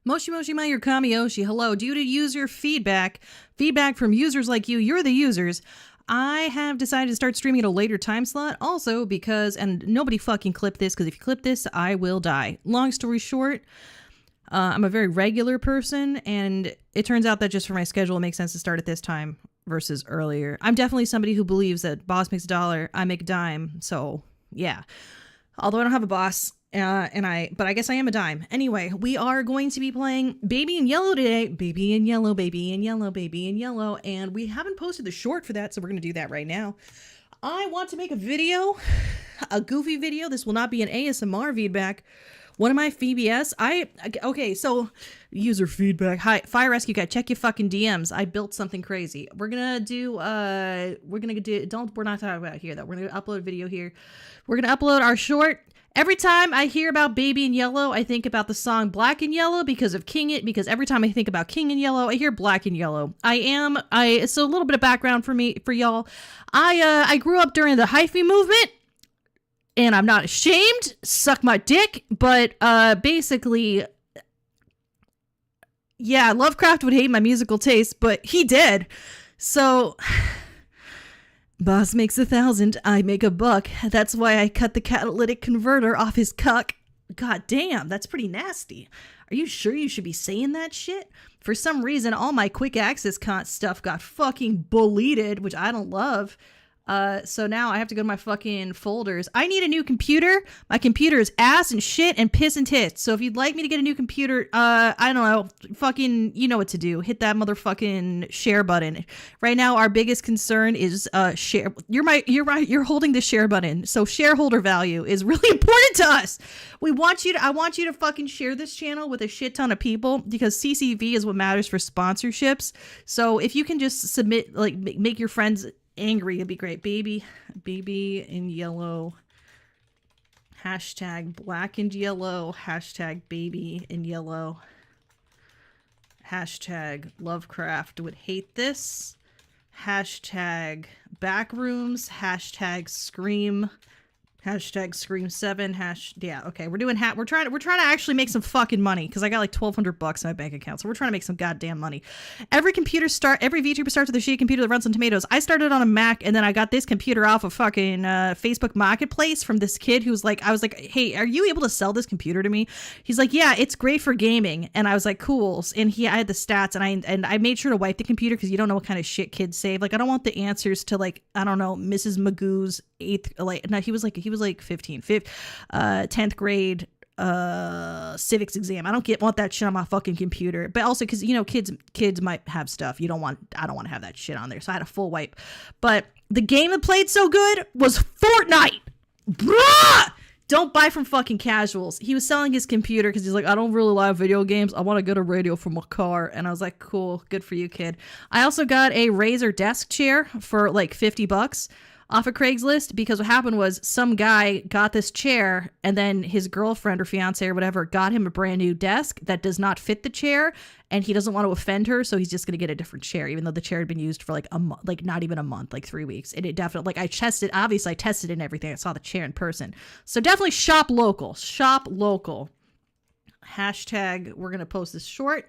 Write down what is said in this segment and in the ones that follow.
Moshi Moshi Mai, your Kamiyoshi. Hello. Due to user feedback from users like you're the users, I have decided to start streaming at a later time slot. Also because, and nobody fucking clip this, because if you clip this, I will die. Long story short, I'm a very regular person, and it turns out that just for my schedule, it makes sense to start at this time versus earlier. I'm definitely somebody who believes that boss makes a dollar, I make a dime. So yeah, although I don't have a boss. But I guess I am a dime. Anyway, we are going to be playing Baby in Yellow today. Baby in Yellow, Baby in Yellow, Baby in Yellow. And we haven't posted the short for that, so we're going to do that right now. I want to make a video, a goofy video. This will not be an ASMR feedback. One of my VBS, okay, so user feedback. Hi, Fire Rescue Guy, check your fucking DMs. I built something crazy. We're not talking about here though. We're gonna upload a video here. We're gonna upload our short. Every time I hear about Baby in Yellow, I think about the song Black and Yellow because every time I think about King in Yellow, I hear Black and Yellow. So a little bit of background for y'all. I grew up during the hyphy movement, and I'm not ashamed, suck my dick, but basically, yeah, Lovecraft would hate my musical taste, but he did. So boss makes 1,000, I make $1. That's why I cut the catalytic converter off his cuck. God damn, that's pretty nasty. Are you sure you should be saying that shit? For some reason, all my quick access stuff got fucking deleted, which I don't love. So now I have to go to my fucking folders. I need a new computer. My computer is ass and shit and piss and tits. So if you'd like me to get a new computer, I don't know, fucking, you know what to do. Hit that motherfucking share button. Right now, our biggest concern is, share. You're right. You're holding the share button. So shareholder value is really important to us. I want you to fucking share this channel with a shit ton of people because CCV is what matters for sponsorships. So if you can just submit, like, make your friends angry, it'd be great. Baby in Yellow, hashtag Black and Yellow, hashtag Baby in Yellow, hashtag Lovecraft would hate this, hashtag Backrooms, hashtag Scream, hashtag Scream 7, yeah, okay, we're trying to actually make some fucking money because I got like $1,200 in my bank account, so we're trying to make some goddamn money. Every VTuber starts with a shitty computer that runs on tomatoes. I started on a Mac, and then I got this computer off of fucking Facebook Marketplace from this kid who's like, I was like, hey, are you able to sell this computer to me? He's like, yeah, it's great for gaming. And I was like, cool. And I had the stats, and I made sure to wipe the computer because you don't know what kind of shit kids save. Like, I don't want the answers to, like, I don't know, Mrs. Magoo's 10th grade civics exam. I don't want that shit on my fucking computer. But also because, you know, kids might have stuff I don't want to have that shit on there. So I had a full wipe. But the game that played so good was Fortnite. Bruh! Don't buy from fucking casuals. He was selling his computer because he's like, I don't really like video games. I want to get a radio for my car. And I was like, cool, good for you, kid. I also got a Razer desk chair for like $50 off of Craigslist because what happened was some guy got this chair and then his girlfriend or fiance or whatever got him a brand new desk that does not fit the chair, and he doesn't want to offend her, so he's just going to get a different chair even though the chair had been used for like a month, like not even a month, like 3 weeks. And it definitely, like, I tested it and everything. I saw the chair in person. So definitely shop local. Hashtag, we're going to post this short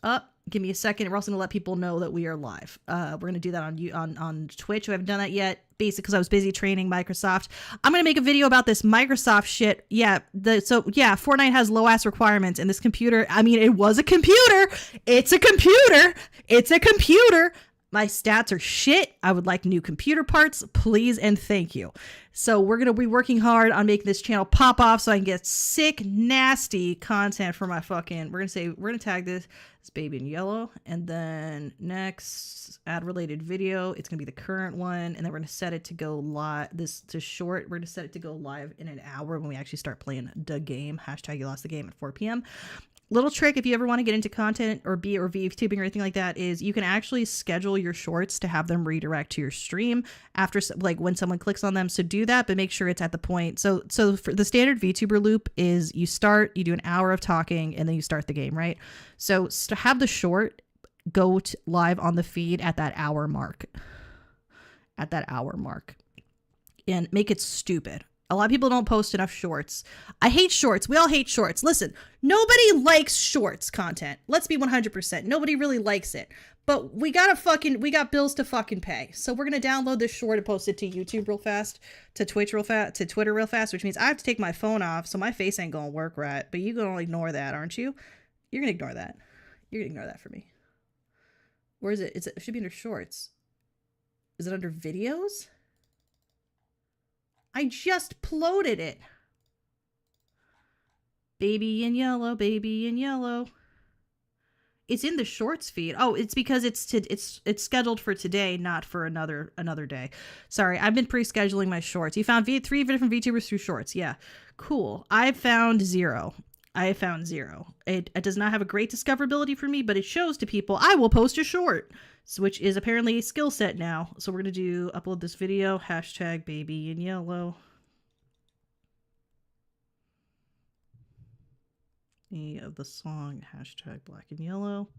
up. Give me a second. We're also going to let people know that we are live. We're going to do that on Twitch. We haven't done that yet, basically because I was busy training Microsoft. I'm going to make a video about this Microsoft shit. Yeah, Fortnite has low-ass requirements, and this computer, I mean, it was a computer. It's a computer. My stats are shit. I would like new computer parts, please and thank you. So we're going to be working hard on making this channel pop off so I can get sick, nasty content for my fucking... We're going to tag this as Baby in Yellow. And then next, add related video. It's going to be the current one. And then we're going to set it to go live. This to short. We're going to set it to go live in an hour when we actually start playing the game. Hashtag you lost the game at 4 p.m. Little trick if you ever want to get into content or VTubing or anything like that is you can actually schedule your shorts to have them redirect to your stream after, like, when someone clicks on them. So do that, but make sure it's at the point. So for the standard VTuber loop is you do an hour of talking and then you start the game, right? So to have the short go live on the feed at that hour mark. And make it stupid. A lot of people don't post enough shorts. I hate shorts. We all hate shorts. Listen, nobody likes shorts content. Let's be 100%. Nobody really likes it. But we got bills to fucking pay. So we're going to download this short and post it to YouTube real fast, to Twitch real fast, to Twitter real fast, which means I have to take my phone off, so my face ain't going to work right. But you're going to ignore that, aren't you? You're going to ignore that. You're going to ignore that for me. Where is it? It should be under shorts. Is it under videos? I just uploaded it. Baby in yellow, baby in yellow. It's in the shorts feed. Oh, it's because it's scheduled for today, not for another day. Sorry, I've been pre-scheduling my shorts. You found 3 different VTubers through shorts. Yeah, cool. I found 0. It does not have a great discoverability for me, but it shows to people I will post a short, which is apparently a skill set now. So we're going to upload this video, hashtag baby in yellow. Of the song, hashtag black and yellow.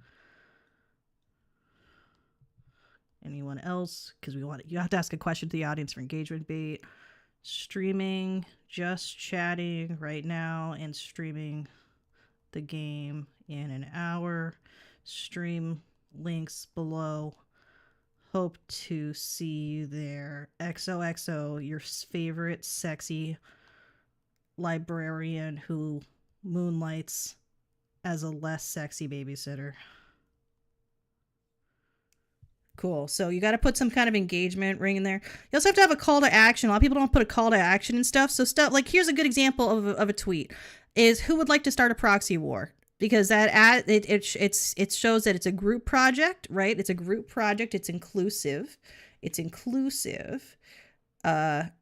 Anyone else? Because you have to ask a question to the audience for engagement bait. Streaming, just chatting right now, and streaming the game in an hour. Stream links below. Hope to see you there. XOXO, your favorite sexy librarian who moonlights as a less sexy babysitter. Cool. So you got to put some kind of engagement ring in there. You also have to have a call to action. A lot of people don't put a call to action and stuff. So stuff like, here's a good example of a tweet is who would like to start a proxy war? Because that it shows that it's a group project, right? It's a group project. It's inclusive. Sotech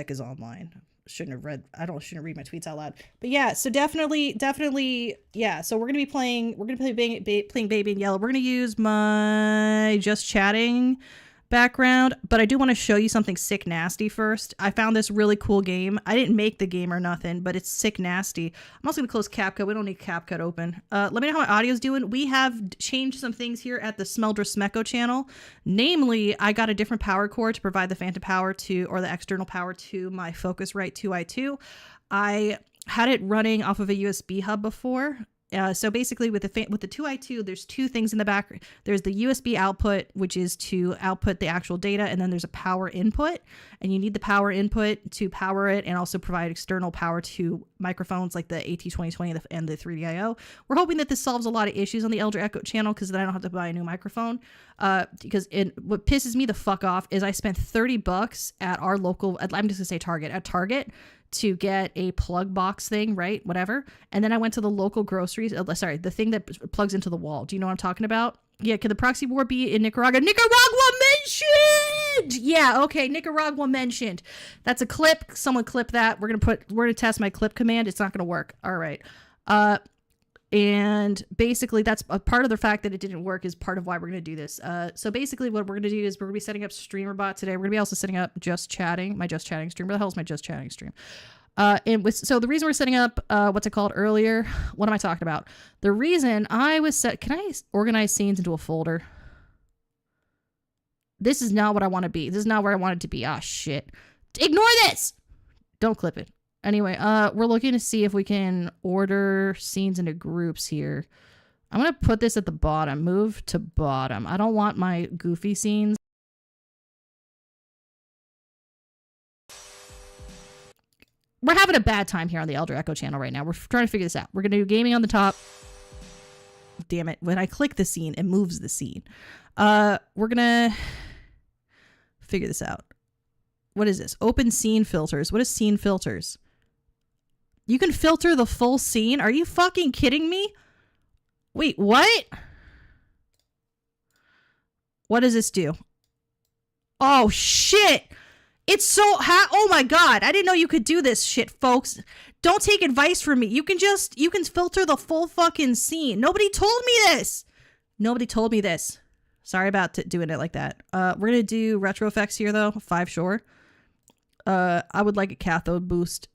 is online. Shouldn't read my tweets out loud, but yeah, so definitely yeah. So we're gonna be playing Baby in Yellow. We're gonna use my just chatting background, but I do want to show you something sick nasty first. I found this really cool game. I didn't make the game or nothing, but it's sick nasty. I'm also gonna close CapCut. We don't need CapCut open. Let me know how my audio's doing. We have changed some things here at the Smeldra Smecco channel. Namely, I got a different power cord to provide the phantom power to, or the external power to, my Focusrite 2i2. I had it running off of a USB hub before. So basically with the 2i2, there's 2 things in the back. There's the USB output, which is to output the actual data, and then there's a power input, and you need the power input to power it and also provide external power to microphones like the AT2020 and the 3DIO. We're hoping that this solves a lot of issues on the Elder Echo channel, because then I don't have to buy a new microphone. Because what pisses me the fuck off is I spent $30 at our local, I'm just gonna say Target, to get a plug box thing, right? Whatever. And then I went to the local groceries. The thing that plugs into the wall. Do you know what I'm talking about? Yeah. Can the proxy war be in Nicaragua? Nicaragua mentioned! Yeah. Okay. Nicaragua mentioned. That's a clip. Someone clip that. We're going to test my clip command. It's not going to work. All right. And basically that's a part of the fact that it didn't work is part of why we're going to do this. So basically what we're going to do is we're going to be setting up StreamerBot today. We're going to be also setting up Just Chatting, my Just Chatting stream. Where the hell is my Just Chatting stream? So the reason we're setting up, what's it called earlier? What am I talking about? The reason I was can I organize scenes into a folder? This is not what I want to be. This is not where I want it to be. Ah, shit. Ignore this! Don't clip it. Anyway, we're looking to see if we can order scenes into groups here. I'm going to put this at the bottom. Move to bottom. I don't want my goofy scenes. We're having a bad time here on the Elder Echo channel right now. We're trying to figure this out. We're going to do gaming on the top. Damn it. When I click the scene, it moves the scene. We're going to figure this out. What is this? Open scene filters. What is scene filters? You can filter the full scene? Are you fucking kidding me? Wait, what? What does this do? Oh, shit. It's so... oh, my God. I didn't know you could do this shit, folks. Don't take advice from me. You can filter the full fucking scene. Nobody told me this. Nobody told me this. Sorry about doing it like that. We're going to do retro effects here, though. 5 sure. I would like a cathode boost,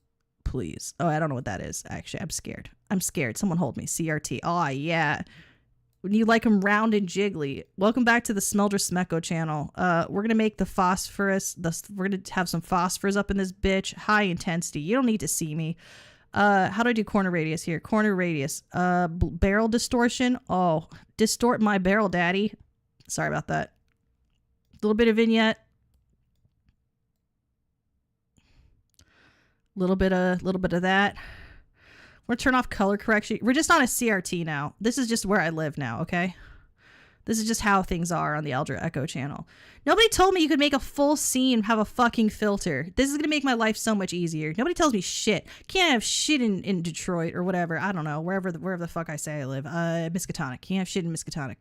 please. Oh, I don't know what that is. Actually, I'm scared. Someone hold me. CRT. Oh, yeah. You like them round and jiggly. Welcome back to the Smeldra Smecco channel. We're gonna make the phosphorus. We're gonna have some phosphors up in this bitch. High intensity. You don't need to see me. How do I do corner radius here? Corner radius. Barrel distortion. Oh, distort my barrel, daddy. Sorry about that. A little bit of vignette. Little bit of that. We're gonna turn off color correction. We're just on a CRT now. This is just where I live now, okay? This is just how things are on the Eldra Echo channel. Nobody told me you could make a full scene have a fucking filter. This is gonna make my life so much easier. Nobody tells me shit. Can't have shit in Detroit or whatever. I don't know. Wherever the fuck I say I live. Miskatonic. Can't have shit in Miskatonic.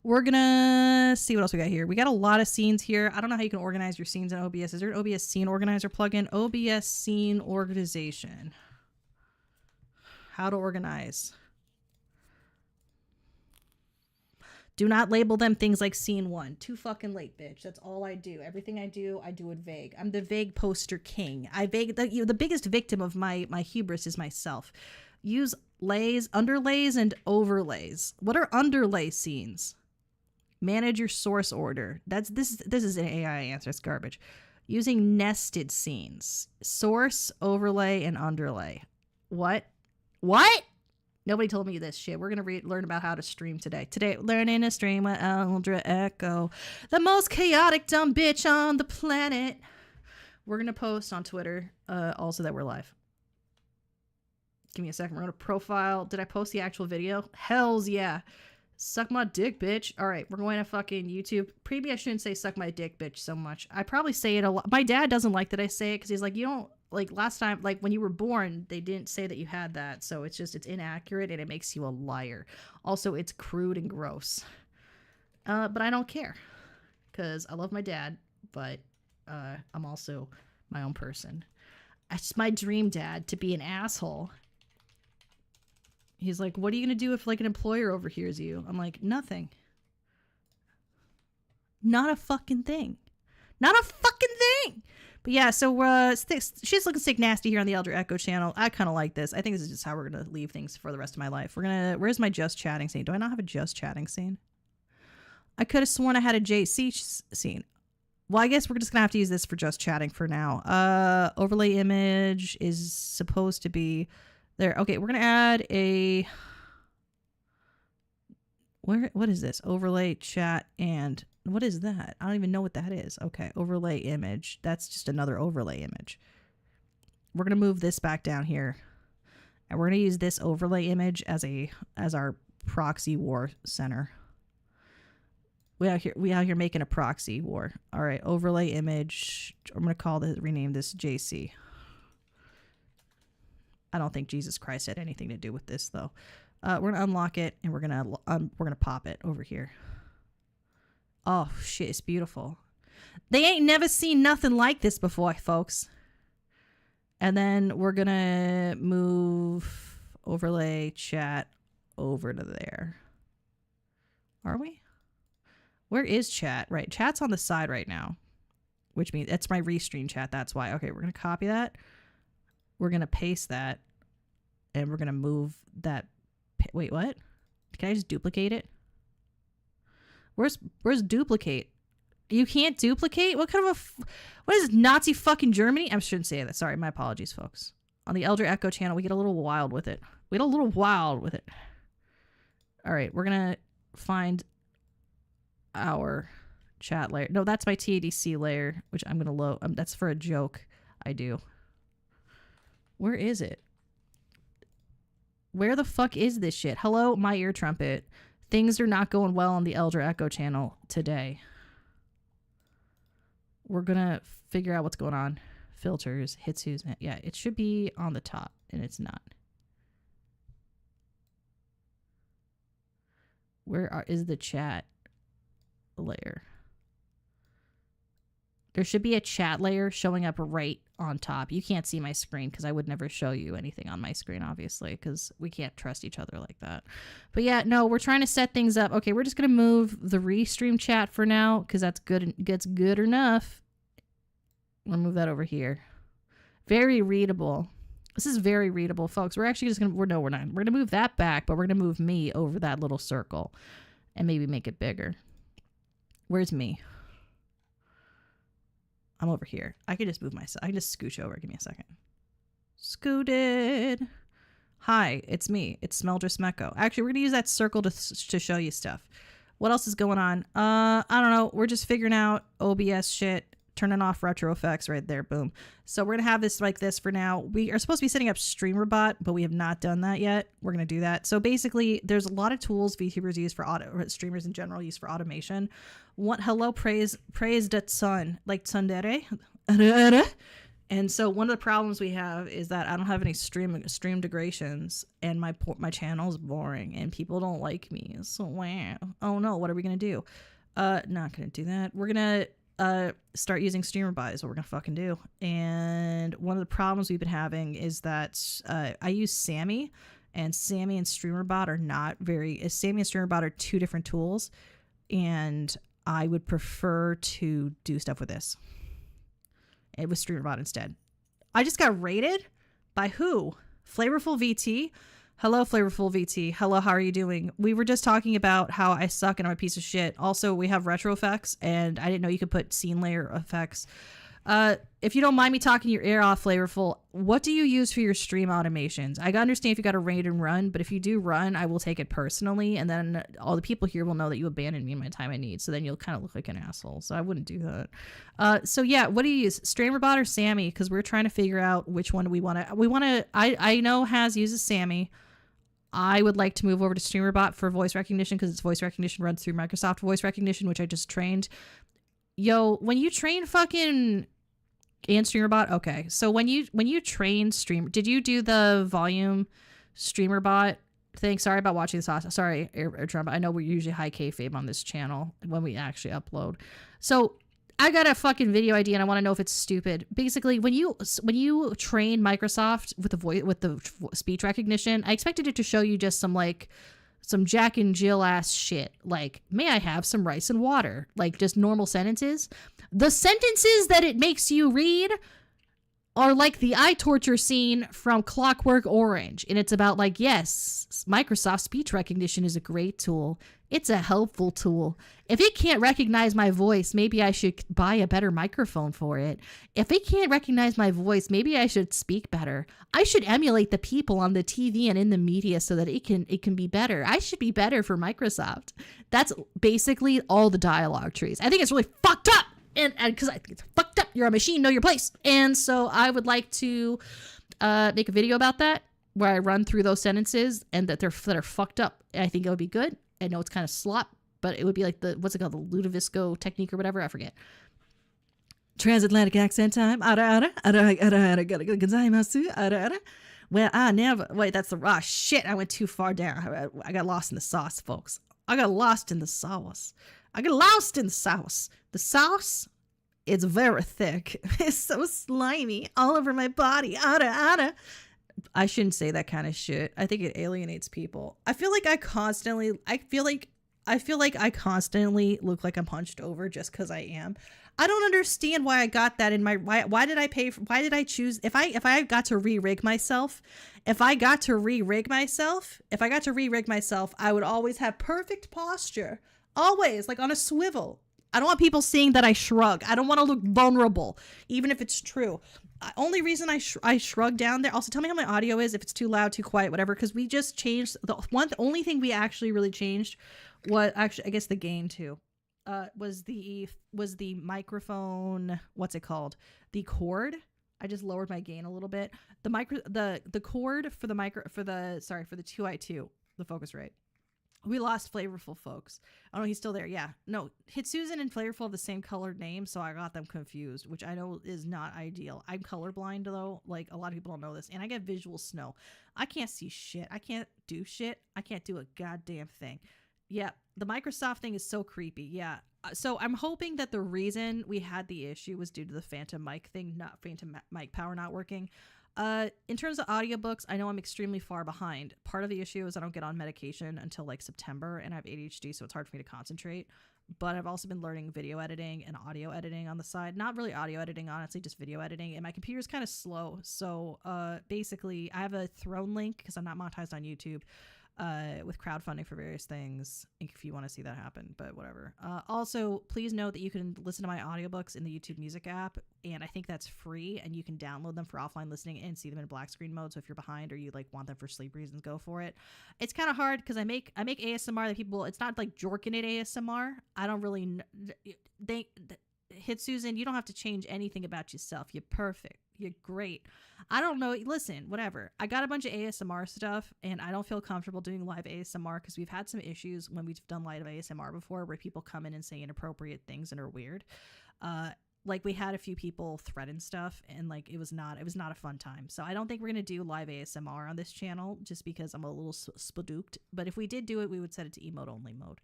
We're gonna see what else we got here. We got a lot of scenes here. I don't know how you can organize your scenes in OBS. Is there an OBS scene organizer plugin? OBS scene organization. How to organize. Do not label them things like scene 1. Too fucking late, bitch. That's all I do. Everything I do it vague. I'm the vague poster king. The biggest victim of my hubris is myself. Use lays, underlays, and overlays. What are underlay scenes? Manage your source order. This is an AI answer. It's garbage. Using nested scenes. Source, overlay, and underlay. What? Nobody told me this shit. We're going to learn about how to stream today. Today, learning to stream with Eldra Echo. The most chaotic dumb bitch on the planet. We're going to post on Twitter also that we're live. Give me a second. We're going to profile. Did I post the actual video? Hells yeah. Suck my dick, bitch. All right, we're going to fucking YouTube. Maybe I shouldn't say suck my dick, bitch, so much. I probably say it a lot. My dad doesn't like that I say it because he's like, you don't, like last time, like when you were born, they didn't say that you had that. So it's inaccurate and it makes you a liar. Also, it's crude and gross. But I don't care because I love my dad, but I'm also my own person. It's my dream dad to be an asshole. He's like, what are you going to do if like an employer overhears you? I'm like, nothing. Not a fucking thing. Not a fucking thing. But yeah, so she's looking sick nasty here on the Eldra Echo channel. I kind of like this. I think this is just how we're going to leave things for the rest of my life. Where's my just chatting scene? Do I not have a just chatting scene? I could have sworn I had a JC scene. Well, I guess we're just going to have to use this for just chatting for now. Overlay image is supposed to be there. Okay, we're going to add a... What is this? Overlay chat and... What is that? I don't even know what that is. Okay, overlay image. That's just another overlay image. We're going to move this back down here. And we're going to use this overlay image as our proxy war center. We out here making a proxy war. All right, overlay image. I'm going to rename this JC. I don't think Jesus Christ had anything to do with this though. We're going to unlock it and we're going to pop it over here. Oh shit, it's beautiful. They ain't never seen nothing like this before, folks. And then we're going to move overlay chat over to there. Are we? Where is chat? Right, chat's on the side right now, which means that's my restream chat. That's why. Okay, we're going to copy that. We're going to paste that. And we're going to move that. Wait, what? Can I just duplicate it? Where's duplicate? You can't duplicate? What kind of what is this, Nazi fucking Germany? I shouldn't say that. Sorry, my apologies, folks. On the Eldra Echo channel, we get a little wild with it. All right, we're going to find our chat layer. No, that's my TADC layer, which I'm going to load. That's for a joke I do. Where is it? Where the fuck is this shit? Hello, my ear trumpet. Things are not going well on the Eldra Echo channel today. We're going to figure out what's going on. Filters, hits who's... Yeah, it should be on the top, and it's not. Where is the chat layer? There should be a chat layer showing up right on top. You can't see my screen because I would never show you anything on my screen, obviously, because we can't trust each other like that. But yeah, no, we're trying to set things up. Okay, we're just going to move the restream chat for now because that's good enough. We'll move that over here. Very readable. This is very readable, folks. We're actually just going to... we're not. We're going to move that back, but we're going to move me over that little circle. and maybe make it bigger. Where's me? I'm over here. I can just move myself. I can just scooch over. Give me a second. Scooted. Hi, it's me. It's Smeldris Mecco. Actually, we're going to use that circle to show you stuff. What else is going on? I don't know. We're just figuring out OBS shit. Turning off retro effects right there. Boom. So we're going to have this like this for now. We are supposed to be setting up StreamerBot, but we have not done that yet. We're going to do that. So basically, there's a lot of tools VTubers use for or streamers in general use for automation. Hello, praise that sun, like tsundere. And so one of the problems we have is that I don't have any stream integrations, and my channel is boring, and people don't like me. So wow. Oh no, what are we going to do? Not going to do that. We're going to start using StreamerBot is what we're gonna fucking do. And one of the problems we've been having is that I use Sammy, and Sammy and StreamerBot are not very. Sammy and StreamerBot are two different tools, and I would prefer to do stuff with this. It was StreamerBot instead. I just got rated by who? Flavorful VT. Hello, Flavorful VT. Hello, how are you doing? We were just talking about how I suck and I'm a piece of shit. Also, we have retro effects, and I didn't know you could put scene layer effects. If you don't mind me talking your ear off, Flavorful, what do you use for your stream automations? I understand if you got to raid and run, but if you do run, I will take it personally, and then all the people here will know that you abandoned me in my time I need, so then you'll kind of look like an asshole, so I wouldn't do that. So yeah, what do you use? StreamerBot or Sammy? Because we're trying to figure out which one we want to... I know Haz uses Sammy. I would like to move over to StreamerBot for voice recognition because its voice recognition runs through Microsoft voice recognition, which I just trained. Yo, when you train fucking and StreamerBot, okay. So when you train did you do the volume StreamerBot thing? Sorry about watching this. Sorry, Airdrum. I know we're usually high kayfabe on this channel when we actually upload. So I got a fucking video idea and I want to know if it's stupid. Basically, when you train Microsoft with the speech recognition, I expected it to show you just some Jack and Jill ass shit. Like, may I have some rice and water? Like, just normal sentences. The sentences that it makes you read are like the eye torture scene from Clockwork Orange. And it's about like, yes, Microsoft speech recognition is a great tool. It's a helpful tool. If it can't recognize my voice, maybe I should buy a better microphone for it. If it can't recognize my voice, maybe I should speak better. I should emulate the people on the TV and in the media so that it can be better. I should be better for Microsoft. That's basically all the dialogue trees. I think it's really fucked up. And because I think it's fucked up. You're a machine, know your place. And so I would like to make a video about that where I run through those sentences and that are fucked up. I think it would be good. I know it's kind of slop, but it would be like what's it called? The Ludovico technique or whatever. I forget. Transatlantic accent time. Well, I never. Wait, that's the shit. I went too far down. I got lost in the sauce, folks. I got lost in the sauce. The sauce is very thick. It's so slimy all over my body. I shouldn't say that kind of shit. I think it alienates people. I feel like I constantly look like I'm hunched over just because I am. I don't understand why I got that in my why did I choose if I got to re-rig myself, I would always have perfect posture. Always, like on a swivel. I don't want people seeing that I shrug. I don't want to look vulnerable, even if it's true. Only reason I shrug down there. Also, tell me how my audio is, if it's too loud, too quiet, whatever, because we just changed. The only thing we actually really changed was actually, I guess, the gain too. Was the microphone, what's it called? The cord. I just lowered my gain a little bit. The cord for the 2i2, the focus rate. We lost Flavorful, folks. Oh no, he's still there. Yeah. No, Hitsuzen and Flavorful have the same colored name, so I got them confused, which I know is not ideal. I'm colorblind though. Like, a lot of people don't know this. And I get visual snow. I can't see shit. I can't do shit. I can't do a goddamn thing. Yeah, the Microsoft thing is so creepy. Yeah. So I'm hoping that the reason we had the issue was due to the Phantom mic thing, not Phantom mic power not working. In terms of audiobooks, I know I'm extremely far behind. Part of the issue is I don't get on medication until like September, and I have ADHD, so it's hard for me to concentrate. But I've also been learning video editing and audio editing on the side. Not really audio editing, honestly, just video editing. And my computer's kind of slow. So basically, I have a Throne link because I'm not monetized on YouTube. with crowdfunding for various things if you want to see that happen, but whatever. Also, please note that you can listen to my audiobooks in the YouTube Music app, and I think that's free, and you can download them for offline listening and see them in black screen mode. So if you're behind or you like want them for sleep reasons, go for it. It's kind of hard because I make ASMR that people, it's not like jorking it ASMR. I don't really hit Susan, you don't have to change anything about yourself. You're perfect. You're great. I don't know. Listen, whatever. I got a bunch of ASMR stuff, and I don't feel comfortable doing live ASMR because we've had some issues when we've done live ASMR before where people come in and say inappropriate things and are weird. Like we had a few people threaten stuff, and like it was not a fun time. So I don't think we're gonna do live ASMR on this channel just because I'm a little spadooked. But if we did do it, we would set it to emote only mode.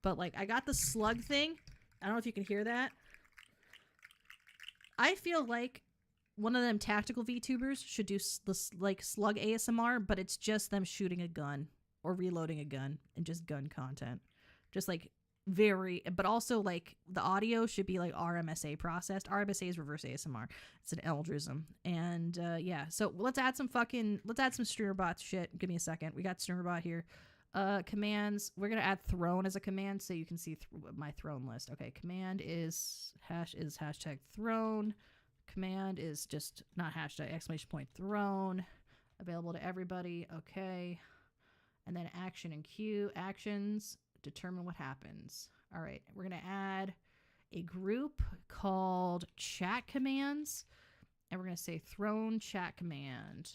But like I got the slug thing. I don't know if you can hear that. I feel like one of them tactical VTubers should do this like slug ASMR, but it's just them shooting a gun or reloading a gun and just gun content. Just like but also like the audio should be like RMSA processed. RMSA is reverse ASMR. It's an Eldrism. And yeah, so let's add some streamer bot shit. Give me a second. We got streamer bot here. Commands. We're gonna add throne as a command so you can see my throne list. Okay, command is hashtag throne. Command is just not hashtag ! Throne. Available to everybody. Okay. And then action and queue. Actions. Determine what happens. All right. We're going to add a group called chat commands. And we're going to say throne chat command.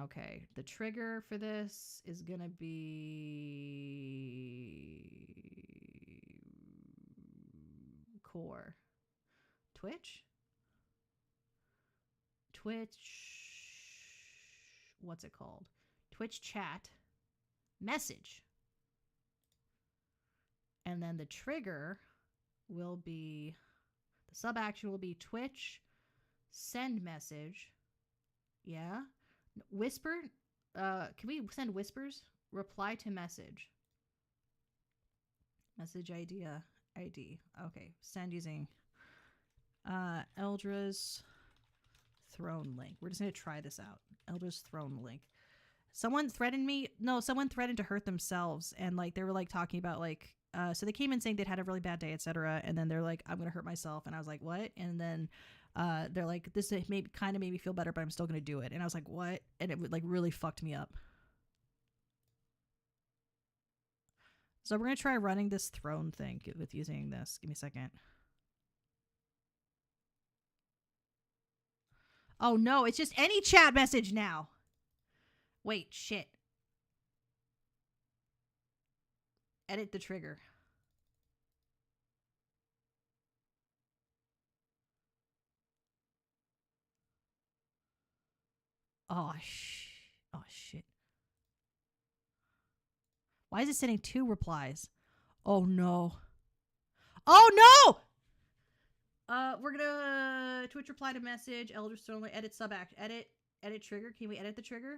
Okay. The trigger for this is going to be core. Twitch, what's it called? Twitch chat message. And then the trigger will be, the sub action will be Twitch send message. Yeah. Whisper. Can we send whispers? Reply to message. Message ID. Okay. Send using Eldra's throne link. We're just gonna try this out. Eldra's throne link. Someone threatened me. No, someone threatened to hurt themselves, and like they were like talking about like so they came in saying they'd had a really bad day, etc. And then they're like, I'm gonna hurt myself, and I was like, what? And then they're like, this kind of made me feel better, but I'm still gonna do it. And I was like, what? And it like really fucked me up. So we're gonna try running this throne thing with using this. Give me a second. Oh no, it's just any chat message now. Wait, shit. Edit the trigger. Oh shit. Why is it sending 2 replies? Oh no. Oh no! We're gonna Twitch reply to message, Elder Stone, edit sub act, edit trigger. Can we edit the trigger?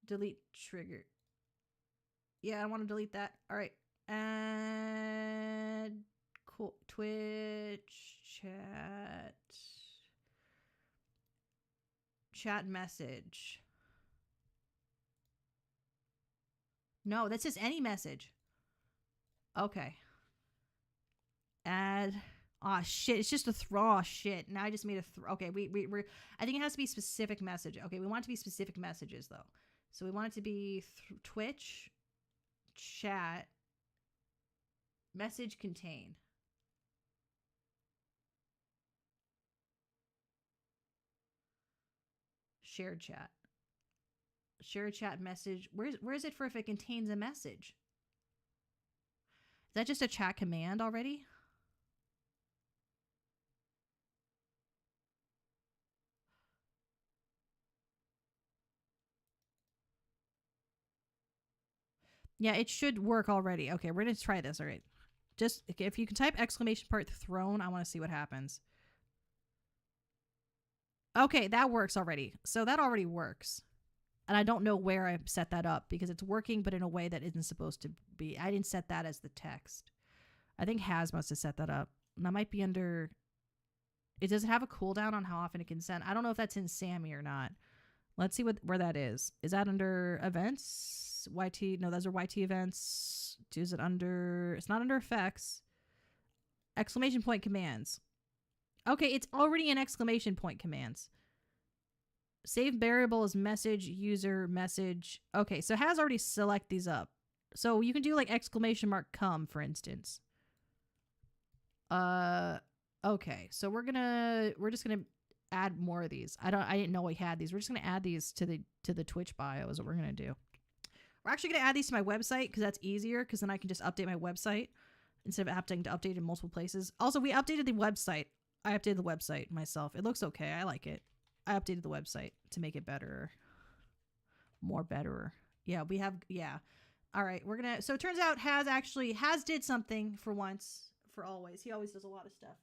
Delete trigger. Yeah, I want to delete that. All right. And cool. Twitch chat message. No, that says any message. Okay. Add. Oh shit! It's just a throw. Oh shit! Now I just made a throw. Okay, we're. I think it has to be specific message. Okay, we want it to be specific messages though. So we want it to be Twitch chat message contain. Shared chat. Shared chat message. Where is it for if it contains a message? Is that just a chat command already? Yeah, it should work already. Okay, we're going to try this. All right. Just if you can type ! throne, I want to see what happens. Okay, that works already. So that already works. And I don't know where I set that up because it's working, but in a way that isn't supposed to be. I didn't set that as the text. I think Has must have set that up. And that might be under... It does have a cooldown on how often it can send. I don't know if that's in Sammy or not. Let's see where that is. Is that under events? YT? No, those are YT events. Is it under? It's not under effects. Exclamation point commands. Okay, it's already in exclamation point commands. Save variable as message user message. Okay, so it has already select these up. So you can do like exclamation mark come, for instance. Okay, so we're just gonna add more of these. I didn't know we had these. We're just gonna add these to the Twitch bio is what we're gonna do. We're actually gonna add these to my website because that's easier, because then I can just update my website instead of having to update in multiple places. Also, we updated the website. I updated the website myself. It looks okay. I like it. I updated the website to make it better. More better. Yeah, we have, yeah. All right, we're gonna, so it turns out Has did something for once, for always. He always does a lot of stuff.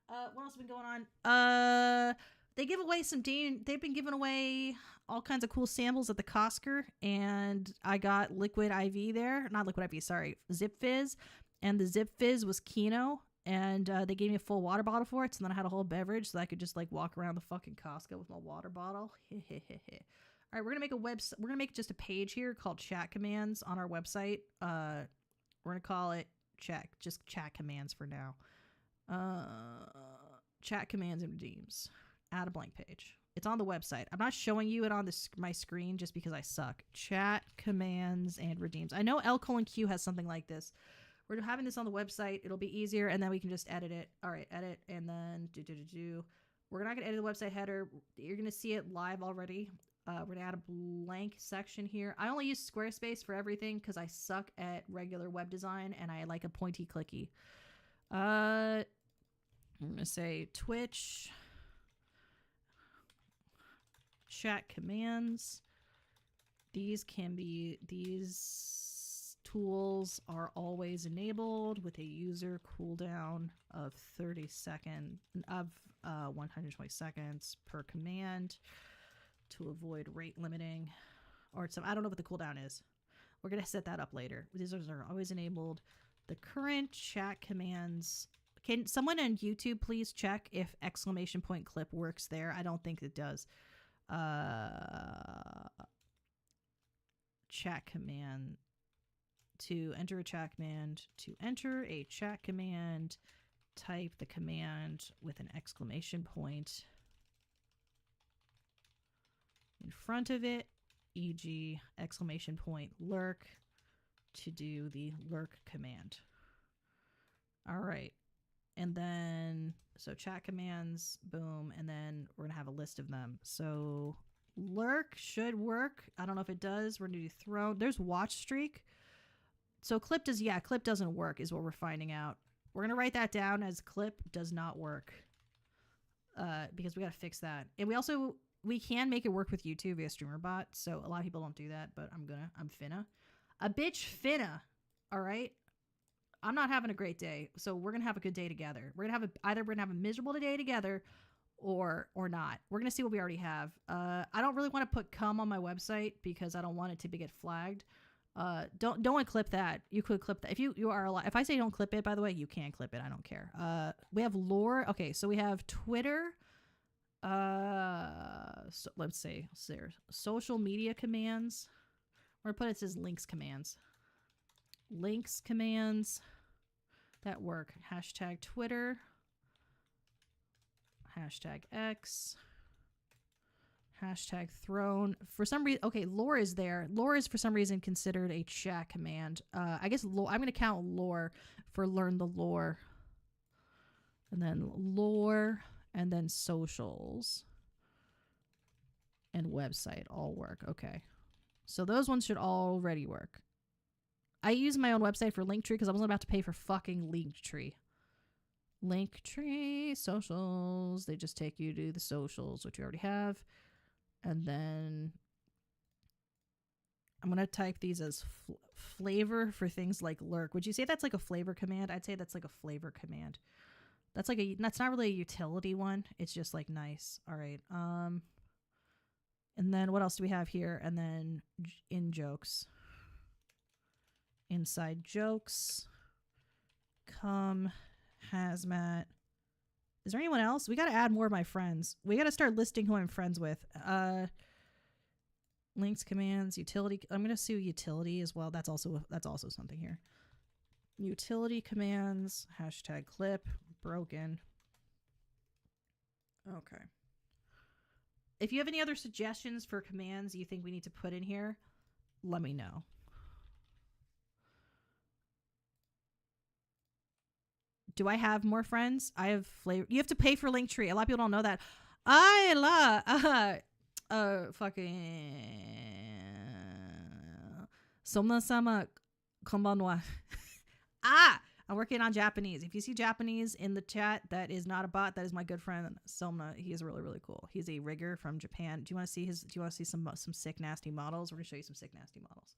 What else has been going on? They give away they've been giving away all kinds of cool samples at the Costco, and I got Liquid IV there. Not Liquid IV, sorry, Zip Fizz. And the Zip Fizz was Kino, and they gave me a full water bottle for it, so then I had a whole beverage, so I could just like walk around the fucking Costco with my water bottle. All right, we're gonna make we're gonna make just a page here called chat commands on our website. We're gonna call it just chat commands for now. Chat commands and redeems. Add a blank page. It's on the website. I'm not showing you it on my screen just because I suck. Chat commands and redeems. I know L:Q has something like this. We're having this on the website. It'll be easier, and then we can just edit it. All right, edit, and then We're not gonna edit the website header. You're gonna see it live already. We're gonna add a blank section here. I only use Squarespace for everything because I suck at regular web design and I like a pointy clicky. I'm gonna say Twitch chat commands. These tools are always enabled with a user cooldown of 120 seconds per command to avoid rate limiting, or some, I don't know what the cooldown is. We're going to set that up later. These are always enabled. The current chat commands. Can someone on YouTube please check if exclamation point clip works there? I don't think it does. Chat command. To enter a chat command. To enter a chat command, type the command with an exclamation point in front of it, e.g. exclamation point lurk, to do the lurk command. All right. And then, so chat commands, boom, and then we're going to have a list of them. So lurk should work. I don't know if it does. We're going to do throw. There's watch streak. So clip doesn't work is what we're finding out. We're going to write that down as clip does not work. Because we got to fix that. And we can make it work with YouTube via StreamerBot. So a lot of people don't do that, but I'm finna. A bitch finna. All right. I'm not having a great day. So we're going to have a good day together. We're going to have a miserable day together or not. We're going to see what we already have. I don't really want to put cum on my website because I don't want it to get flagged. Don't unclip that. You could clip that. If you are alive. If I say don't clip it, by the way, you can clip it. I don't care. We have lore. Okay, so we have Twitter. So let's say social media commands. We're gonna put it as links commands. Links commands that work. Hashtag Twitter. Hashtag X. Hashtag throne. For some reason, okay, lore is there. Lore is for some reason considered a chat command. I guess lore, I'm going to count lore for learn the lore. And then lore, and then socials. And website all work. Okay. So those ones should already work. I use my own website for Linktree because I wasn't about to pay for fucking Linktree. Linktree, socials. They just take you to the socials, which you already have. And then I'm going to type these as flavor for things like lurk. Would you say that's like a flavor command? I'd say that's like a flavor command. That's not really a utility one. It's just like nice. All right. And then what else do we have here? And then in jokes. Inside jokes. Come. Hazmat. Is there anyone else? We got to add more of my friends. We got to start listing who I'm friends with. Links, commands, utility. I'm gonna do utility as well. That's also something here. Utility commands, hashtag clip, broken. Okay. If you have any other suggestions for commands you think we need to put in here, let me know. Do I have more friends? I have flavor. You have to pay for Linktree. A lot of people don't know that. Somna-sama konbanwa. I'm working on Japanese. If you see Japanese in the chat, that is not a bot. That is my good friend Somna. He is really, really cool. He's a rigger from Japan. Do you want to see some sick nasty models? We're gonna show you some sick nasty models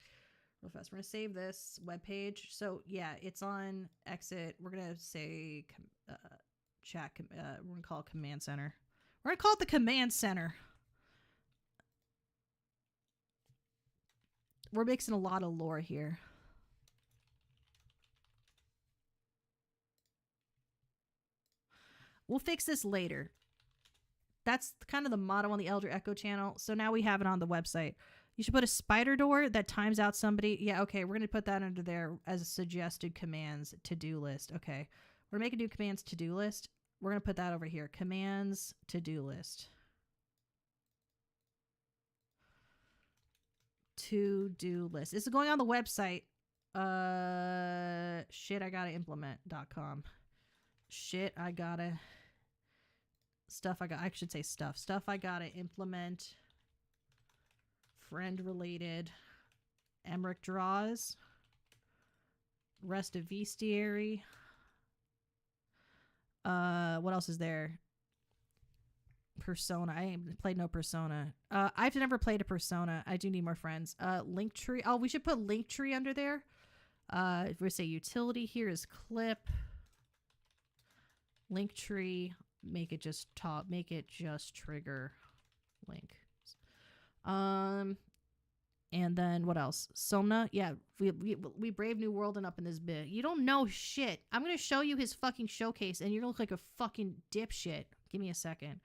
real fast. We're gonna save this web page. So yeah, it's on exit. We're gonna say chat. We're gonna call it command center. We're gonna call it the command center. We're mixing a lot of lore here. We'll fix this later. That's kind of the motto on the Elder Echo channel. So now we have it on the website. You should put a spider door that times out somebody. Yeah, okay. We're going to put that under there as a suggested commands to-do list. Okay. We're going to make a new commands to-do list. We're going to put that over here. Commands to-do list. To-do list. This is going on the website. Shit, I gotta implement.com. Shit, I gotta... I should say stuff. Stuff I gotta implement. Friend related. Emmerich draws. Rest of Bestiary. What else is there? Persona. I ain't played no Persona. I've never played a Persona. I do need more friends. Linktree. Oh, we should put Linktree under there. If we say utility, here is clip. Linktree. Make it just trigger link. And then what else? Somna. Yeah, we brave new world and up in this bit. You don't know shit. I'm gonna show you his fucking showcase, and you're gonna look like a fucking dipshit. Give me a second.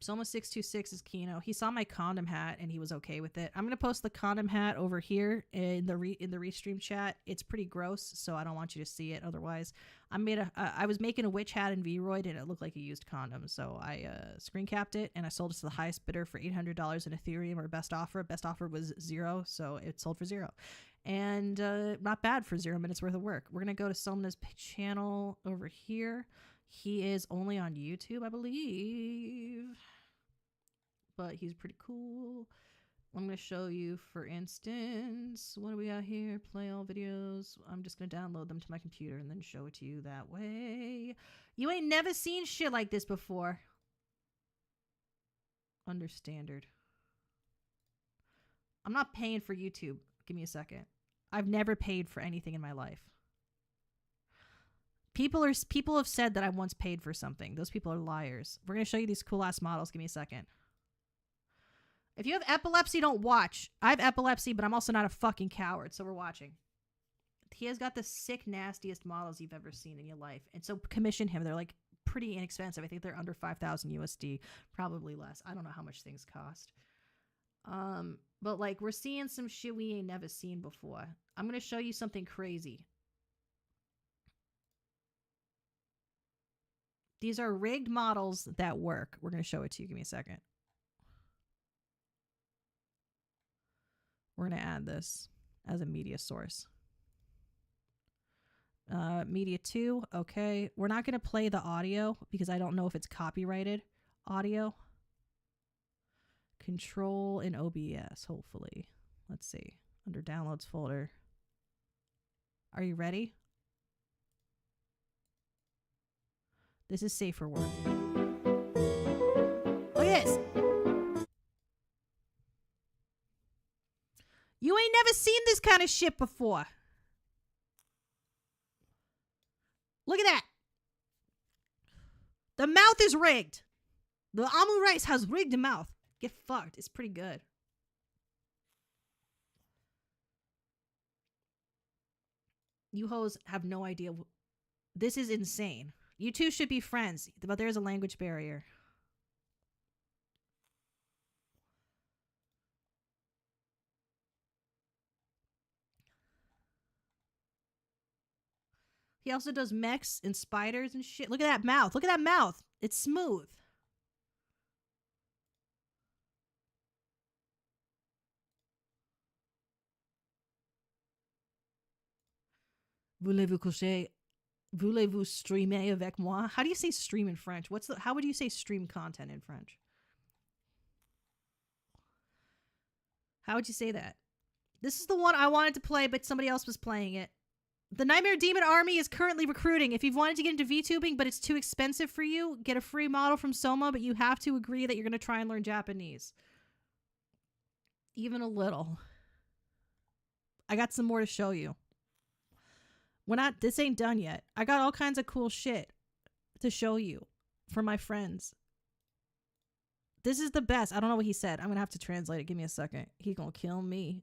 Soma 626 is Kino. He saw my condom hat and he was okay with it. I'm gonna post the condom hat over here in the restream chat. It's pretty gross, so I don't want you to see it. Otherwise, I was making a witch hat in Vroid and it looked like a used condom, so I screen capped it and I sold it to the highest bidder for $800 in Ethereum, or best offer. Best offer was 0, so it sold for 0, and not bad for 0 minutes worth of work. We're gonna go to Somna's channel over here. He is only on YouTube, I believe, but he's pretty cool. I'm going to show you, for instance, what do we got here? Play all videos. I'm just going to download them to my computer and then show it to you that way. You ain't never seen shit like this before. Under standard. I'm not paying for YouTube. Give me a second. I've never paid for anything in my life. People have said that I once paid for something. Those people are liars. We're going to show you these cool ass models. Give me a second. If you have epilepsy, don't watch. I have epilepsy, but I'm also not a fucking coward, so we're watching. He has got the sick, nastiest models you've ever seen in your life. And so commission him. They're like pretty inexpensive. I think they're under 5,000 USD, probably less. I don't know how much things cost. But like, we're seeing some shit we ain't never seen before. I'm going to show you something crazy. These are rigged models that work. We're going to show it to you. Give me a second. We're going to add this as a media source. Media 2. Okay. We're not going to play the audio because I don't know if it's copyrighted audio. Control in OBS, hopefully. Let's see. Under downloads folder. Are you ready? This is safe for work. Look at this. You ain't never seen this kind of shit before. Look at that. The mouth is rigged. The Amu Rice has rigged the mouth. Get fucked. It's pretty good. You hoes have no idea. This is insane. You two should be friends, but there's a language barrier. He also does mechs and spiders and shit. Look at that mouth. Look at that mouth. It's smooth. Voulez-vous coucher? Voulez-vous streamer avec moi? How do you say stream in French? How would you say stream content in French? How would you say that? This is the one I wanted to play, but somebody else was playing it. The Nightmare Demon Army is currently recruiting. If you've wanted to get into VTubing, but it's too expensive for you, get a free model from Soma, but you have to agree that you're going to try and learn Japanese. Even a little. I got some more to show you. This ain't done yet. I got all kinds of cool shit to show you for my friends. This is the best. I don't know what he said. I'm going to have to translate it. Give me a second. He going to kill me.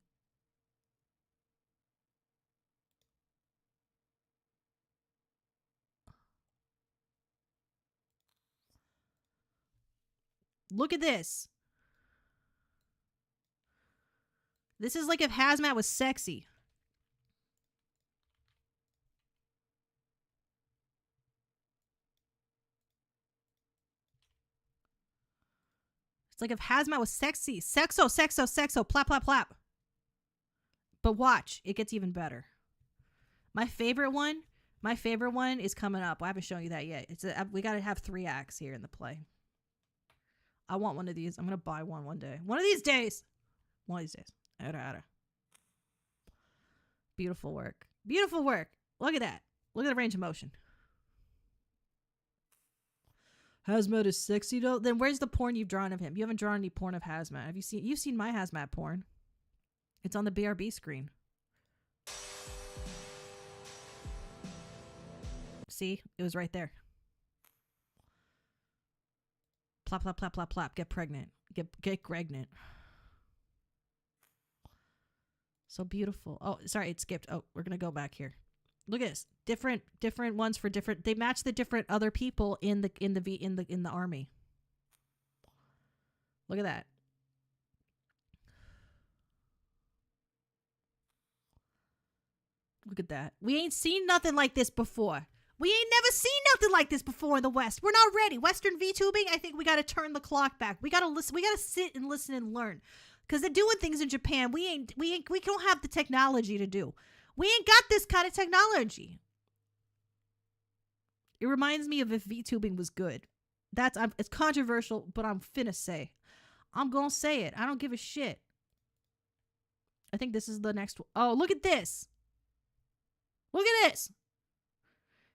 Look at this. This is like if Hazmat was sexy. It's like if Hazmat was sexy. Sexo, sexo, sexo, plap, plap, plap. But watch, it gets even better. My favorite one is coming up. I haven't shown you that yet. We got to have 3 acts here in the play. I want one of these. I'm going to buy one day. One of these days. One of these days. Ara. Beautiful work. Beautiful work. Look at that. Look at the range of motion. Hazmat is sexy though. Then where's the porn you've drawn of him? You haven't drawn any porn of Hazmat. You've seen my Hazmat porn. It's on the BRB screen. See? It was right there. Plop, plop, plop, plop, plop. Get pregnant. Get pregnant. So beautiful. Oh, sorry, it skipped. Oh, we're gonna go back here. Look at this. Different ones for different. They match the different other people in the army. Look at that. Look at that. We ain't seen nothing like this before. We ain't never seen nothing like this before in the West. We're not ready. Western VTubing, I think we got to turn the clock back. We got to listen. We got to sit and listen and learn. Because they're doing things in Japan we don't have the technology to do. We ain't got this kind of technology. It reminds me of if VTubing was good. It's controversial, but I'm finna say. I'm gonna say it. I don't give a shit. I think this is the next one. Oh, look at this. Look at this.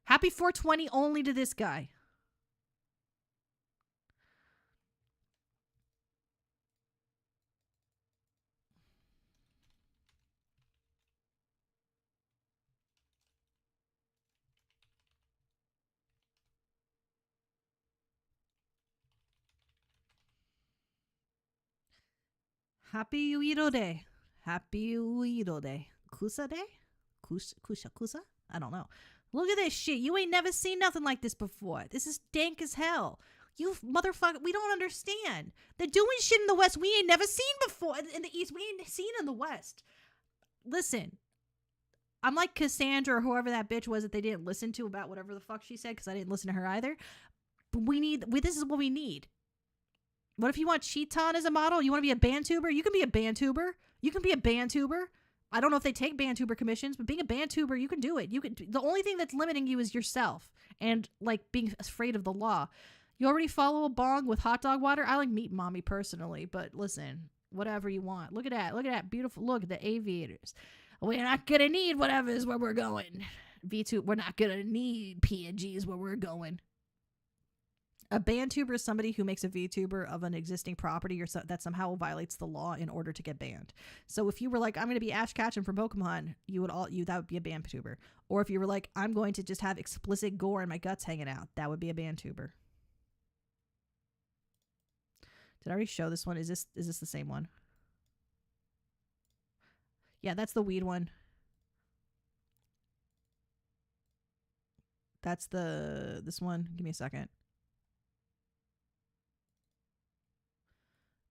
Happy 420 only to this guy. Happy Uiro Day. Happy Uiro Day. Kusa Day? Kusa? I don't know. Look at this shit. You ain't never seen nothing like this before. This is dank as hell. You motherfucker, we don't understand. They're doing shit in the West we ain't never seen before. In the East, we ain't seen in the West. Listen, I'm like Cassandra or whoever that bitch was that they didn't listen to about whatever the fuck she said because I didn't listen to her either. But this is what we need. What if you want Cheeton as a model? You want to be a band tuber? You can be a band tuber. You can be a band tuber. I don't know if they take band tuber commissions, but being a band tuber, you can do it. The only thing that's limiting you is yourself and like being afraid of the law. You already follow a bong with hot dog water. I like Meat Mommy personally, but listen, whatever you want. Look at that. Look at that beautiful. Look at the aviators. We're not gonna need whatever's where we're going. V2, we're not gonna need PNGs where we're going. A band tuber is somebody who makes a VTuber of an existing property or that somehow violates the law in order to get banned. So if you were like, I'm going to be Ash Ketchum from Pokemon, that would be a band tuber. Or if you were like, I'm going to just have explicit gore and my guts hanging out, that would be a band tuber. Did I already show this one? Is this the same one? Yeah, that's the weed one. That's this one. Give me a second.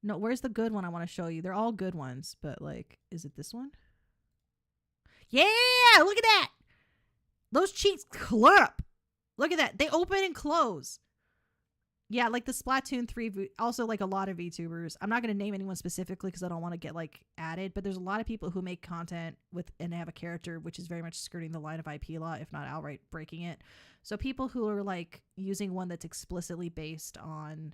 No, where's the good one I want to show you? They're all good ones, but like, is it this one? Yeah, look at that. Those cheeks clip. Look at that. They open and close. Yeah, like the Splatoon 3, also like a lot of VTubers. I'm not going to name anyone specifically because I don't want to get like added, but there's a lot of people who make content with and have a character which is very much skirting the line of IP law, if not outright breaking it. So people who are like using one that's explicitly based on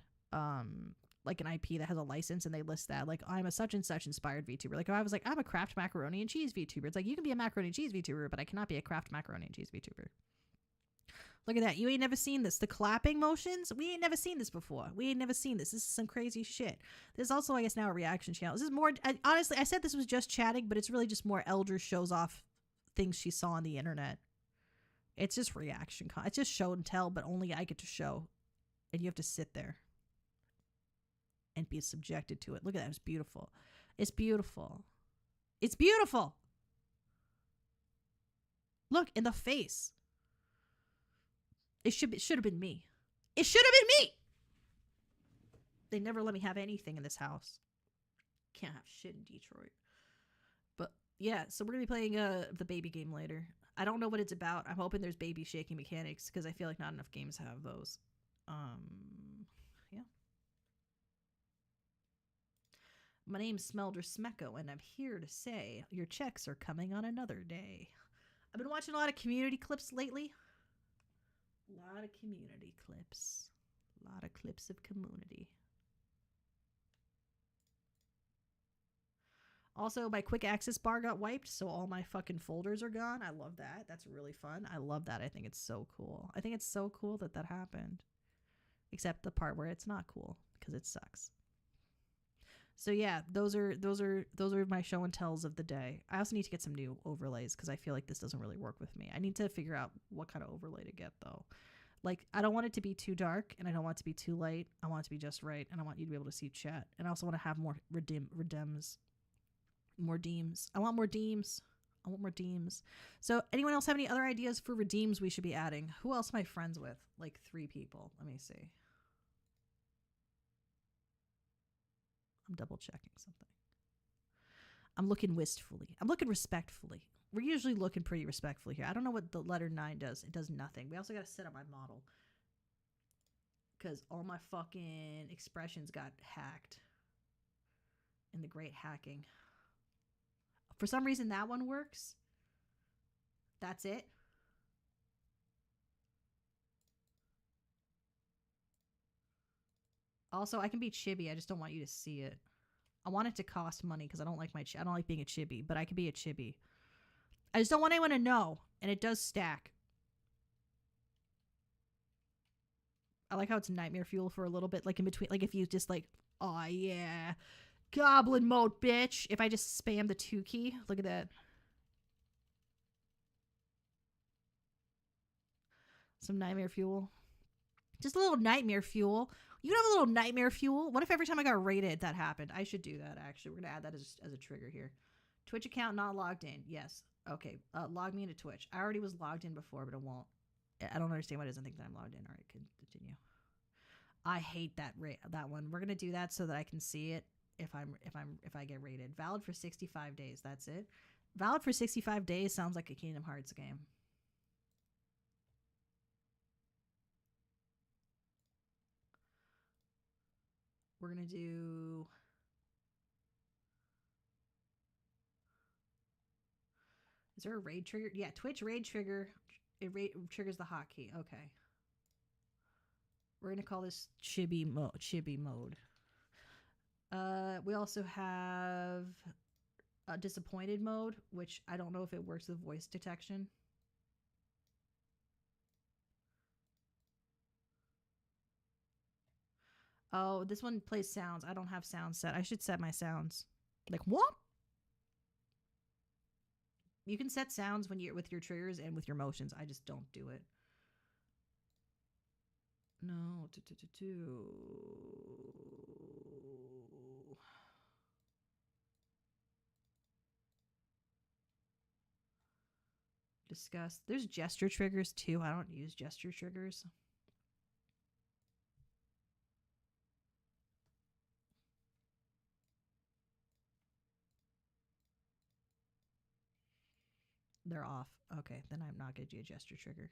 like an IP that has a license and they list that, like, I'm a such and such inspired VTuber. Like if I was like, I'm a Kraft macaroni and cheese VTuber, it's like, you can be a macaroni and cheese VTuber, but I cannot be a Kraft macaroni and cheese VTuber. Look at that. You ain't never seen this. The clapping motions, we ain't never seen this before. We ain't never seen this. This is some crazy shit. There's also, I guess, now a reaction channel. This is more, honestly, I said this was just chatting, but it's really just more Elder shows off things she saw on the internet. It's just reaction. It's just show and tell, but only I get to show. And you have to sit there and be subjected to it. Look at that. It's beautiful. It's beautiful. It's beautiful. Look, in the face. It should have been me. It should have been me. They never let me have anything in this house. Can't have shit in Detroit. But yeah, so we're gonna be playing the baby game later. I don't know what it's about. I'm hoping there's baby shaking mechanics because I feel like not enough games have those. Yeah. My name's Smelder Smecco, and I'm here to say your checks are coming on another day. I've been watching a lot of community clips lately. A lot of community clips. A lot of clips of community. Also, my quick access bar got wiped, so all my fucking folders are gone. I love that. That's really fun. I love that. I think it's so cool. I think it's so cool that that happened. Except the part where it's not cool, because it sucks. So yeah, those are my show and tells of the day. I also need to get some new overlays because I feel like this doesn't really work with me. I need to figure out what kind of overlay to get though. Like, I don't want it to be too dark and I don't want it to be too light. I want it to be just right, and I want you to be able to see chat. And I also want to have more redeems. More deems. I want more deems. I want more deems. So anyone else have any other ideas for redeems we should be adding? Who else am I friends with? Like 3 people. Let me see. I'm double checking something. I'm looking wistfully. I'm looking respectfully. We're usually looking pretty respectfully here. I don't know what the letter 9 does. It does nothing. We also got to set up my model. Because all my fucking expressions got hacked. In the great hacking. For some reason, that one works. That's it. Also, I can be chibi. I just don't want you to see it. I want it to cost money because I don't like I don't like being a chibi, but I can be a chibi. I just don't want anyone to know, and it does stack. I like how it's nightmare fuel for a little bit, like in between, like if you just like, oh yeah, goblin mode, bitch. If I just spam the 2 key, look at that. Some nightmare fuel. Just a little nightmare fuel. You have a little nightmare fuel. What if every time I got raided that happened? I should do that, actually. We're going to add that as a trigger here. Twitch account not logged in. Yes. Okay. Log me into Twitch. I already was logged in before, but it won't. I don't understand why it doesn't think that I'm logged in. All right, continue. I hate that one. We're going to do that so that I can see it if I get raided. Valid for 65 days. That's it. Valid for 65 days sounds like a Kingdom Hearts game. We're going to do... Is there a raid trigger? Yeah, Twitch raid trigger. It triggers the hotkey. Okay. We're going to call this chibi mode. We also have a disappointed mode, which I don't know if it works with voice detection. Oh, this one plays sounds. I don't have sounds set. I should set my sounds. Like, what? You can set sounds when you're with your triggers and with your motions. I just don't do it. No. Discuss. There's gesture triggers too. I don't use gesture triggers. They're off. Okay, then I'm not going to do a gesture trigger.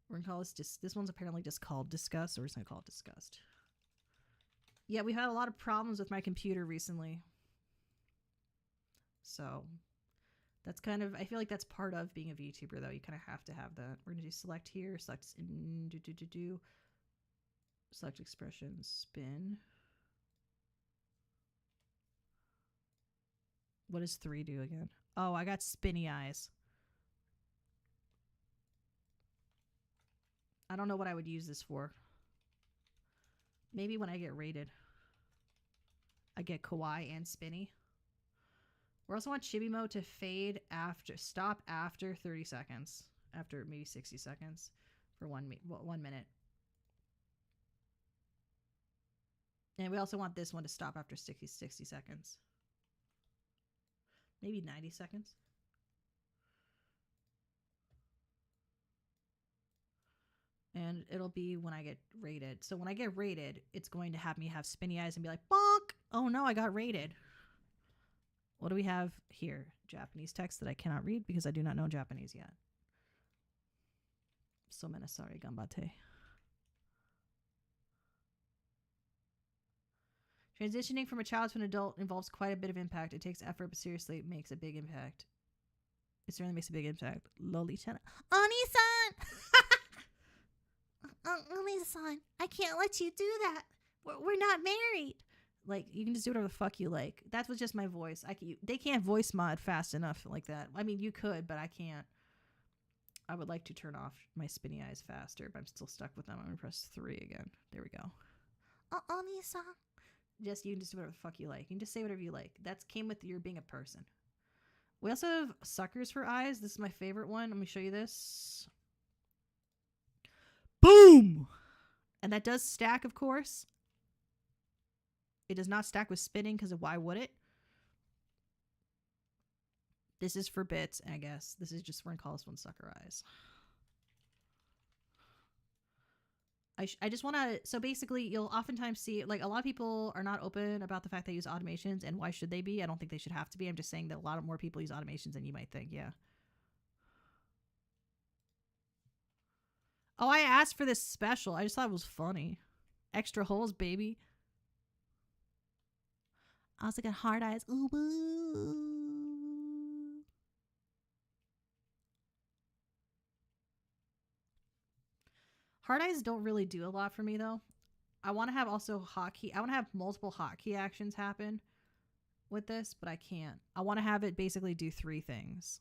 We're going to call this one's apparently just called discuss, so we're just going to call it disgust. Yeah, we've had a lot of problems with my computer recently. So that's kind of, I feel like that's part of being a VTuber, though. You kind of have to have that. We're going to do select here, select select expression, spin. What does 3 do again? Oh, I got spinny eyes. I don't know what I would use this for. Maybe when I get rated. I get kawaii and spinny. We also want chibi mode to fade after, stop after 30 seconds. After maybe 60 seconds for 1 minute. And we also want this one to stop after 60 seconds. Maybe 90 seconds. And it'll be when I get rated. So when I get rated, it's going to have me have spinny eyes and be like, bonk! Oh no, I got rated. What do we have here? Japanese text that I cannot read because I do not know Japanese yet. Somena sorry, ganbatte. Transitioning from a child to an adult involves quite a bit of impact. It takes effort, but seriously, it makes a big impact. It certainly makes a big impact. Loli-chan. Oni-san! Oni-san, I can't let you do that. We're not married. Like, you can just do whatever the fuck you like. That was just my voice. They can't voice mod fast enough like that. I mean, you could, but I can't. I would like to turn off my spinny eyes faster, but I'm still stuck with them. I'm going to press 3 again. There we go. Oni-san. You can just do whatever the fuck you like. You can just say whatever you like. That came with your being a person. We also have suckers for eyes. This is my favorite one. Let me show you this. Boom! And that does stack, of course. It does not stack with spinning because why would it? This is for bits, I guess. This is just, we're going to call this one sucker eyes. I just want to, so basically you'll oftentimes see, like, a lot of people are not open about the fact they use automations, and why should they be? I don't think they should have to be. I'm just saying that a lot of more people use automations than you might think, yeah. Oh, I asked for this special. I just thought it was funny. Extra holes, baby. I also got hard eyes. Ooh, boo. Hard eyes don't really do a lot for me, though. I want to have also hotkey. I want to have multiple hotkey actions happen with this, but I can't. I want to have it basically do 3 things.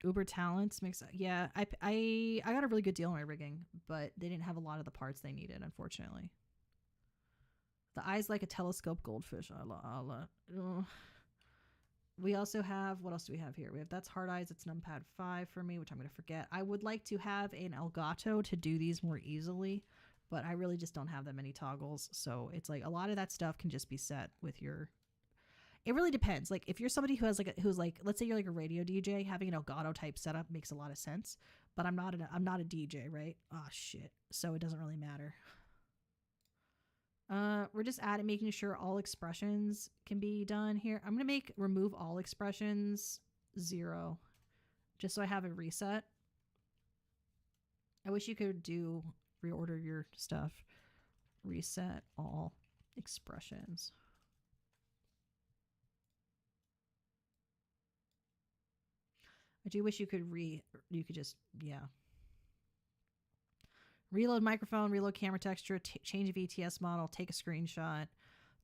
Uber Talents makes, yeah, I got a really good deal on my rigging, but they didn't have a lot of the parts they needed, unfortunately. The eye's like a telescope goldfish. We also have, what else do we have here? We have, that's hard eyes. It's numpad 5 for me, which I'm going to forget. I would like to have an Elgato to do these more easily, but I really just don't have that many toggles. So it's like a lot of that stuff can just be set with your, it really depends. Like if you're somebody who has like, who's like, let's say you're like a radio DJ, having an Elgato type setup makes a lot of sense, but I'm not a DJ, right? Oh shit. So it doesn't really matter. We're just making sure all expressions can be done here. I'm going to remove all expressions 0, just so I have a reset. I wish you could reorder your stuff. Reset all expressions. I do wish you could just, yeah. Reload microphone, reload camera texture, change VTS model, take a screenshot.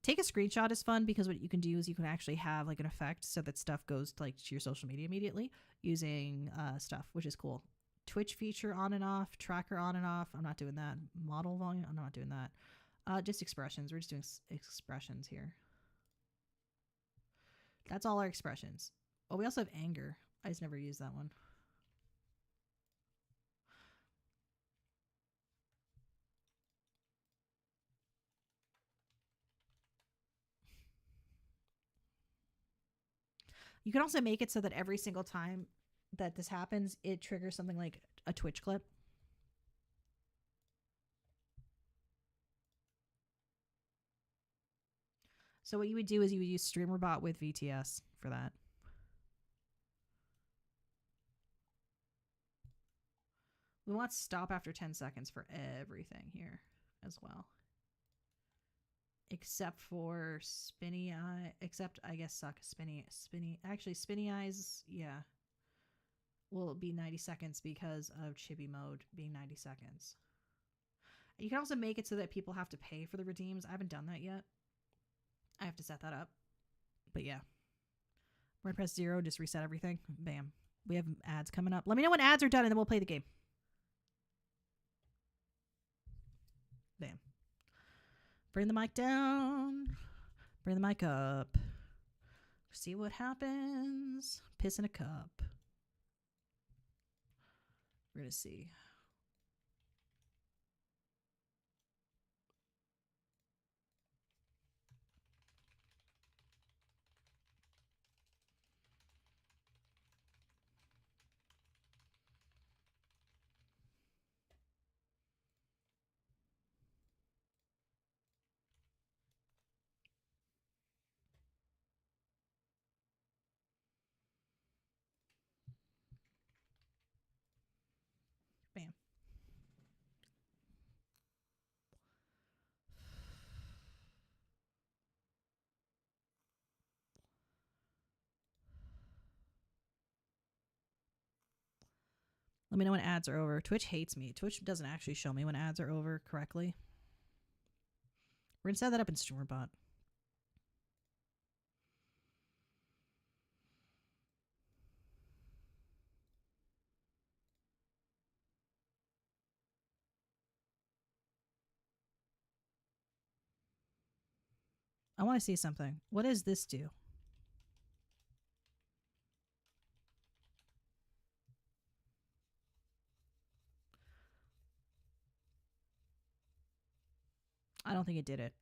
Take a screenshot is fun because what you can do is you can actually have like an effect so that stuff goes to, like, to your social media immediately using stuff, which is cool. Twitch feature on and off, tracker on and off. I'm not doing that. Model volume, I'm not doing that. Just expressions. We're just doing expressions here. That's all our expressions. Oh, we also have anger. I just never used that one. You can also make it so that every single time that this happens, it triggers something like a Twitch clip. So what you would do is you would use StreamerBot with VTS for that. We want stop after 10 seconds for everything here as well. Except for spinny eye. Except, I guess, suck. Spinny. Actually, spinny eyes, yeah. Will be 90 seconds because of chibi mode being 90 seconds. You can also make it so that people have to pay for the redeems. I haven't done that yet. I have to set that up. But yeah. We're going to press 0, just reset everything. Bam. We have ads coming up. Let me know when ads are done and then we'll play the game. Bam. Bring the mic down. Bring the mic up. See what happens. Piss in a cup. We're going to see. Bam. Let me know when ads are over. Twitch hates me. Twitch doesn't actually show me when ads are over correctly. We're going to set that up in StreamerBot. I want to see something. What does this do? I don't think it did it.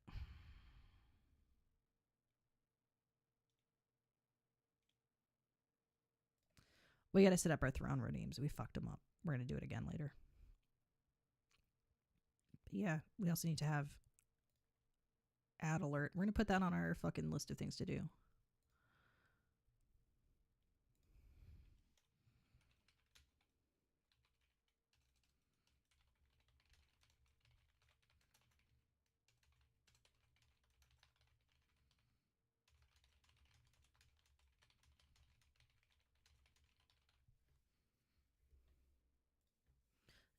We got to set up our throne redeems. We fucked them up. We're going to do it again later. But yeah, we also need to have ad alert. We're going to put that on our fucking list of things to do.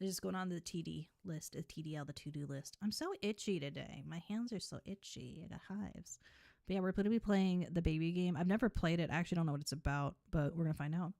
Just going on the TD list, the TDL, the to-do list. I'm so itchy today. My hands are so itchy. I got hives. But yeah, we're going to be playing the baby game. I've never played it. I actually don't know what it's about, but we're going to find out.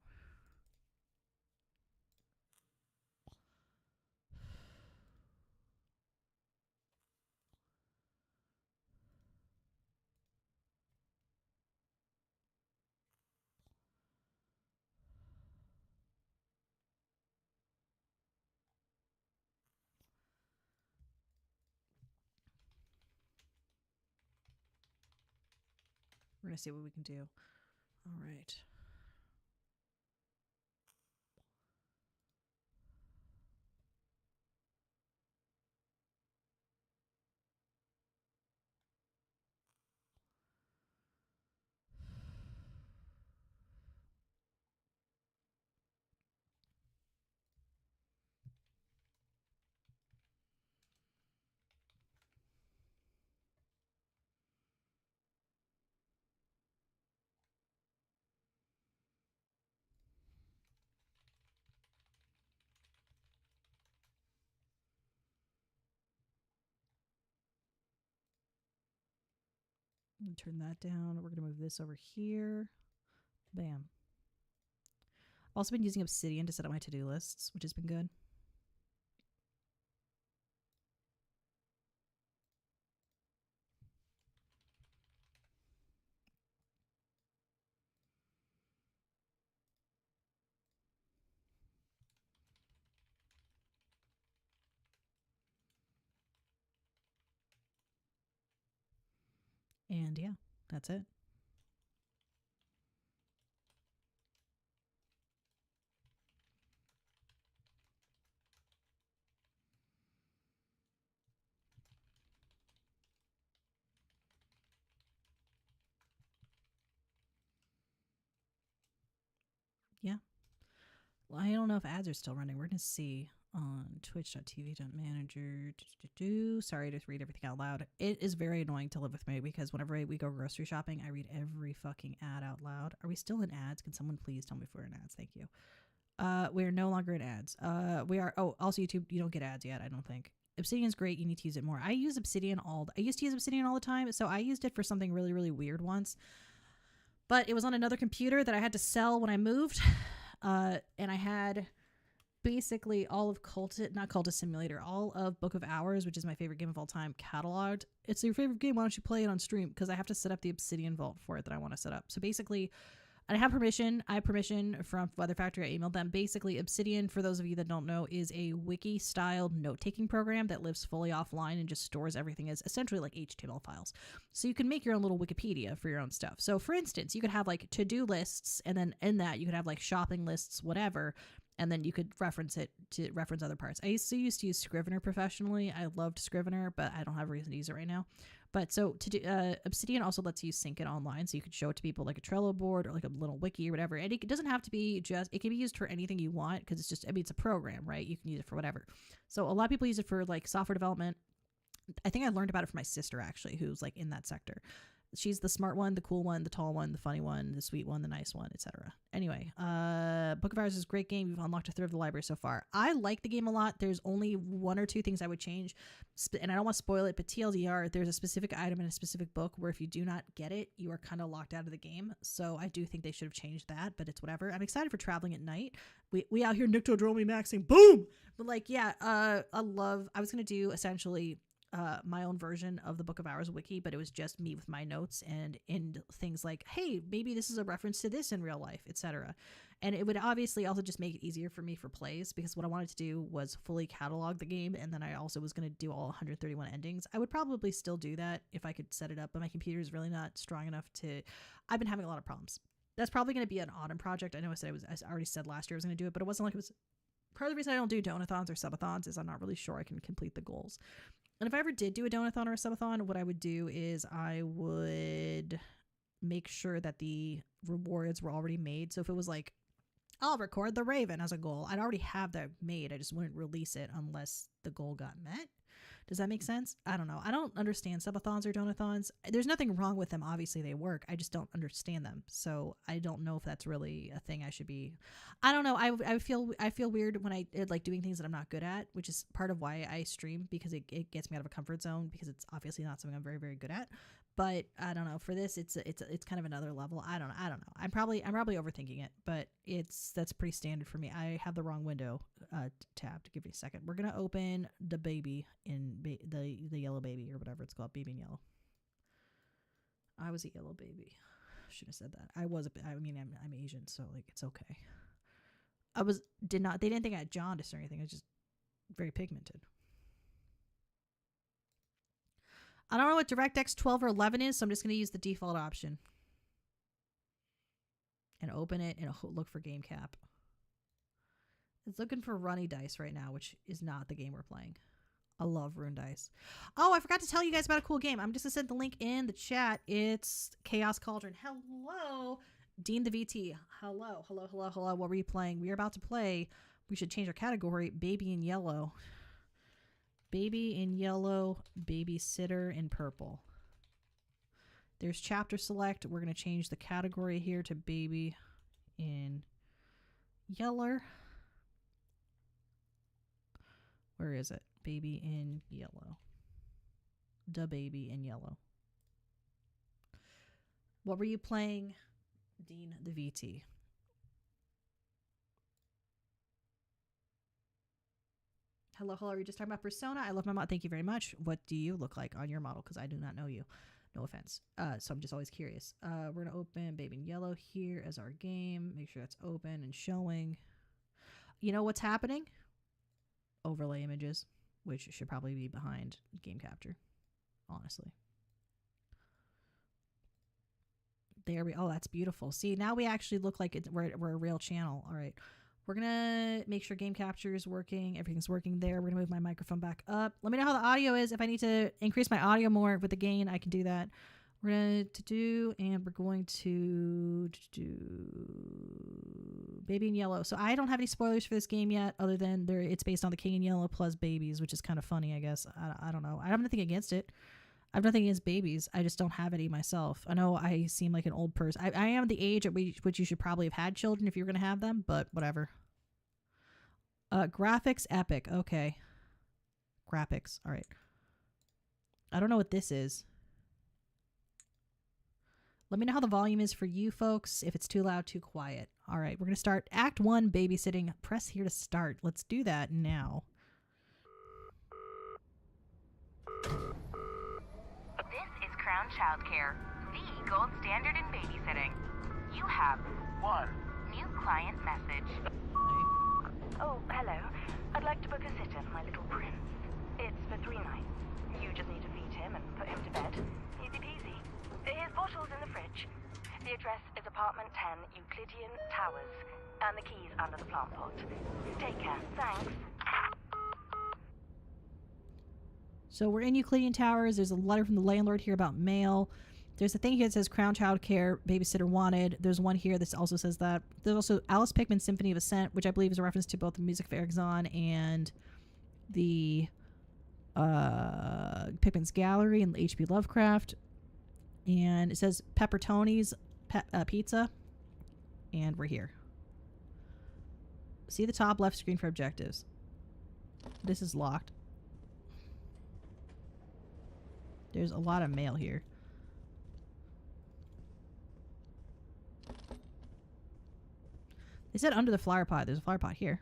We're going to see what we can do. All right. Turn that down. We're going to move this over here. Bam. Also been using Obsidian to set up my to-do lists, which has been good. And yeah, that's it. Yeah. Well, I don't know if ads are still running. We're going to see. on twitch.tv.manager. Sorry to read everything out loud. It is very annoying to live with me because whenever we go grocery shopping, I read every fucking ad out loud. Are we still in ads? Can someone please tell me if we're in ads? Thank you. We are no longer in ads. We are. Oh, also YouTube, you don't get ads yet, I don't think. Obsidian's great. You need to use it more. I use Obsidian I used to use Obsidian all the time, so I used it for something really, really weird once. But it was on another computer that I had to sell when I moved. And I had basically all of not Cultist Simulator, all of Book of Hours, which is my favorite game of all time, cataloged. It's your favorite game. Why don't you play it on stream? Because I have to set up the Obsidian vault for it that I want to set up. So basically, I have permission from Weather Factory. I emailed them. Basically, Obsidian, for those of you that don't know, is a wiki-styled note-taking program that lives fully offline and just stores everything as essentially like HTML files. So you can make your own little Wikipedia for your own stuff. So for instance, you could have like to-do lists, and then in that you could have like shopping lists, whatever, and then you could reference it to reference other parts. I used to use Scrivener professionally. I loved Scrivener, but I don't have a reason to use it right now. But so to do, Obsidian also lets you sync it online, so you could show it to people like a Trello board or like a little wiki or whatever. And it doesn't have to be it can be used for anything you want because it's just, it's a program, right? You can use it for whatever. So a lot of people use it for like software development. I think I learned about it from my sister actually, who's like in that sector. She's the smart one, the cool one, the tall one, the funny one, the sweet one, the nice one, etc. Anyway, Book of Hours is a great game. You've unlocked a third of the library so far. I like the game a lot. There's only one or two things I would change, and I don't want to spoil it, but TLDR, there's a specific item in a specific book where if you do not get it, you are kind of locked out of the game. So I do think they should have changed that, but it's whatever. I'm excited for traveling at night. We out here Nyctodromi maxing, boom! But like, yeah, I was going to do essentially my own version of the Book of Hours wiki, but it was just me with my notes and in things like, hey, maybe this is a reference to this in real life, etc. And it would obviously also just make it easier for me for plays, because what I wanted to do was fully catalog the game, and then I also was going to do all 131 endings. I would probably still do that if I could set it up, but my computer is really not strong enough to. I've been having a lot of problems. That's probably going to be an autumn project. I know I already said last year I was going to do it, but it wasn't like it was. Part of the reason I don't do donathons or subathons is I'm not really sure I can complete the goals. And if I ever did do a donathon or a subathon, what I would do is I would make sure that the rewards were already made. So if it was like, I'll record the Raven as a goal, I'd already have that made. I just wouldn't release it unless the goal got met. Does that make sense? I don't know. I don't understand subathons or donathons. There's nothing wrong with them. Obviously they work. I just don't understand them. So I don't know if that's really a thing I should be. I don't know. I feel weird when I like doing things that I'm not good at, which is part of why I stream, because it gets me out of a comfort zone, because it's obviously not something I'm very, very good at. But I don't know. For this, it's kind of another level. I don't know. I'm probably overthinking it, but that's pretty standard for me. I have the wrong window tabbed. Give me a second. We're gonna open the baby in the yellow baby, or whatever it's called, baby in yellow. I was a yellow baby. Should have said that. I'm Asian, so like it's okay. They didn't think I had jaundice or anything. I was just very pigmented. I don't know what DirectX 12 or 11 is, so I'm just going to use the default option. And open it and look for game cap. It's looking for runny dice right now, which is not the game we're playing. I love rune dice. Oh, I forgot to tell you guys about a cool game. I'm just going to send the link in the chat. It's Chaos Cauldron. Hello, Dean the VT. Hello. What were you playing? We are about to play. We should change our category. Baby in yellow. Baby in yellow, babysitter in purple. There's chapter select. We're going to change the category here to baby in yellow. Where is it? Baby in yellow. The baby in yellow. What were you playing, Dean the VT? Hello, are you just talking about Persona? I love my mod. Thank you very much. What do you look like on your model? Because I do not know you. No offense. So I'm just always curious. We're going to open Baby in Yellow here as our game. Make sure that's open and showing. You know what's happening? Overlay images, which should probably be behind game capture, honestly. Oh, that's beautiful. See, now we actually look like we're a real channel. All right. We're going to make sure game capture is working. Everything's working there. We're going to move my microphone back up. Let me know how the audio is. If I need to increase my audio more with the gain, I can do that. We're going to do, and we're going to do Baby in Yellow. So I don't have any spoilers for this game yet, other than it's based on the King in Yellow plus babies, which is kind of funny, I guess. I don't know. I have nothing against it. I have nothing against babies. I just don't have any myself. I know I seem like an old person. I am the age at which you should probably have had children if you were going to have them, but whatever. Graphics epic. Okay. Graphics. All right. I don't know what this is. Let me know how the volume is for you folks. If it's too loud, too quiet. All right, we're going to start Act 1, babysitting. Press here to start. Let's do that now. This is Crown Childcare, the gold standard in babysitting. You have one new client message. Oh, hello. I'd like to book a sitter for my little prince. It's for 3 nights. You just need to feed him and put him to bed. Easy peasy. His bottle's in the fridge. The address is apartment 10, Euclidean Towers, and the key's under the plant pot. Take care. Thanks. So we're in Euclidean Towers. There's a letter from the landlord here about mail. There's a thing here that says Crown Child Care, babysitter wanted. There's one here that also says that. There's also Alice Pickman's Symphony of Ascent, which I believe is a reference to both the music of Eric Zahn and the Pickman's Gallery and H.P. Lovecraft. And it says Peppertoni's Pizza. And we're here. See the top left screen for objectives. This is locked. There's a lot of mail here. They said under the flower pot. There's a flower pot here.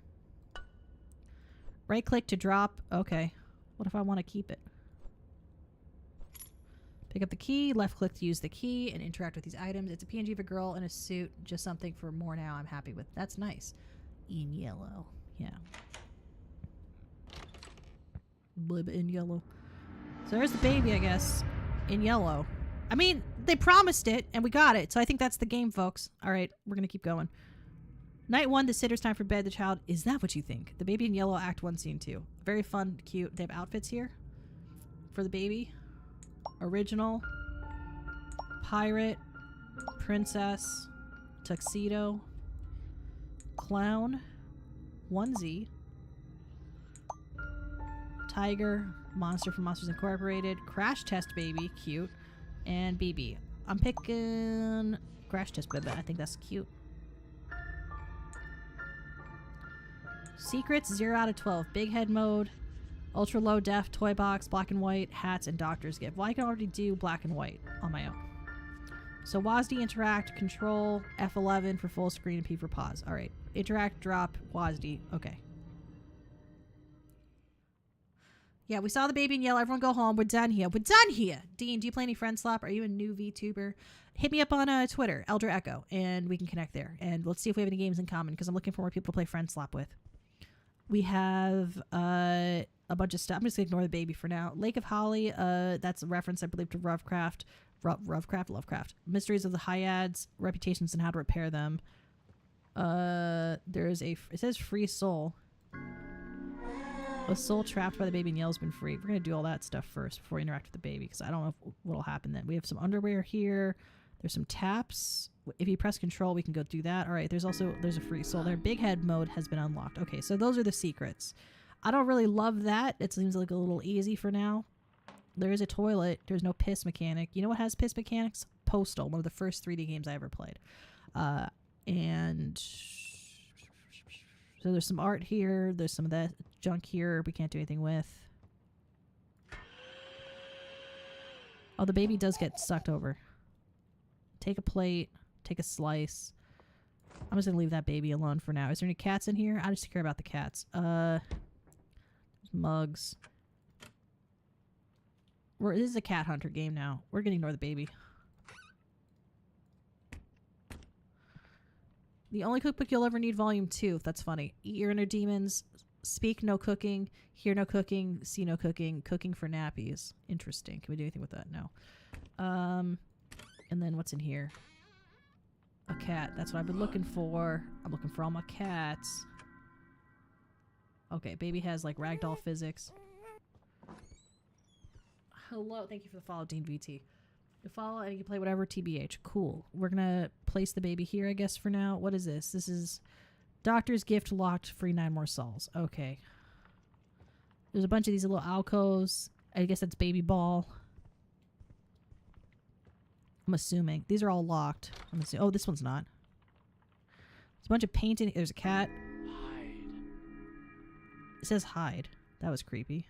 Right click to drop. Okay. What if I want to keep it? Pick up the key, left click to use the key, and interact with these items. It's a PNG of a girl in a suit. Just something for more now I'm happy with. That's nice. In yellow. Yeah. Blib in yellow. So there's the baby, I guess. In yellow. I mean, they promised it, and we got it. So I think that's the game, folks. All right, we're going to keep going. Night 1, the sitter's time for bed. The child. Is that what you think? The baby in yellow, Act 1, Scene 2. Very fun, cute. They have outfits here for the baby. Original, pirate, princess, tuxedo, clown, onesie, tiger, monster from Monsters Incorporated, crash test baby, cute, and BB. I'm picking crash test baby. I think that's cute. Secrets 0 out of 12. Big head mode. Ultra low def, toy box, black and white, hats, and doctor's gift. Well, I can already do black and white on my own. So WASD, interact, control, F11 for full screen, and P for pause. All right. Interact, drop, WASD. Okay. Yeah, we saw the baby in yellow. Everyone go home. We're done here. We're done here. Dean, do you play any Friend Slap? Are you a new VTuber? Hit me up on Twitter, Eldra Echo, and we can connect there. And let's see if we have any games in common, because I'm looking for more people to play Friend Slap with. We have a bunch of stuff. I'm just going to ignore the baby for now. Lake of Holly, that's a reference, I believe, to Lovecraft. Mysteries of the Hyads, reputations and how to repair them. There's it says free soul. A soul trapped by the baby in yellow has been free. We're going to do all that stuff first before we interact with the baby, because I don't know what'll happen then. We have some underwear here. There's some taps. If you press control, we can go do that. All right, there's a free soul there. Big head mode has been unlocked. Okay, so those are the secrets. I don't really love that. It seems like a little easy for now. There is a toilet. There's no piss mechanic. You know what has piss mechanics? Postal, one of the first 3D games I ever played. And so there's some art here. There's some of that junk here we can't do anything with. Oh, the baby does get sucked over. Take a plate. Take a slice. I'm just going to leave that baby alone for now. Is there any cats in here? I just care about the cats. Mugs. This is a cat hunter game now. We're going to ignore the baby. The only cookbook you'll ever need, volume 2. That's funny. Eat your inner demons. Speak no cooking. Hear no cooking. See no cooking. Cooking for nappies. Interesting. Can we do anything with that? No. And then what's in here? A cat. That's what I've been looking for. I'm looking for all my cats. Okay, baby has like ragdoll physics. Hello. Thank you for the follow, Dean VT. You follow and you can play whatever TBH. Cool. We're gonna place the baby here, I guess, for now. What is this? This is Doctor's Gift locked, free 9 more souls. Okay. There's a bunch of these little alcoves. I guess that's baby ball. I'm assuming. These are all locked. I'm assuming. Oh, this one's not. There's a bunch of painting. There's a cat. Hide. It says hide. That was creepy.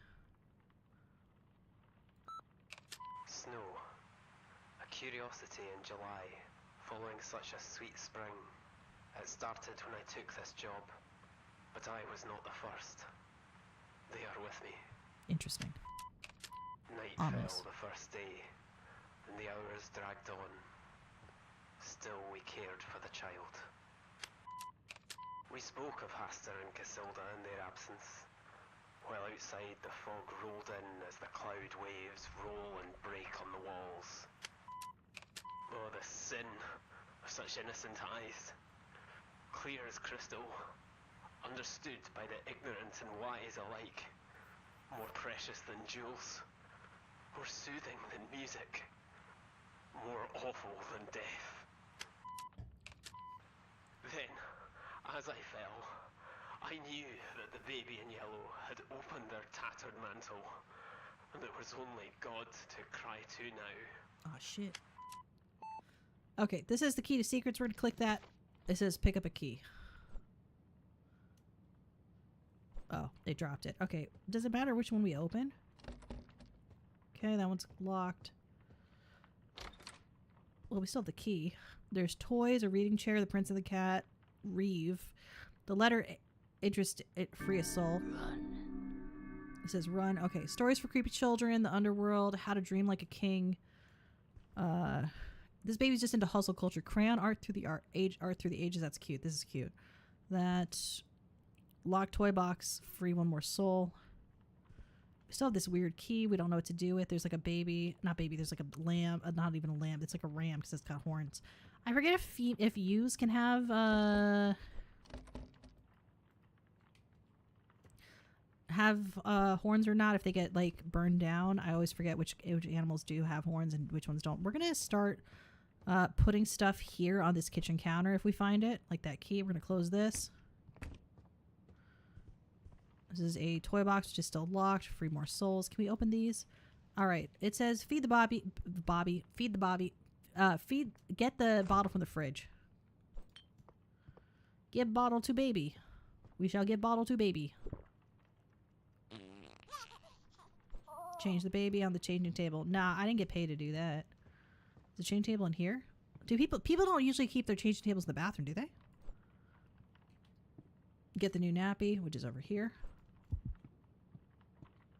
Snow. A curiosity in July, following such a sweet spring. It started when I took this job, but I was not the first. They are with me. Interesting. Night Ominous. fell the first day, and the hours dragged on. Still we cared for the child. We spoke of Haster and Casilda in their absence, while outside the fog rolled in as the cloud waves roll and break on the walls. Oh, the sin of such innocent eyes. Clear as crystal, understood by the ignorant and wise alike. More precious than jewels, more soothing than music, more awful than death. Then, as I fell, I knew that the baby in yellow had opened their tattered mantle, and there was only God to cry to now. Oh, shit. Okay, this is the key to secrets. We're gonna click that. It says pick up a key. Oh, they dropped it. Okay, does it matter which one we open? Okay, that one's locked. Well, we still have the key. There's toys, a reading chair, the prince and the cat, Reeve. The letter interest it free a soul. Run. It says run. Okay, stories for creepy children, the underworld, how to dream like a king. This baby's just into hustle culture. Crayon art through the art through the ages. That's cute. This is cute. That locked toy box, free 1 more soul. We still have this weird key. We don't know what to do with. There's like a baby, not baby. There's like a lamb, not even a lamb. It's like a ram because it's got horns. I forget if ewes can have horns or not. If they get like burned down, I always forget which animals do have horns and which ones don't. We're gonna start putting stuff here on this kitchen counter if we find it, like that key. We're gonna close this. This is a toy box, which is still locked. Free more souls. Can we open these? All right. It says feed the Bobby. Feed the Bobby. Get the bottle from the fridge. Give bottle to baby. We shall give bottle to baby. Change the baby on the changing table. Nah, I didn't get paid to do that. Is the changing table in here? Do people don't usually keep their changing tables in the bathroom, do they? Get the new nappy, which is over here.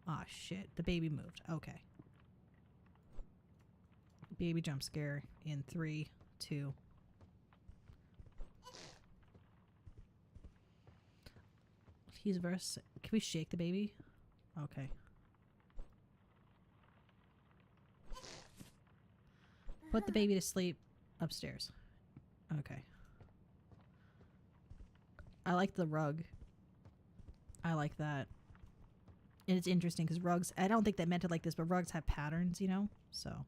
Ah, shit. The baby moved. Okay. Baby jump scare in 3, 2. He's verse. Can we shake the baby? Okay. Put the baby to sleep upstairs. Okay. I like the rug. I like that. And it's interesting because rugs, I don't think they meant it like this, but rugs have patterns, you know? So.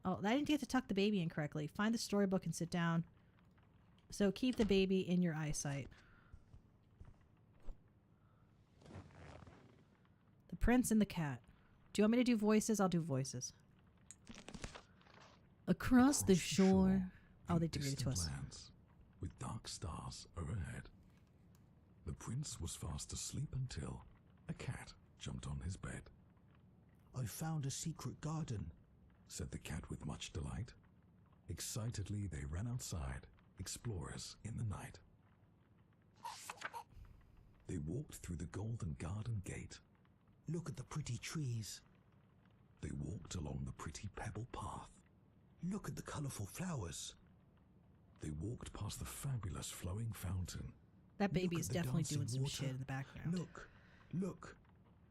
Oh, I didn't get to tuck the baby in correctly. Find the storybook and sit down. So keep the baby in your eyesight. The prince and the cat. Do you want me to do voices? I'll do voices. Across the shore. Oh, they did read it to us. Lands, with dark stars overhead. The prince was fast asleep until a cat jumped on his bed. I found a secret garden, Said the cat with much delight. Excitedly they ran outside, explorers in the night. They walked through the golden garden gate. Look at the pretty trees. They walked along the pretty pebble path. Look at the colourful flowers. They walked past the fabulous flowing fountain. That baby Look is at the definitely dancing doing some water. shit in the background. Look, look,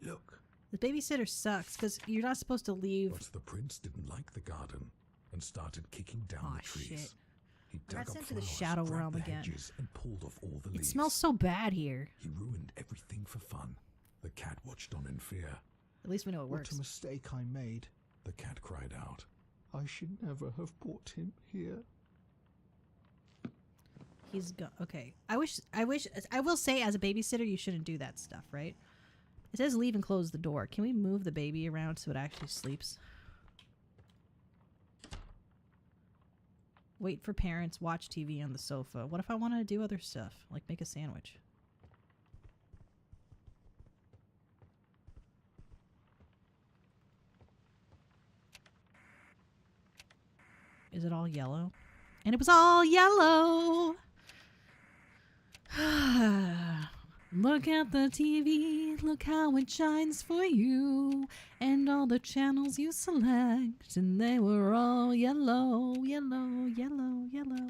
look. The babysitter sucks because you're not supposed to leave. But the prince didn't like the garden and started kicking down Aw, the trees. shit. He We're dug not up sent to the flowers, shadow grabbed realm the again. hedges, and pulled off all the It leaves. smells so bad here. He ruined everything for fun. The cat watched on in fear. At least we know it What works. a mistake I made. The cat cried out. I should never have brought him here. He's okay. I will say as a babysitter you shouldn't do that stuff, right? It says leave and close the door. Can we move the baby around so it actually sleeps? Wait for parents, watch TV on the sofa. What if I want to do other stuff, like make a sandwich? Is it all yellow? And it was all yellow! Look at the TV, look how it shines for you, and all the channels you select, and they were all yellow, yellow, yellow, yellow.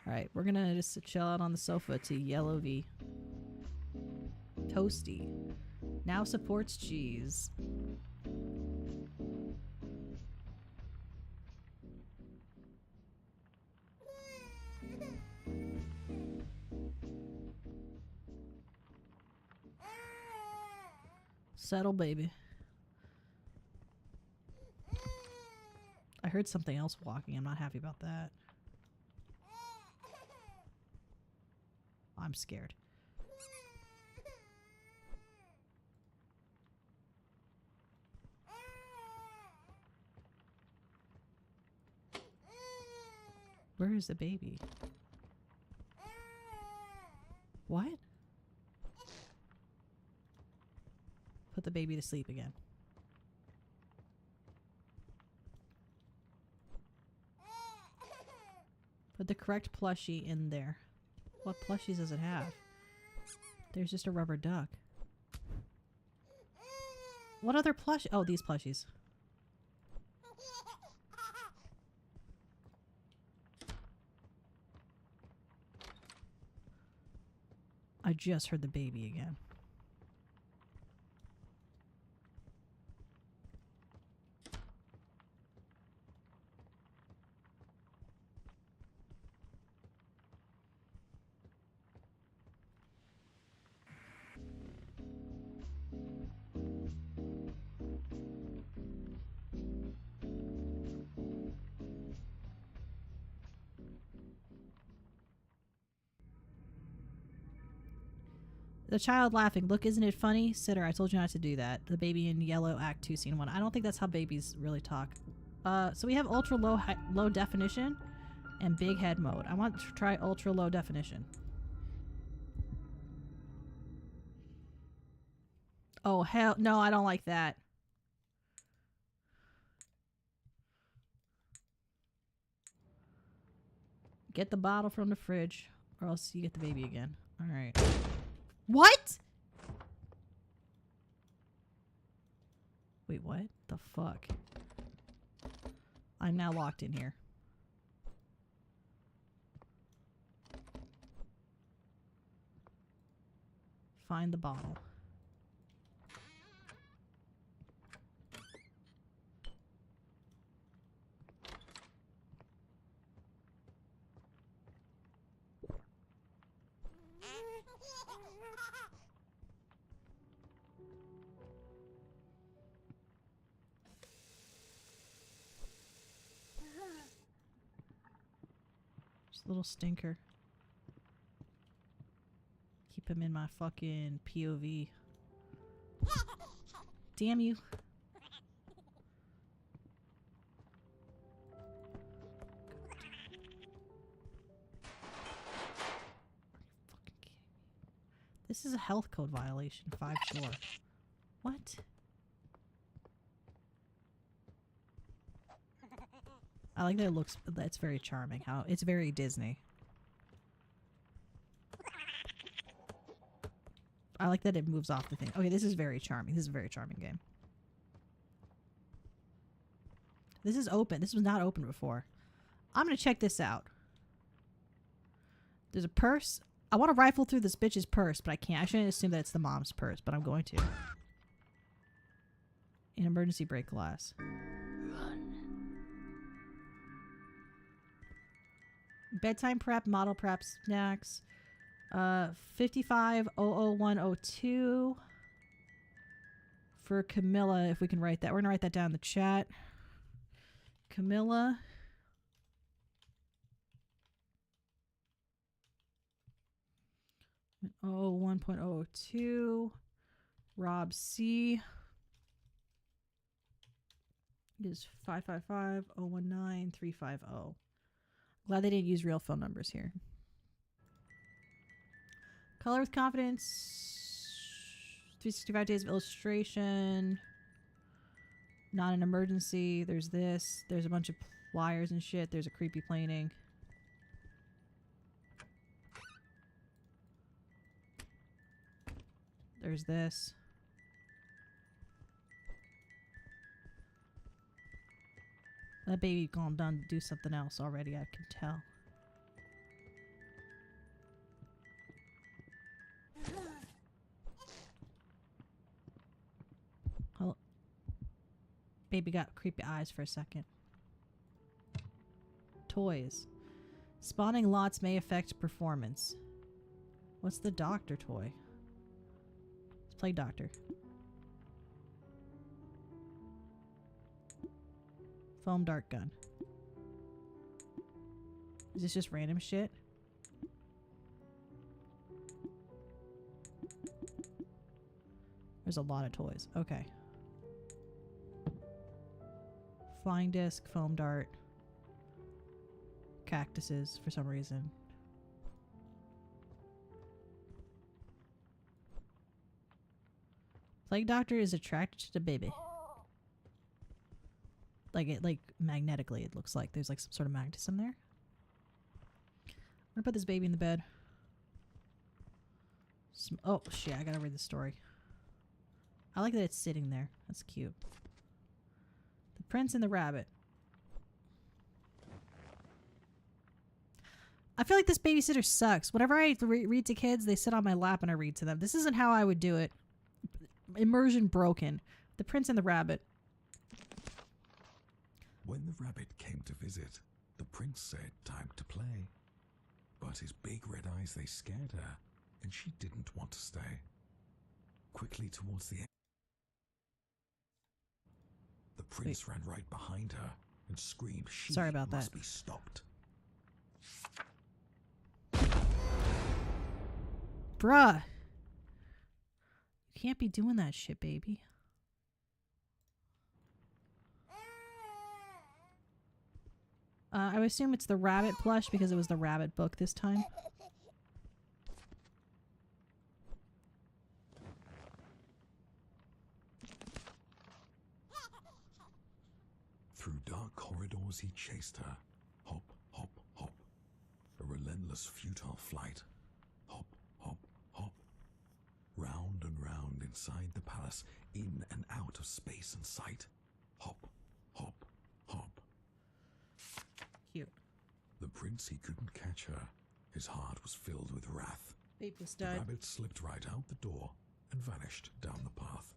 Alright, we're gonna just chill out on the sofa to Yellow V. Toasty. Now supports cheese. Settle, baby. I heard something else walking. I'm not happy about that. I'm scared. Where is the baby? What? Put the baby to sleep again. Put the correct plushie in there. What plushies does it have? There's just a rubber duck. What other plush? Oh, these plushies. I just heard the baby again. The child laughing. Look, isn't it funny? Sitter, I told you not to do that. The baby in yellow, Act 2, Scene 1. I don't think that's how babies really talk. So we have ultra low definition and big head mode. I want to try ultra low definition. Oh, hell no, I don't like that. Get the bottle from the fridge or else you get the baby again. All right. What? Wait, what the fuck? I'm now locked in here. Find the bottle. Just a little stinker. Keep him in my fucking POV. Damn you. This is a health code violation. 5 sure. What? I like that it looks. That's very charming. How it's very Disney. I like that it moves off the thing. Okay, this is very charming. This is a very charming game. This is open. This was not open before. I'm gonna check this out. There's a purse. I want to rifle through this bitch's purse, but I can't. I shouldn't assume that it's the mom's purse, but I'm going to. An emergency brake glass. Bedtime prep, model prep, snacks. 55-00102 for Camilla, if we can write that. We're going to write that down in the chat. Camilla. Oh, 1.02. Rob C is 555-019-350. Glad they didn't use real phone numbers here. Color with confidence. 365 days of illustration. Not an emergency. There's this. There's a bunch of flyers and shit. There's a creepy planing. There's this. That baby gone done to do something else already, I can tell. Hello. Baby got creepy eyes for a second. Toys. Spawning lots may affect performance. What's the doctor toy? Let's play doctor. Foam dart gun. Is this just random shit? There's a lot of toys. Okay. Flying disc, foam dart. Cactuses for some reason. Plague doctor is attracted to the baby. Like magnetically, it looks like there's like some sort of magnetism there. I'm gonna put this baby in the bed. Oh shit, I gotta read the story. I like that it's sitting there. That's cute. The Prince and the Rabbit. I feel like this babysitter sucks. Whenever I read to kids, they sit on my lap and I read to them. This isn't how I would do it. Immersion broken. The Prince and the Rabbit. When the rabbit came to visit, the prince said time to play. But his big red eyes, they scared her, and she didn't want to stay. Quickly towards the end, the prince ran right behind her and screamed she Sorry about must that. be stopped. Bruh. You can't be doing that shit, baby. I would assume it's the rabbit plush because it was the rabbit book this time. Through dark corridors he chased her. Hop, hop, hop. A relentless, futile flight. Hop, hop, hop. Round and round inside the palace, in and out of space and sight. Hop, hop, hop. Cute. The prince, he couldn't catch her. His heart was filled with wrath. Baby was The dead. rabbit slipped right out the door and vanished down the path.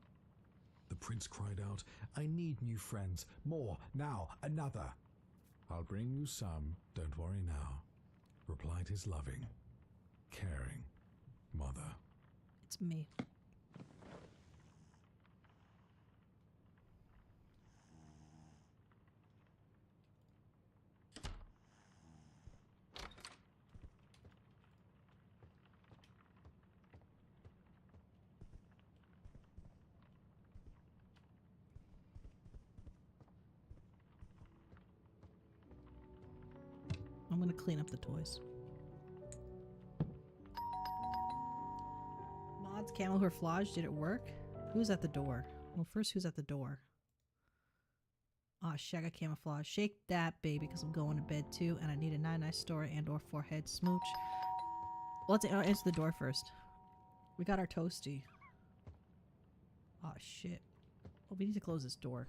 The prince cried out, I need new friends. More. Now. Another. I'll bring you some, don't worry now, replied his loving, caring mother. It's me. I'm gonna clean up the toys. Mods camouflage, did it work? Who's at the door? Well, first, who's at the door? Ah, shit, I got camouflage. Shake that, baby, because I'm going to bed too, and I need a nice story and or forehead smooch. Well, let's answer the door first. We got our toasty. Ah, shit. Well, we need to close this door.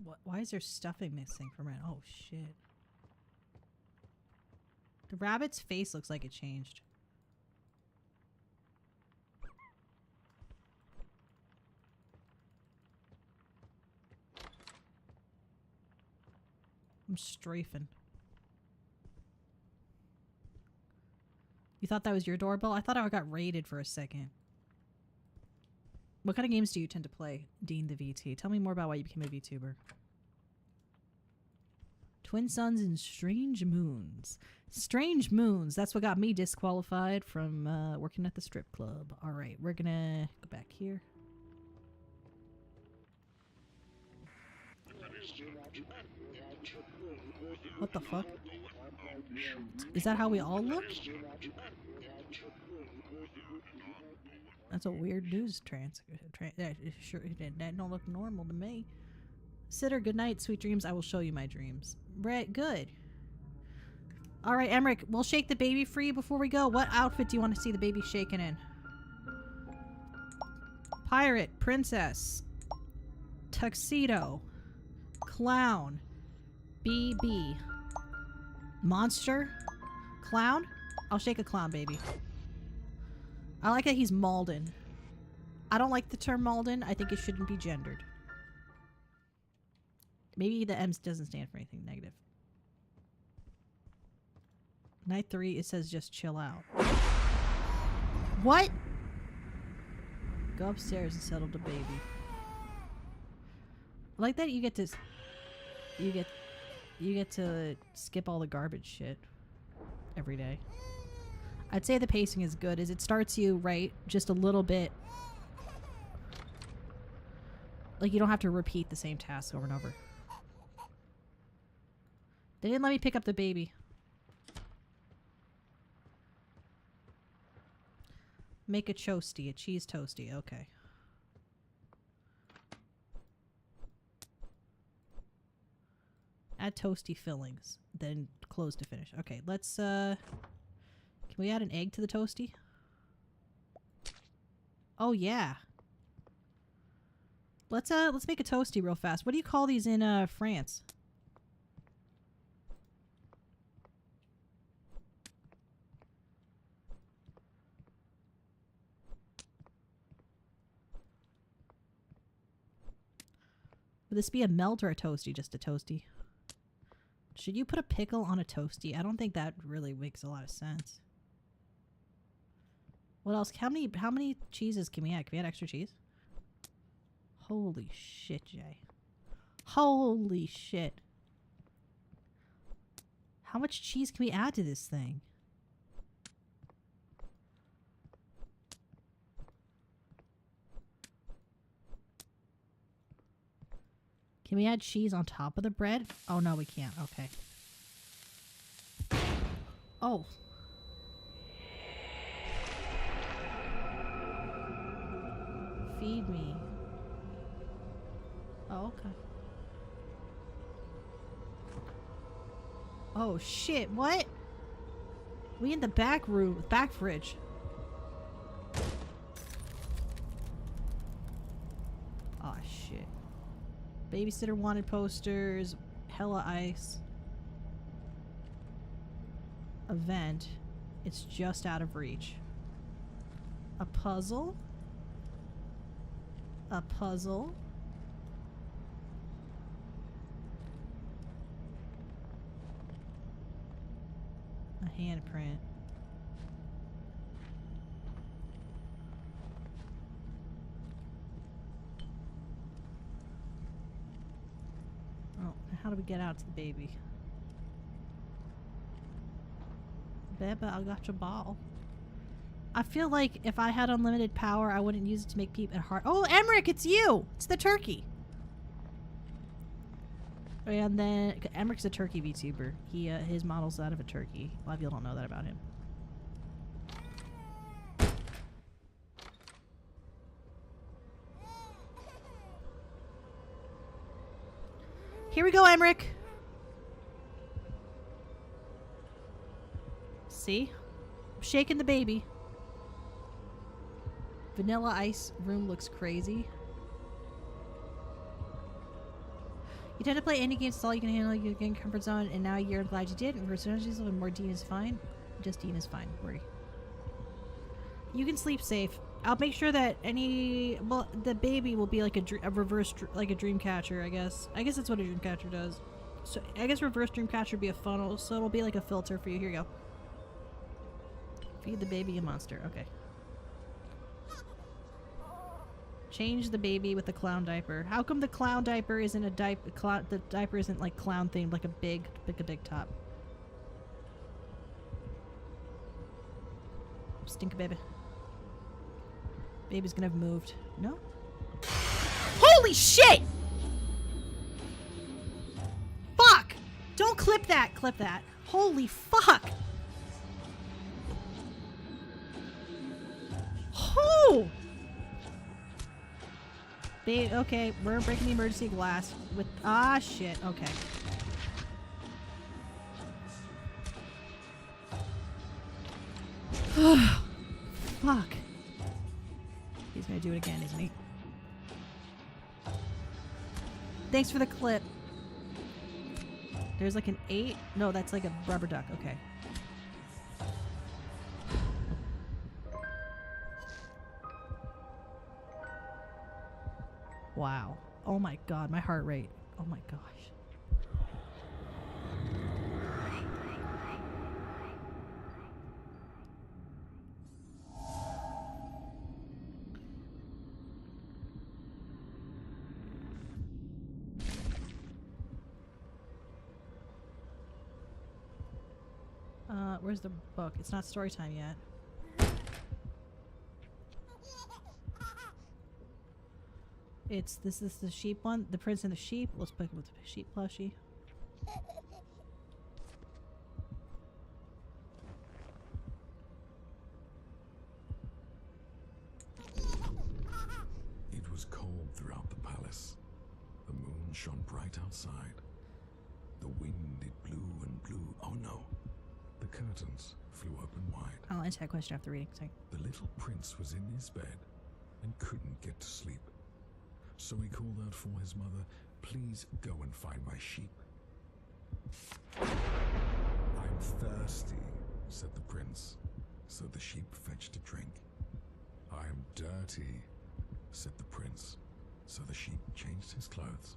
What? Why is there stuffing missing from it? Oh, shit. The rabbit's face looks like it changed. I'm strafing. You thought that was your doorbell? I thought I got raided for a second. What kind of games do you tend to play, Dean the VT? Tell me more about why you became a VTuber. Twin Suns and Strange Moons. Strange Moons. That's what got me disqualified from working at the strip club. Alright, we're gonna go back here. What the fuck? Is that how we all look? That's a weird news that don't look normal to me. Sitter, good night, sweet dreams. I will show you my dreams. Brett, good. Alright, Emmerich, we'll shake the baby free before we go. What outfit do you want to see the baby shaken in? Pirate, princess, tuxedo, clown, BB, monster, clown? I'll shake a clown, baby. I like that he's Malden. I don't like the term Malden. I think it shouldn't be gendered. Maybe the M doesn't stand for anything negative. Night 3, it says just chill out. What? Go upstairs and settle the baby. I like that you get to skip all the garbage shit every day. I'd say the pacing is good as it starts you right just a little bit. Like you don't have to repeat the same task over and over. They didn't let me pick up the baby. Make a toasty, a cheese toasty. Okay. Add toasty fillings, then close to finish. Okay, let's can we add an egg to the toasty? Oh yeah. Let's make a toasty real fast. What do you call these in France? Would this be a melt or a toasty? Just a toasty. Should you put a pickle on a toasty? I don't think that really makes a lot of sense. What else? How many cheeses can we add? Can we add extra cheese? Holy shit, Jay. Holy shit. How much cheese can we add to this thing? Can we add cheese on top of the bread? Oh, no, we can't. Okay. Oh. Feed me. Oh, okay. Oh, shit. What? We in the back room. Back fridge. Oh, shit. Babysitter wanted posters. Hella ice. Event. It's just out of reach. A puzzle. A puzzle. A handprint. Oh, how do we get out to the baby? Beba, I got your ball. I feel like if I had unlimited power, I wouldn't use it to make people hard. Oh, Emmerich, it's you! It's the turkey! And then, Emmerich's a turkey VTuber. He, his model's out of a turkey. A lot of people don't know that about him. Here we go, Emmerich! See? I'm shaking the baby. Vanilla ice room looks crazy. You tend to play indie games, it's all you can handle, you get in comfort zone, and now you're glad you did. And personalities and more Dean is fine. Just Dean is fine. Worry. You can sleep safe. I'll make sure that well, the baby will be like a reverse, like a dream catcher, I guess. I guess that's what a dream catcher does. So I guess reverse dream catcher would be a funnel, so it'll be like a filter for you. Here you go. Feed the baby a monster. Okay. Change the baby with the clown diaper. How come the clown diaper isn't a diaper? The diaper isn't like clown themed, like a big top. Stink baby. Baby's gonna have moved. No? Holy shit! Fuck! Don't clip that. Clip that. Holy fuck! Oh! Okay, we're breaking the emergency glass with... Ah, shit. Okay. Fuck. He's gonna do it again, isn't he? Thanks for the clip. There's like an 8. No, that's like a rubber duck. Okay. Wow. Oh my god, my heart rate. Oh my gosh. Where's the book? It's not story time yet. This is the sheep one. The prince and the sheep. Let's pick with the sheep plushie. It was cold throughout the palace. The moon shone bright outside. The wind, it blew and blew. Oh no. The curtains flew open wide. I'll answer that question after reading. Sorry. The little prince was in his bed and couldn't get to sleep. So he called out for his mother, "Please go and find my sheep." "I'm thirsty," said the prince. So the sheep fetched a drink. "I'm dirty," said the prince. So the sheep changed his clothes.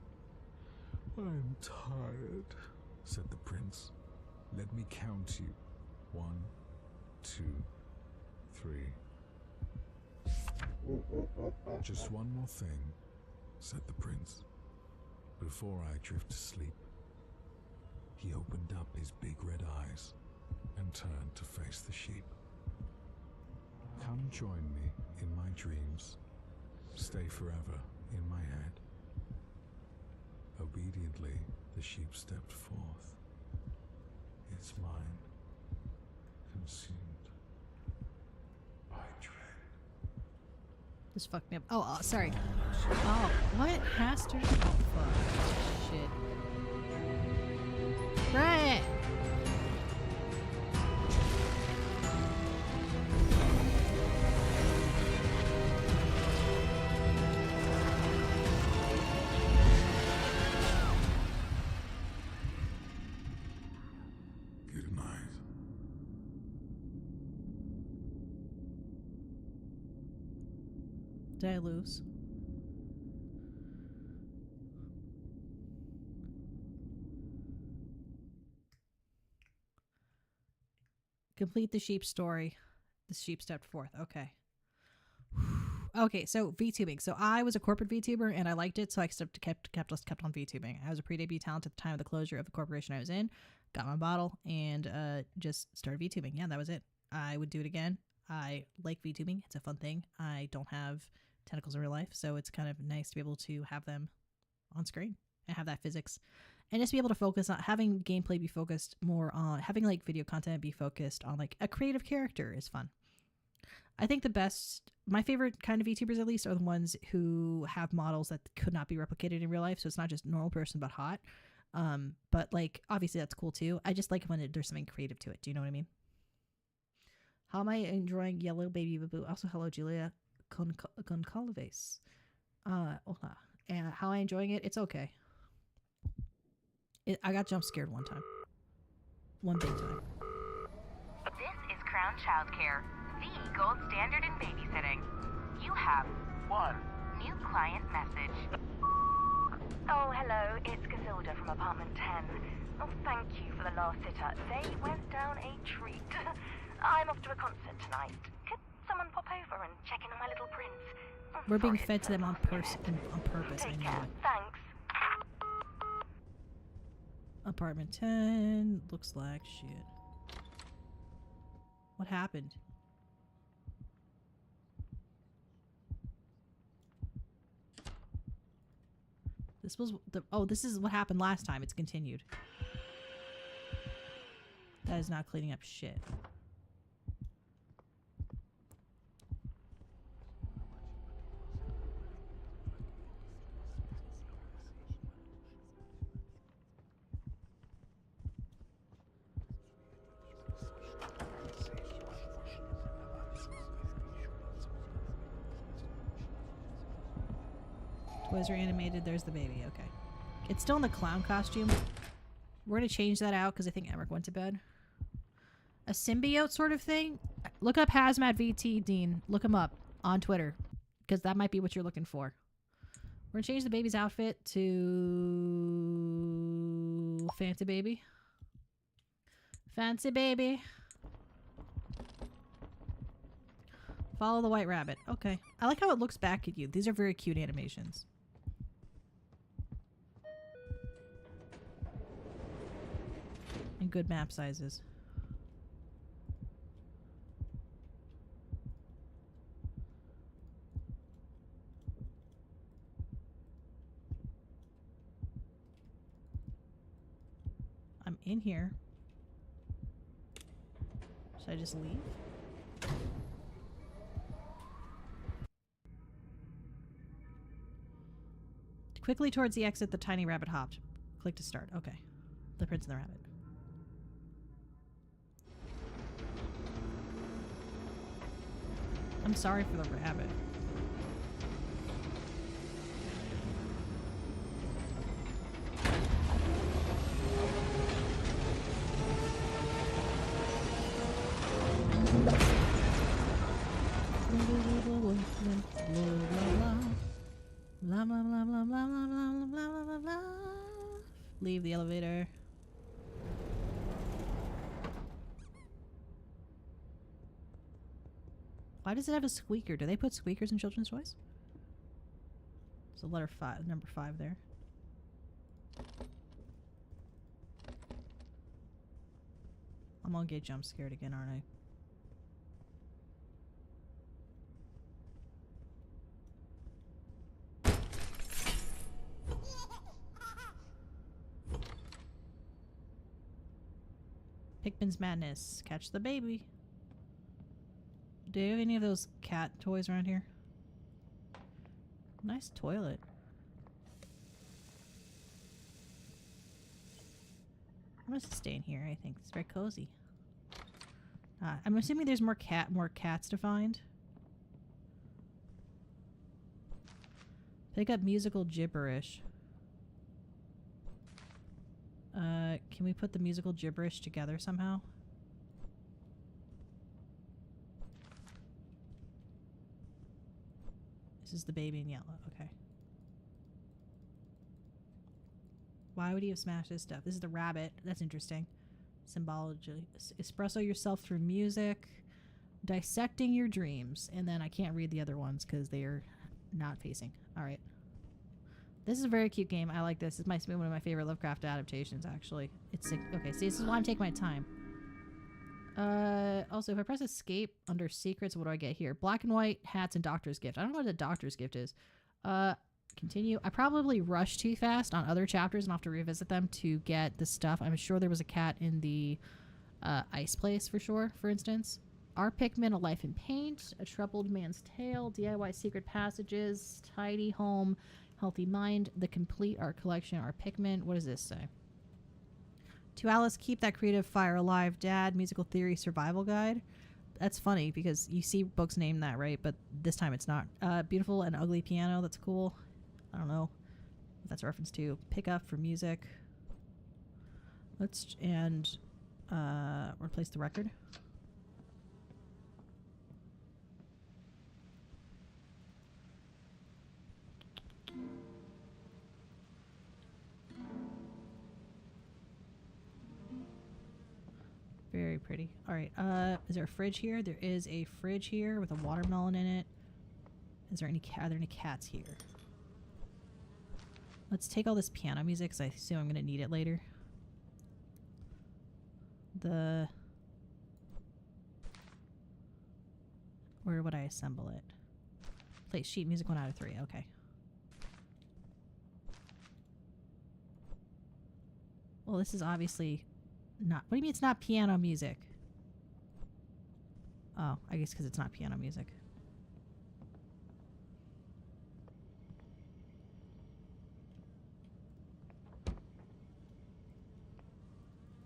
"I'm tired," said the prince. "Let me count you. 1, 2, 3. "Just one more thing," said the prince. "Before I drift to sleep." He opened up his big red eyes and turned to face the sheep. "Come join me in my dreams. Stay forever in my head." Obediently, the sheep stepped forth. Its mind consumed by dread. This fucked me up. Oh, sorry. Oh, what? Master? Oh, fuck. Shit. Right. Good night. Did I lose? Complete the sheep story. The sheep stepped forth. Okay. Okay, so VTubing. So I was a corporate VTuber and I liked it, so I kept on VTubing. I was a pre-debut talent at the time of the closure of the corporation I was in. Got my bottle and just started VTubing. Yeah, that was it. I would do it again. I like VTubing. It's a fun thing. I don't have tentacles in real life, so it's kind of nice to be able to have them on screen and have that physics. And just be able to focus on having gameplay be focused more on having like video content be focused on like a creative character is fun. I think my favorite kind of VTubers at least are the ones who have models that could not be replicated in real life. So it's not just normal person, but hot. But like, obviously that's cool too. I just like when there's something creative to it. Do you know what I mean? How am I enjoying Yellow Baby Boo? Also, hello, Julia Goncalves. Hola. And how am I enjoying it? It's okay. I got jump scared one time. One big time. This is Crown Childcare, the gold standard in babysitting. You have one new client message. Oh, hello, it's Casilda from apartment 10. Oh, thank you for the last sitter. They went down a treat. I'm off to a concert tonight. Could someone pop over and check in on my little prince? We're being Sorry, fed it's to them on so last on purpose. I Take know care. it. Thanks. Apartment 10 looks like shit. What happened? This was the this is what happened last time. It's continued. That is not cleaning up shit. Toys are animated. There's the baby. Okay. It's still in the clown costume. We're going to change that out because I think Emmerich went to bed. A symbiote sort of thing? Look up Hazmat VT, Dean. Look him up on Twitter because that might be what you're looking for. We're going to change the baby's outfit to Fancy Baby. Fancy Baby. Follow the white rabbit. Okay. I like how it looks back at you. These are very cute animations. And good map sizes. I'm in here. Should I just leave? Quickly towards the exit, the tiny rabbit hopped. Click to start. Okay. The prince and the rabbit. I'm sorry for the rabbit. Blah, blah, blah, blah, blah, blah, blah, blah, blah, blah, blah. Leave the elevator. Why does it have a squeaker? Do they put squeakers in children's toys? There's a letter 5, number 5 there. I'm gonna get jump scared again, aren't I? Pikmin's Madness. Catch the baby. Do you have any of those cat toys around here? Nice toilet. I'm gonna stay in here. I think it's very cozy. I'm assuming there's more cats to find. Pick up musical gibberish. Can we put the musical gibberish together somehow? This is the baby in yellow. Okay. Why would he have smashed this stuff? This is the rabbit. That's interesting. Symbology. Espresso yourself through music. Dissecting your dreams. And then I can't read the other ones because they are not facing. Alright. This is a very cute game. I like this. This might be one of my favorite Lovecraft adaptations, actually. It's like, okay, see, this is why I'm taking my time. Also, if I press escape under secrets, what do I get here? Black and white, hats, and doctor's gift. I don't know what a doctor's gift is. Continue. I probably rushed too fast on other chapters and I'll have to revisit them to get the stuff. I'm sure there was a cat in the ice place for sure, for instance. Our Pikmin, A Life in Paint, A Troubled Man's Tale, DIY Secret Passages, Tidy Home, Healthy Mind, The Complete Art Collection, Our Pikmin. What does this say? To Alice, Keep That Creative Fire Alive, Dad, Musical Theory Survival Guide. That's funny because you see books named that, right? But this time it's not. Beautiful and Ugly Piano. That's cool. I don't know what that's a reference to. Pick Up for Music. Let's replace the record. Very, very pretty. Alright, is there a fridge here? There is a fridge here with a watermelon in it. Is there any are there any cats here? Let's take all this piano music because I assume I'm going to need it later. Where would I assemble it? Play sheet music 1 out of 3. Okay. Well, this is obviously not... What do you mean it's not piano music? Oh, I guess because it's not piano music.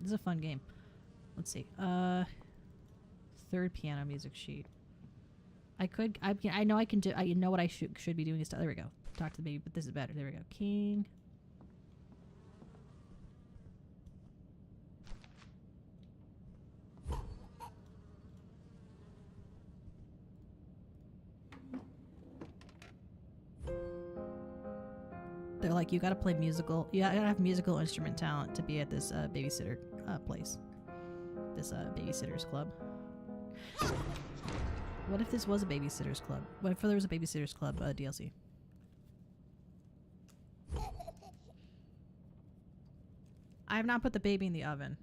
This is a fun game. Let's see. Third piano music sheet. I know I can do... I know what I should be doing is... There we go. Talk to the baby, but this is better. There we go. King... They're like, you gotta play musical. You gotta have musical instrument talent to be at this babysitter place. This babysitter's club. What if this was a babysitter's club? What if there was a babysitter's club DLC? I have not put the baby in the oven.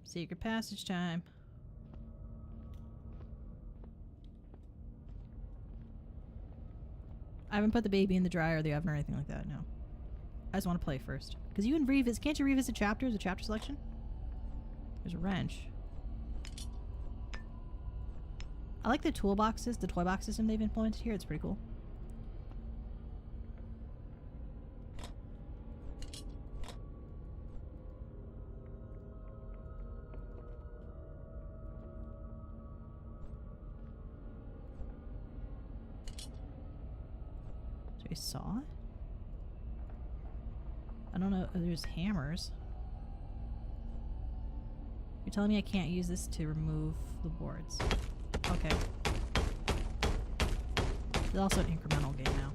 Secret passage time. I haven't put the baby in the dryer or the oven or anything like that, no. I just want to play first. Because you can revisit... Can't you revisit chapters? A chapter selection? There's a wrench. I like the toolboxes, the toy box system they've implemented here. It's pretty cool. A saw? I don't know. There's hammers. You're telling me I can't use this to remove the boards. Okay. It's also an incremental game now.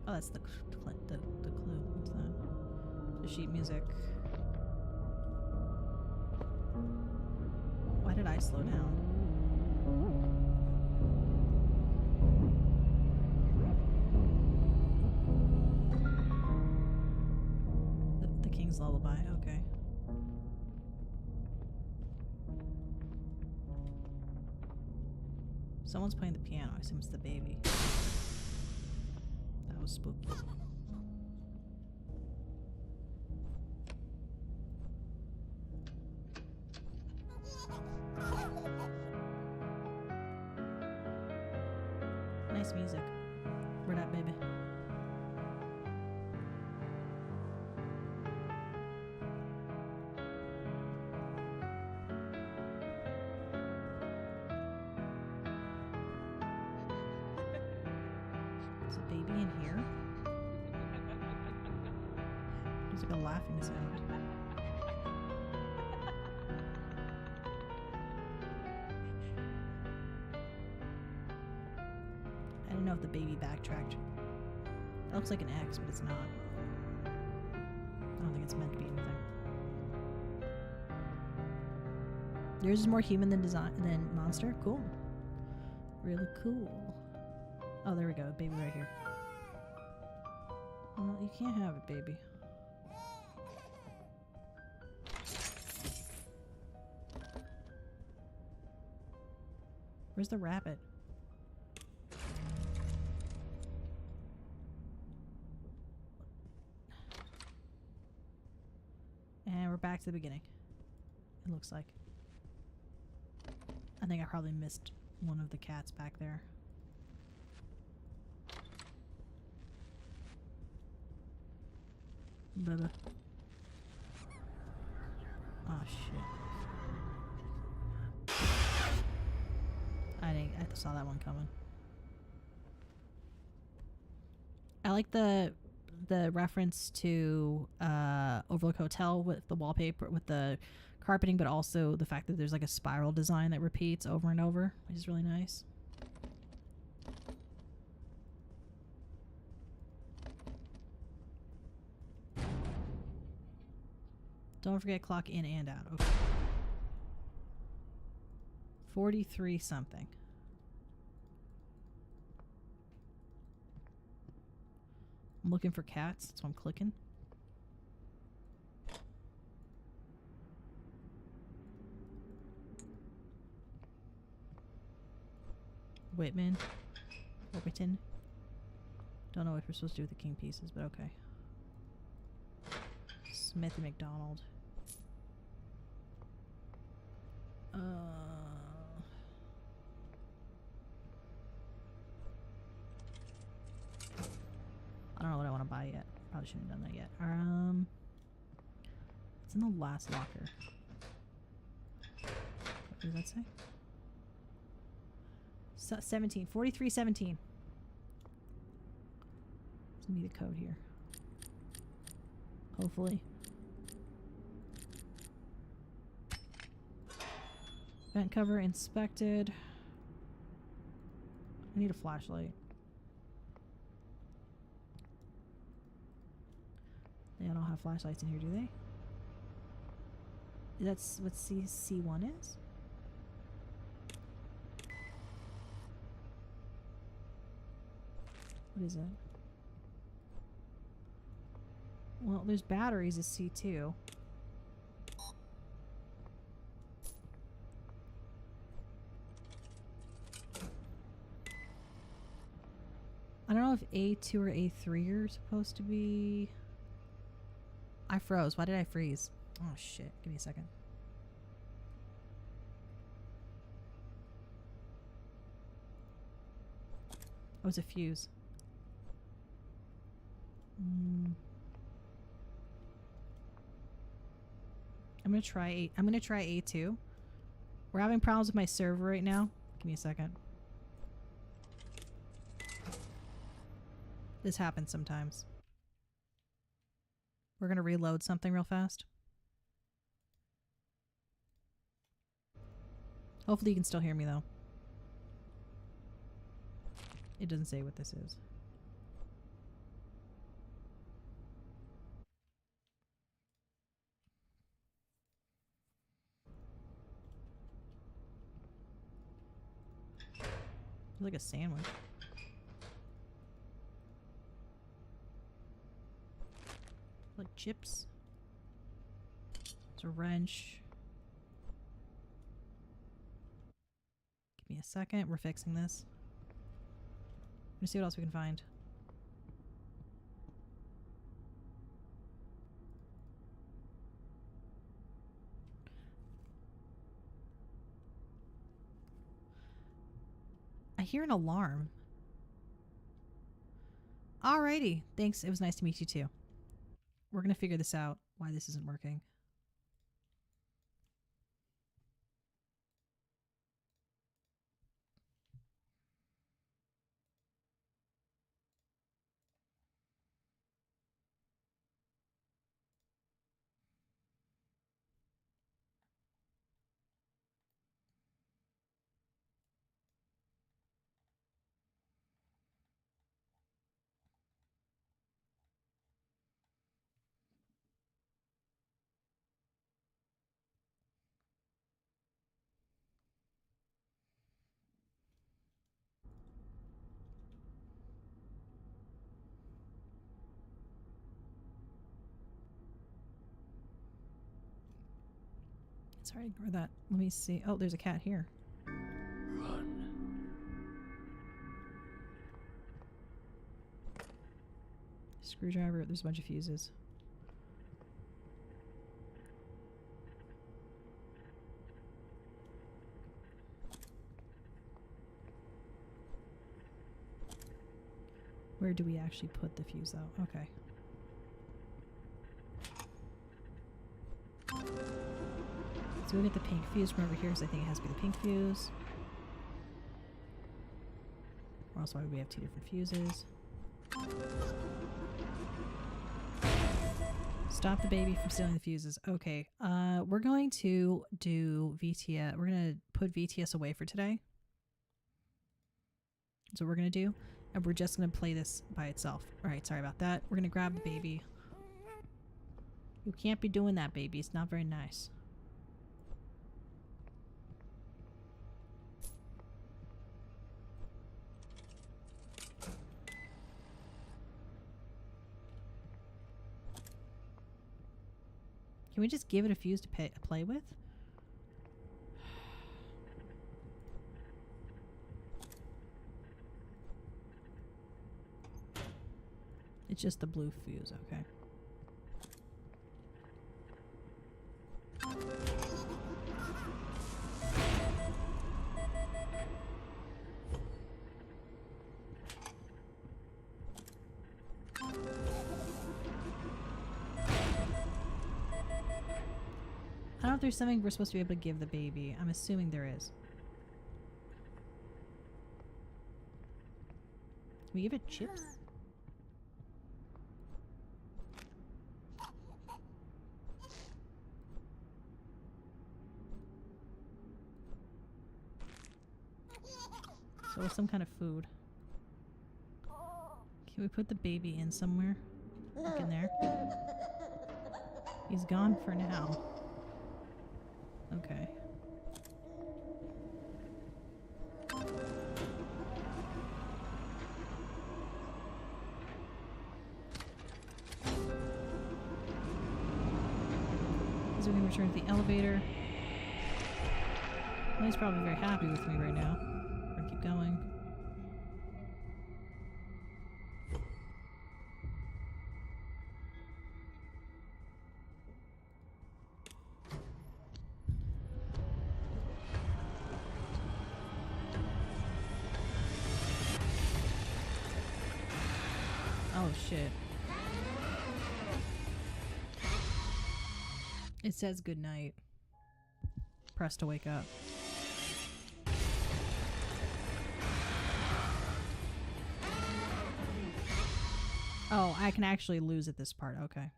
Oh, that's the clue. What's that? The sheet music. Why did I slow down? Lullaby, okay. Someone's playing the piano. I assume it's the baby. That was spooky. Nice music. Where'd that baby? Baby in here? There's like a laughing sound. I don't know if the baby backtracked. That looks like an X, but it's not. I don't think it's meant to be anything. Yours is more human than monster? Cool. Really cool. Oh, there we go. Baby right here. Well, you can't have it, baby. Where's the rabbit? And we're back to the beginning. It looks like. I think I probably missed one of the cats back there. Bubba. Oh shit. I saw that one coming. I like the reference to Overlook Hotel with the wallpaper, with the carpeting, but also the fact that there's like a spiral design that repeats over and over, which is really nice. Don't forget clock in and out. Okay. 43 something. I'm looking for cats, so I'm clicking. Whitman. Whitton. Don't know what we're supposed to do with the king pieces, but okay. Smith and McDonald. I don't know what I want to buy yet. Probably shouldn't have done that yet. It's in the last locker. What does that say? 17. 4317. It's gonna be the code here. Hopefully. Vent cover inspected. I need a flashlight. They don't have flashlights in here, do they? That's what C1 is? What is it? Well, there's batteries as C2. I don't know if A2 or A3 are supposed to be... I froze. Why did I freeze? Oh shit. Give me a second. Oh, it's a fuse. I'm gonna try A2. We're having problems with my server right now. Give me a second. This happens sometimes. We're gonna reload something real fast. Hopefully you can still hear me though. It doesn't say what this is. It's like a sandwich. Like chips. It's a wrench. Give me a second. We're fixing this. Let's see what else we can find. I hear an alarm. Alrighty. Thanks. It was nice to meet you too. We're gonna figure this out, why this isn't working. Sorry, ignore that. Let me see. Oh, there's a cat here. Run. Screwdriver. There's a bunch of fuses. Where do we actually put the fuse though? Okay. So we'll get the pink fuse from over here because I think it has to be the pink fuse. Or else why would we have two different fuses? Stop the baby from stealing the fuses. Okay. We're going to do VTS. We're going to put VTS away for today. That's what we're going to do. And we're just going to play this by itself. Alright, sorry about that. We're going to grab the baby. You can't be doing that, baby. It's not very nice. Can we just give it a fuse to play with? It's just the blue fuse, okay. I don't know if there's something we're supposed to be able to give the baby. I'm assuming there is. Can we give it chips? So some kind of food. Can we put the baby in somewhere? Like in there? He's gone for now. Okay. So we can return to the elevator. Well, he's probably very happy with me right now. We're gonna keep going. Oh shit. It says good night. Press to wake up. Oh, I can actually lose at this part. Okay.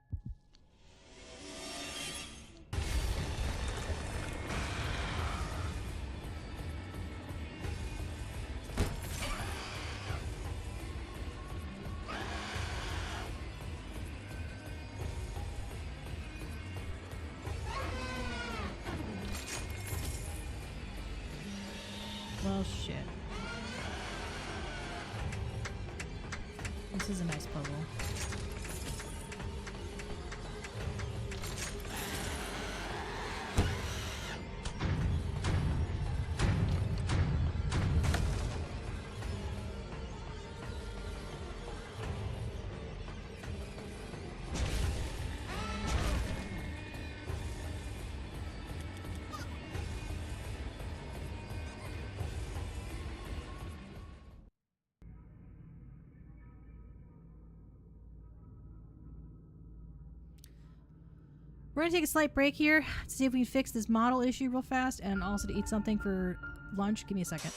Well, shit. This is a nice puzzle. We're gonna take a slight break here to see if we can fix this model issue real fast and also to eat something for lunch. Give me a second.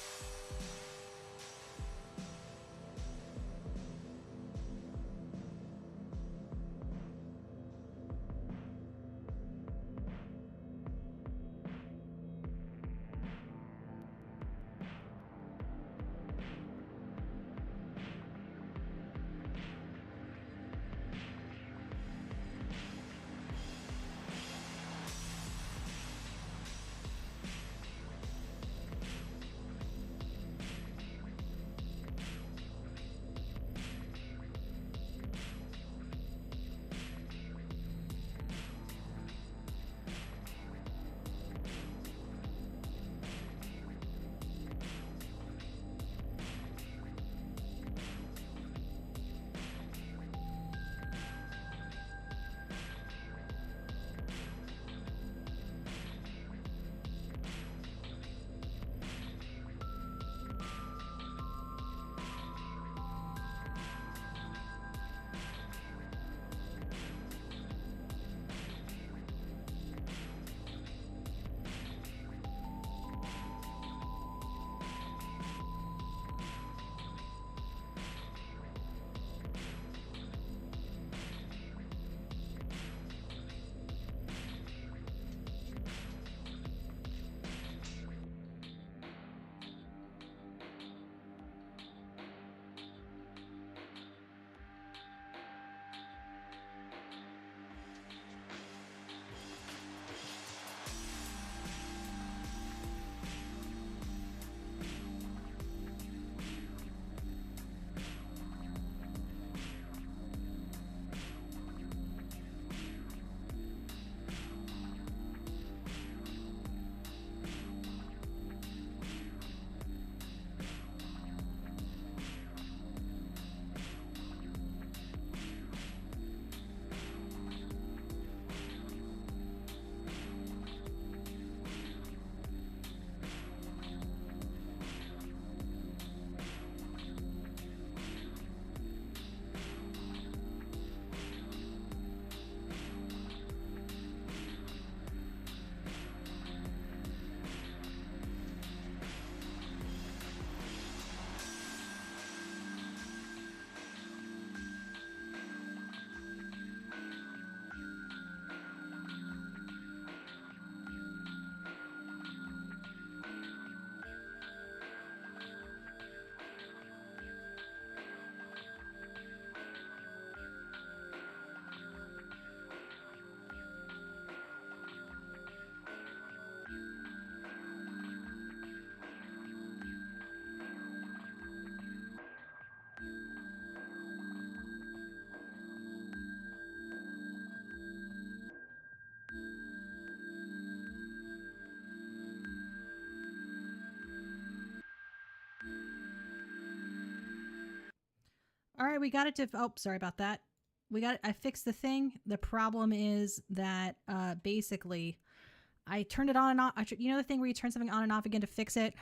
right, we got it to... Oh, sorry about that. We got it. I fixed the thing. The problem is that basically I turned it on and off. You know the thing where you turn something on and off again to fix it?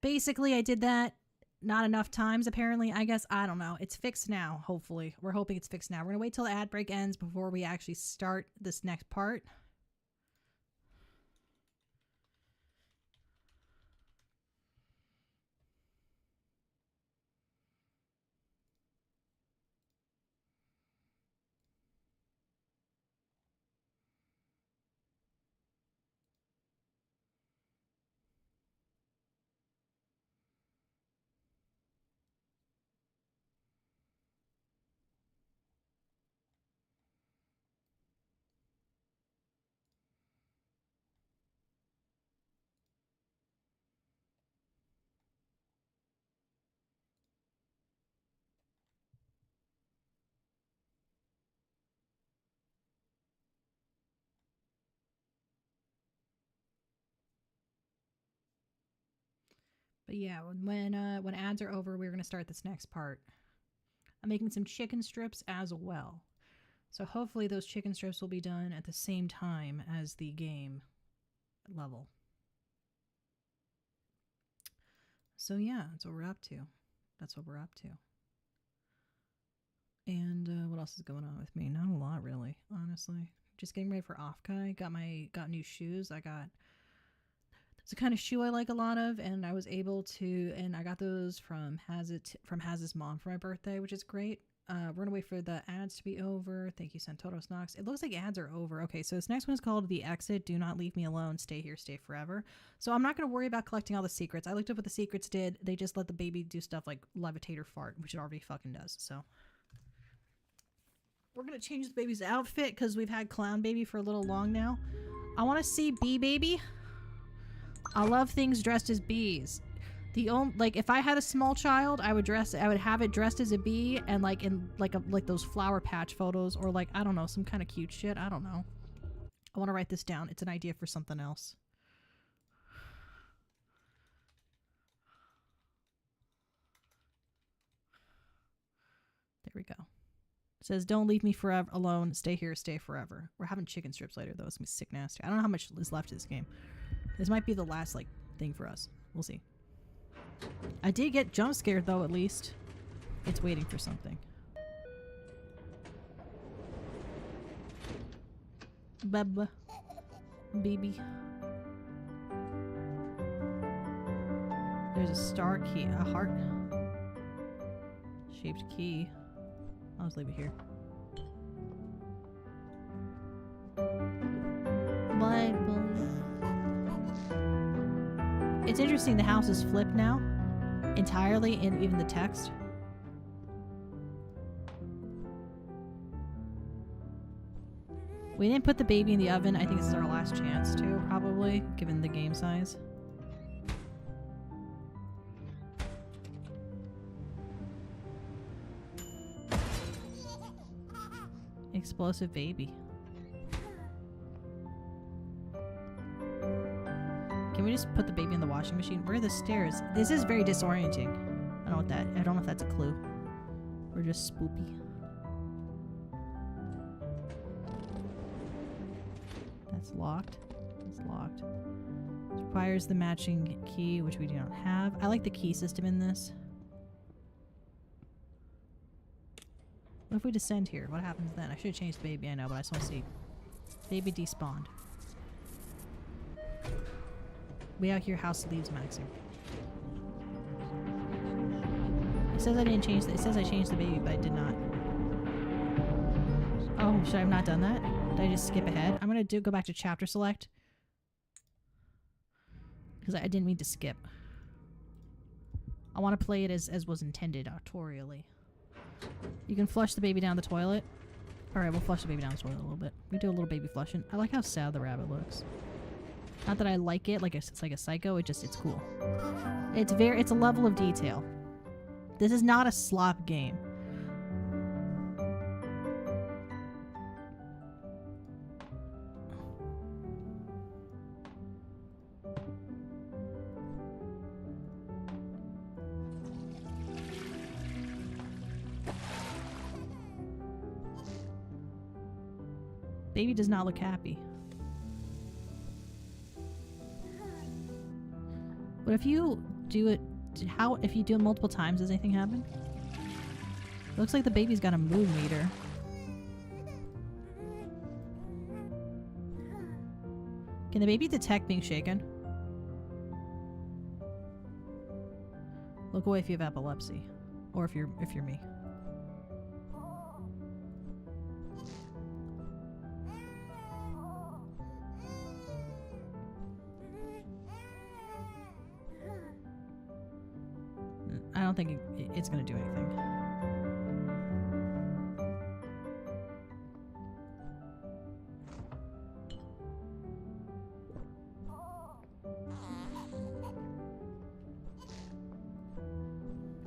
Basically, I did that not enough times, apparently. I guess, I don't know. It's fixed now, hopefully. We're hoping it's fixed now. We're going to wait till the ad break ends before we actually start this next part. But yeah, when ads are over, we're going to start this next part. I'm making some chicken strips as well. So hopefully those chicken strips will be done at the same time as the game level. So yeah, that's what we're up to. That's what we're up to. And what else is going on with me? Not a lot, really, honestly. Just getting ready for Offkai. Got new shoes. It's the kind of shoe I like a lot of, and I was able to, and I got those from Haz's mom for my birthday, which is great. We're gonna wait for the ads to be over. Thank you, Santoros Knox. It looks like ads are over. Okay, so this next one is called The Exit. Do not leave me alone. Stay here. Stay forever. So I'm not gonna worry about collecting all the secrets. I looked up what the secrets did. They just let the baby do stuff like levitate or fart, which it already fucking does. So we're gonna change the baby's outfit because we've had Clown Baby for a little long now. I want to see Bee Baby. I love things dressed as bees. Like if I had a small child, I would have it dressed as a bee and like in like those flower patch photos or like, I don't know, some kind of cute shit. I don't know. I want to write this down. It's an idea for something else. There we go. It says, don't leave me forever alone. Stay here, stay forever. We're having chicken strips later though. It's gonna be sick nasty. I don't know how much is left of this game. This might be the last like thing for us. We'll see. I did get jump scared though, at least. It's waiting for something. Baba. Baby. There's a star key. A heart shaped key. I'll just leave it here. Bye, bully. It's interesting, the house is flipped now. Entirely, and even the text. We didn't put the baby in the oven. I think this is our last chance too, probably, given the game size. Explosive baby. Can we just put the baby in the washing machine? Where are the stairs? This is very disorienting. I don't know if that's a clue. Or just spoopy. That's locked. It's locked. This requires the matching key, which we do not have. I like the key system in this. What if we descend here? What happens then? I should have changed the baby, I know, but I just want to see. Baby despawned. We out here, house leaves maxing. It says I didn't change it says I changed the baby, but I did not. Oh, should I have not done that? Did I just skip ahead? I'm gonna go back to chapter select. Because I didn't mean to skip. I want to play it as was intended, autorially. You can flush the baby down the toilet. Alright, we'll flush the baby down the toilet a little bit. We do a little baby flushing. I like how sad the rabbit looks. Not that I like it, like it's like a psycho, it's cool. It's a level of detail. This is not a slop game. Baby does not look happy. But if you do it, if you do it multiple times, does anything happen? Looks like the baby's got a mood meter. Can the baby detect being shaken? Look away if you have epilepsy, or if you're me. I don't think it's gonna do anything.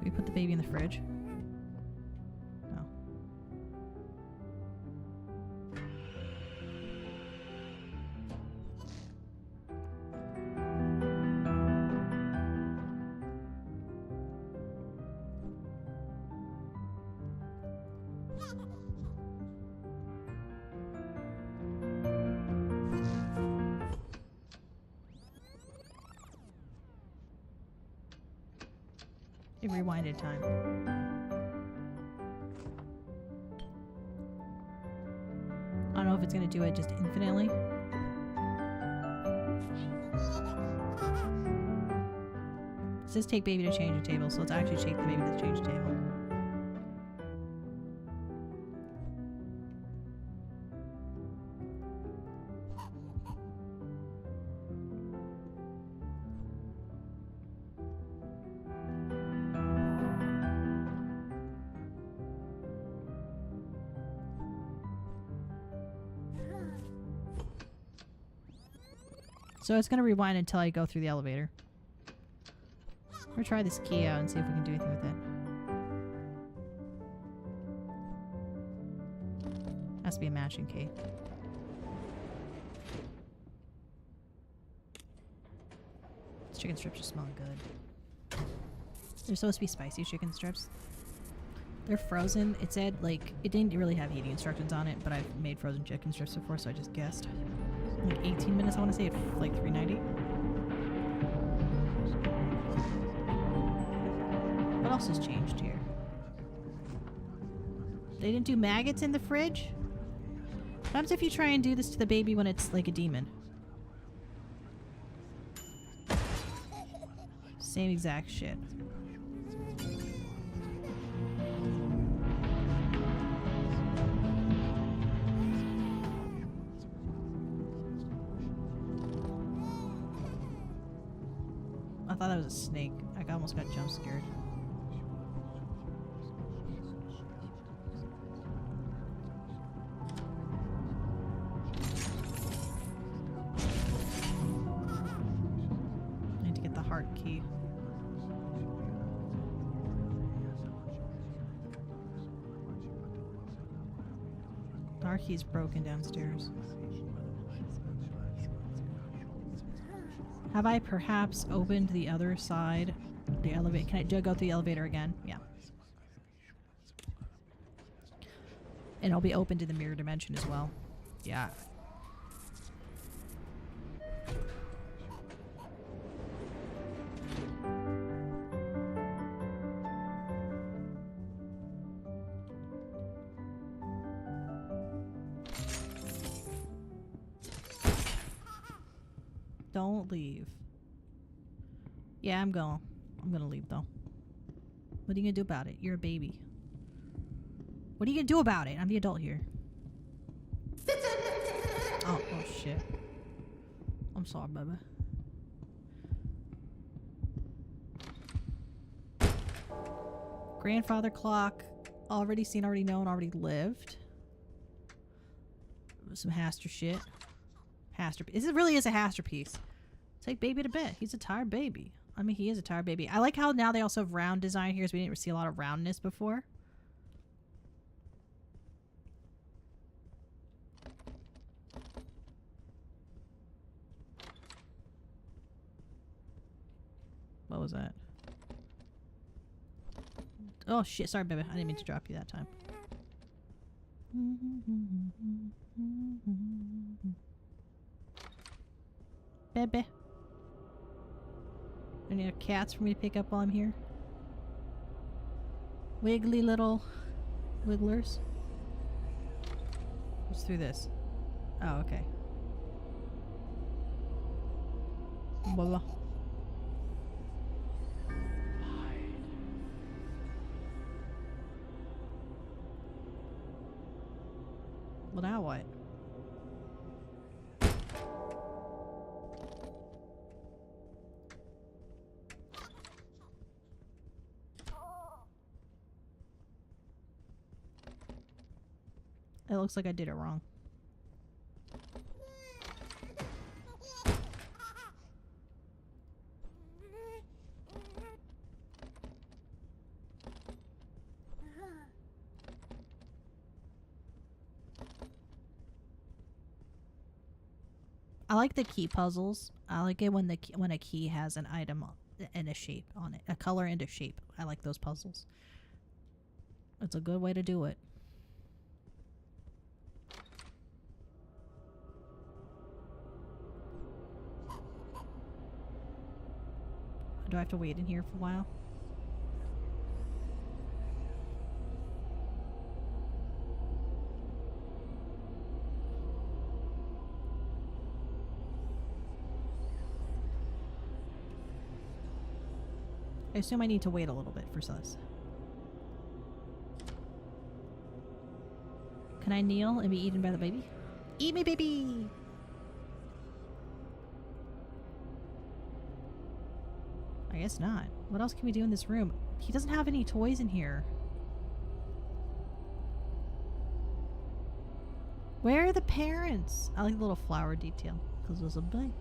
We put the baby in the fridge. No. It rewinded time. I don't know if it's gonna do it just infinitely. It says take baby to change the table, so let's actually take the baby to the change table. So it's gonna rewind until I go through the elevator. We're gonna try this key out and see if we can do anything with it. Has to be a matching key. These chicken strips are smelling good. They're supposed to be spicy chicken strips. They're frozen. It said, like, it didn't really have eating instructions on it, but I've made frozen chicken strips before, so I just guessed. Like 18 minutes, I want to say, at like $3.90. What else has changed here? They didn't do maggots in the fridge? What happens if you try and do this to the baby when it's like a demon? Same exact shit. I thought that was a snake. I almost got jump scared. I need to get the heart key. The heart key's broken downstairs. Have I perhaps opened the other side? The elevator. Can I go through the elevator again? Yeah. And it'll be open to the mirror dimension as well. Yeah. Don't leave. Yeah, I'm gonna leave though. What are you gonna do about it? You're a baby. What are you gonna do about it? I'm the adult here. Oh shit. I'm sorry, baby. Grandfather clock. Already seen, already known, already lived. Some Haster shit. This really is a Haster piece. Take baby to bed. He's a tired baby. I mean, he is a tired baby. I like how now they also have round design here, so we didn't see a lot of roundness before. What was that? Oh shit, sorry baby. I didn't mean to drop you that time. Bebe. Any other cats for me to pick up while I'm here? Wiggly little wigglers. What's through this? Oh, okay. Blah. Well, now what? It looks like I did it wrong. I like the key puzzles. I like it when when a key has an item and a shape on it, a color and a shape. I like those puzzles. It's a good way to do it. Do I have to wait in here for a while? I assume I need to wait a little bit for this. Can I kneel and be eaten by the baby? Eat me, baby! I guess not. What else can we do in this room? He doesn't have any toys in here. Where are the parents? I like the little flower detail. Because there's a big...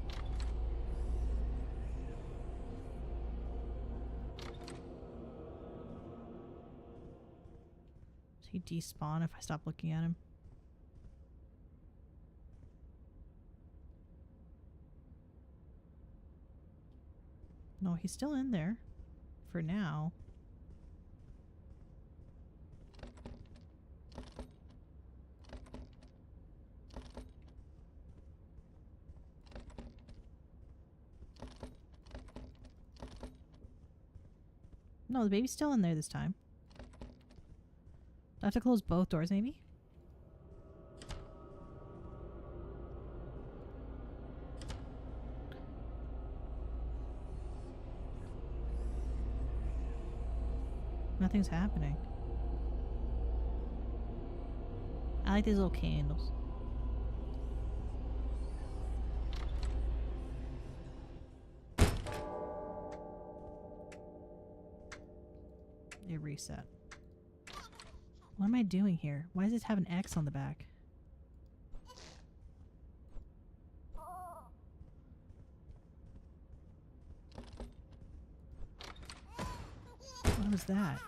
Does he despawn if I stop looking at him? No, he's still in there. For now. No, the baby's still in there this time. Do I have to close both doors, maybe? Nothing's happening. I like these little candles. They reset. What am I doing here? Why does this have an X on the back? What was that?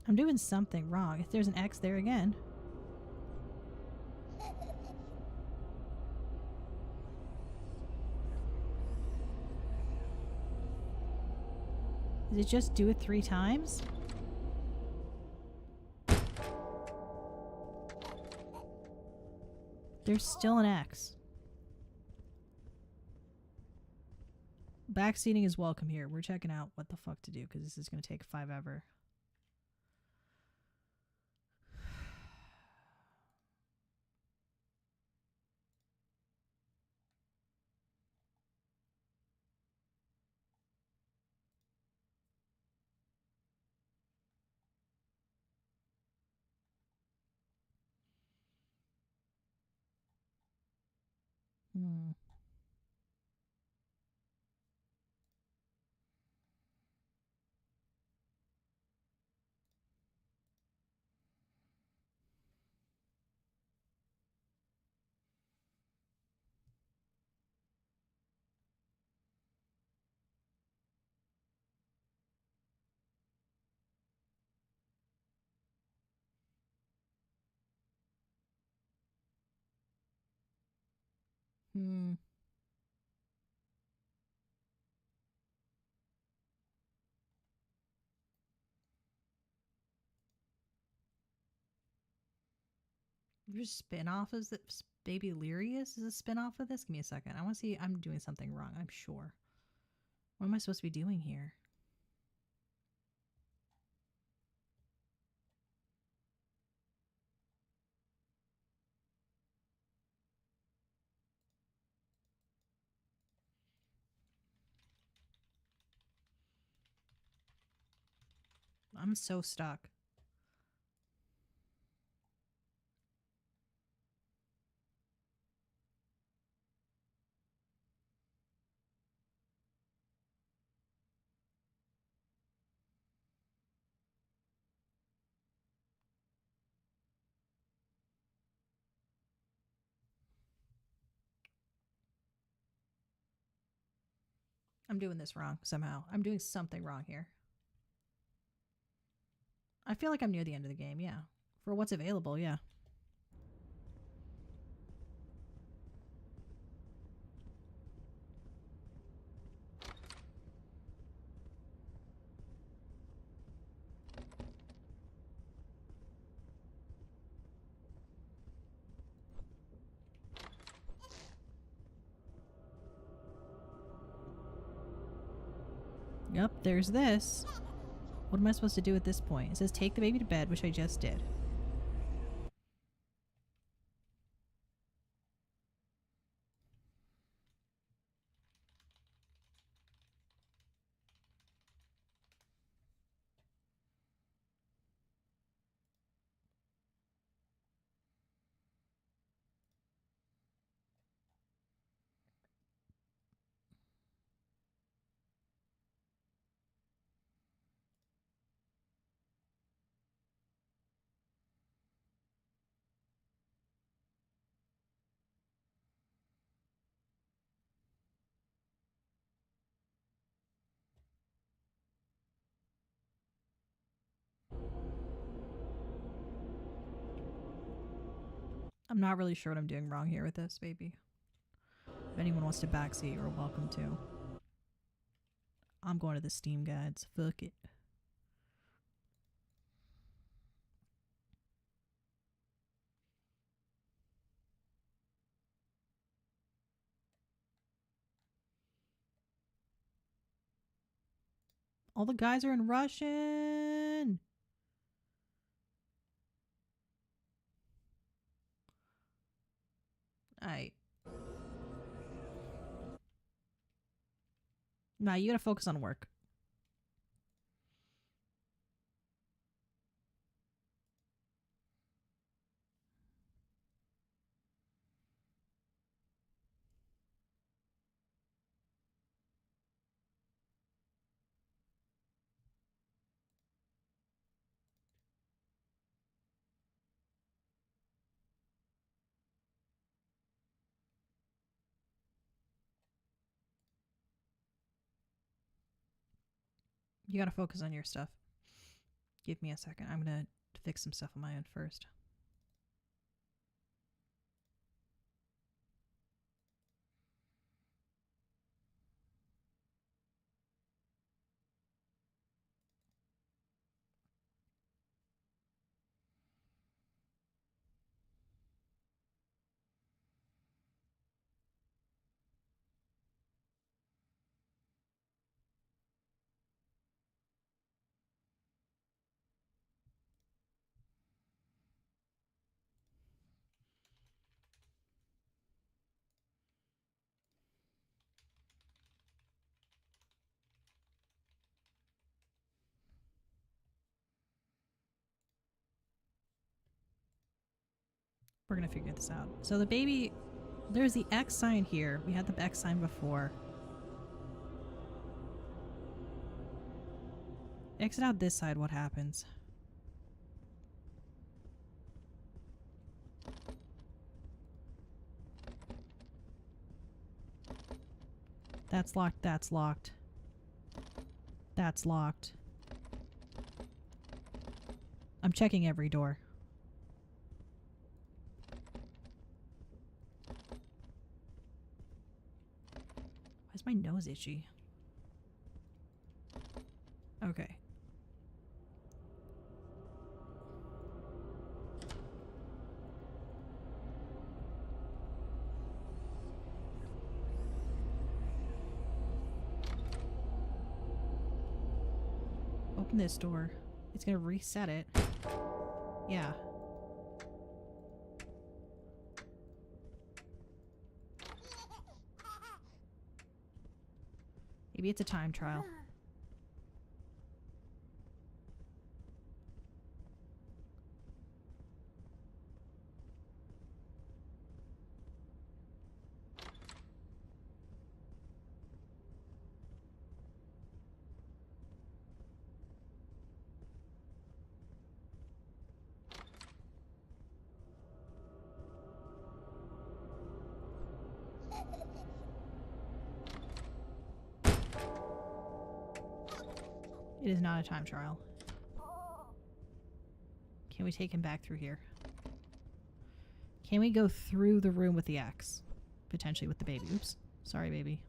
I'm doing something wrong. If there's an X there again. Did it just do it 3 times? There's still an X. Backseating is welcome here. We're checking out what the fuck to do because this is going to take forever. Hmm. There's a spin-off is that Babylirius is a spin-off of this? Give me a second. I want to see. I'm doing something wrong, I'm sure. What am I supposed to be doing here? I'm so stuck. I'm doing this wrong somehow. I'm doing something wrong here. I feel like I'm near the end of the game, yeah. For what's available, yeah. Yep, there's this. What am I supposed to do at this point? It says take the baby to bed, which I just did. I'm not really sure what I'm doing wrong here with this, baby. If anyone wants to backseat, you're welcome to. I'm going to the Steam guides. Fuck it. All the guys are in Russian. Alright. Nah, you gotta focus on work. You gotta focus on your stuff. Give me a second. I'm gonna fix some stuff on my end first. We're gonna figure this out. So the baby, there's the X sign here. We had the X sign before. Exit out this side, what happens? That's locked, that's locked. That's locked. I'm checking every door. My nose itchy. Okay. Open this door. It's gonna reset it. Yeah. Maybe it's a time trial. It is not a time trial. Can we take him back through here? Can we go through the room with the axe? Potentially with the baby. Oops. Sorry, baby.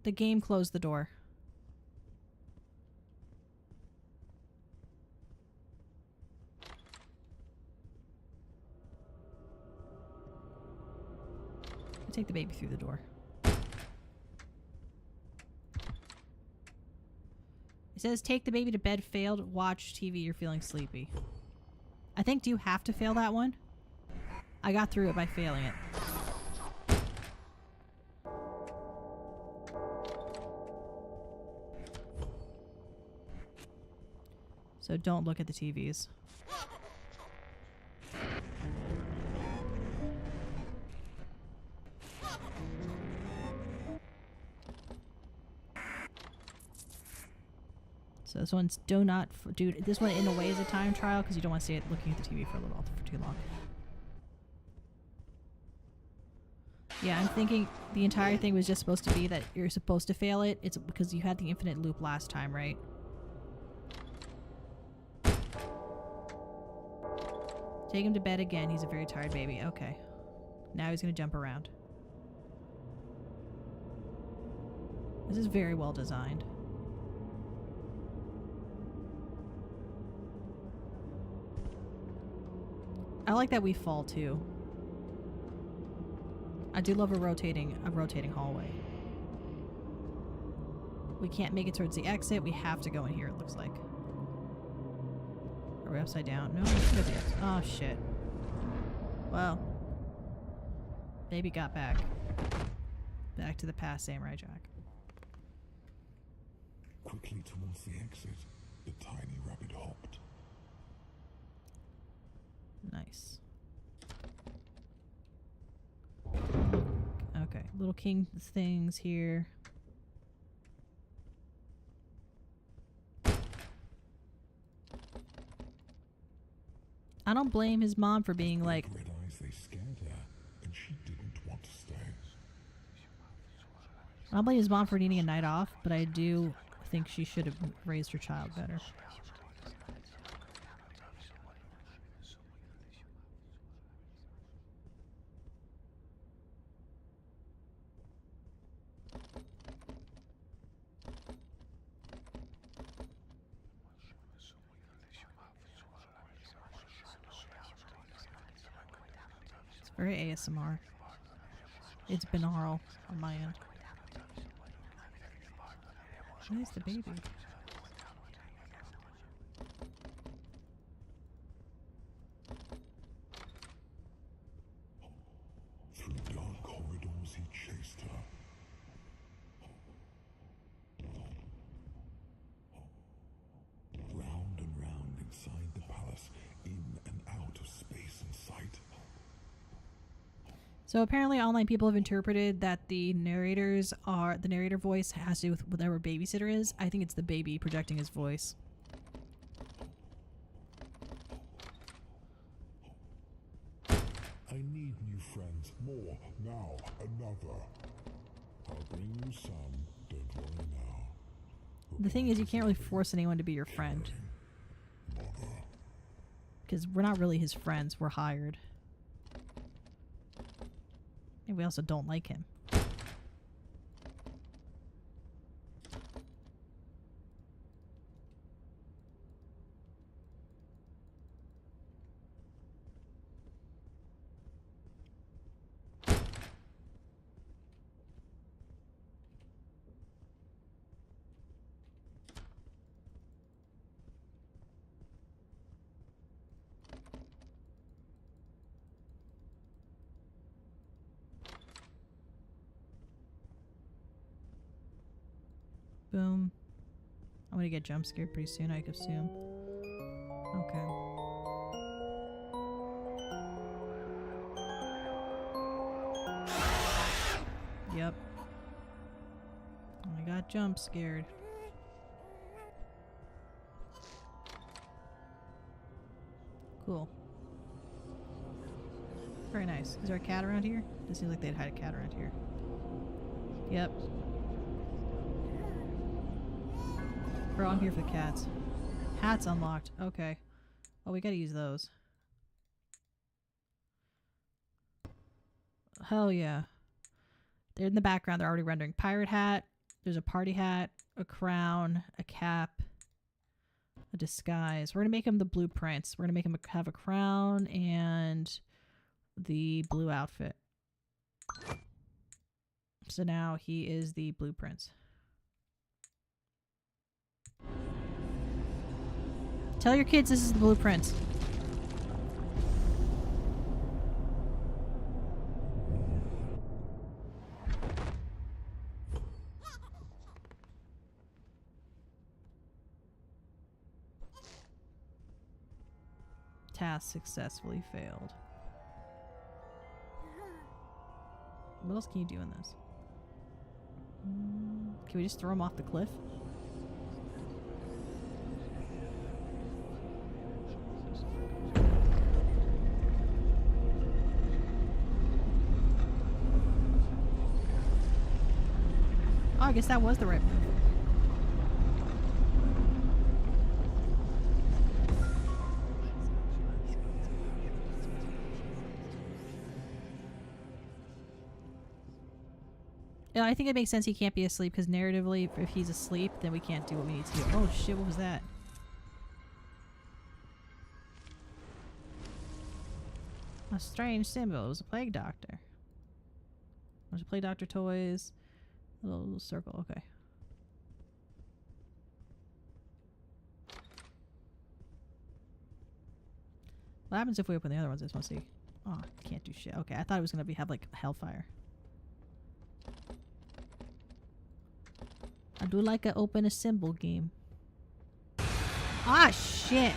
The game closed the door. Take the baby through the door. It says take the baby to bed, failed, watch TV, you're feeling sleepy. I think, do you have to fail that one? I got through it by failing it. So don't look at the TVs. So this one's dude, this one in a way is a time trial because you don't want to see it looking at the TV for too long. Yeah, I'm thinking the entire thing was just supposed to be that you're supposed to fail it. It's because you had the infinite loop last time, right? Take him to bed again. He's a very tired baby. Okay. Now he's going to jump around. This is very well designed. I like that we fall too. I do love a rotating hallway. We can't make it towards the exit. We have to go in here, it looks like. Are we upside down? No, let's go to the exit. Oh shit. Well. Baby got back. Back to the past, Samurai Jack. Quickly towards the exit, the tiny rabbit hopped. Nice. Okay, little king things here. I don't blame his mom for being like, Red eyes, they scared her, and she didn't want to stay. I don't blame his mom for needing a night off, but I do think she should have raised her child better. Very ASMR. It's binaural on my end. Where's the baby? Through dark corridors he chased her. Round and round inside the palace, in and out of space and sight. So apparently online people have interpreted that the narrator voice has to do with whatever babysitter is. I think it's the baby projecting his voice. I need new friends, more, now, another. I'll bring you some, don't worry now. The thing is, you can't really force anyone to be your friend. Because we're not really his friends, we're hired. And we also don't like him. Boom. I'm gonna get jump scared pretty soon, I assume. Okay. Yep. I got jump scared. Cool. Very nice. Is there a cat around here? It seems like they'd hide a cat around here. Yep. We're on here for the cats. Hat's unlocked. Okay. Oh, we gotta use those. Hell yeah. They're in the background. They're already rendering. Pirate hat. There's a party hat. A crown. A cap. A disguise. We're gonna make him the blueprints. We're gonna make him have a crown and the blue outfit. So now he is the blueprints. Tell your kids this is the blueprints. Task successfully failed. What else can you do in this? Can we just throw him off the cliff? Oh, I guess that was the right move. Yeah, I think it makes sense he can't be asleep because narratively, if he's asleep, then we can't do what we need to do. Oh shit, what was that? A strange symbol. It was a plague doctor. There's a plague doctor toys. A little circle, okay. What happens if we open the other ones? I just want to see. Oh, can't do shit. Okay, I thought it was gonna have like hellfire. I do like a open a symbol game. Ah, shit.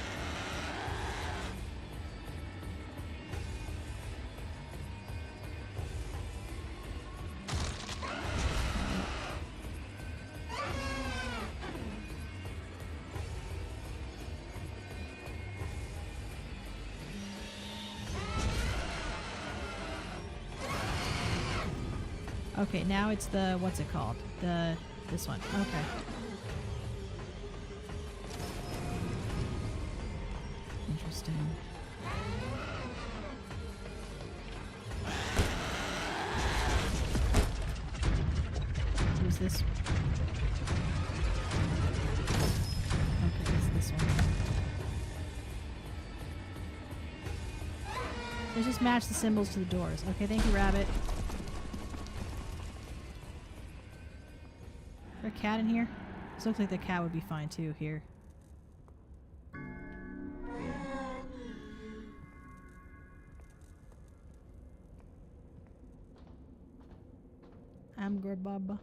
Okay, now it's the, what's it called? This one. Okay. Interesting. Who's this? Okay, it's this one. Let's just match the symbols to the doors. Okay, thank you, Rabbit. Is there a cat in here? This looks like the cat would be fine too here. Amgur Baba.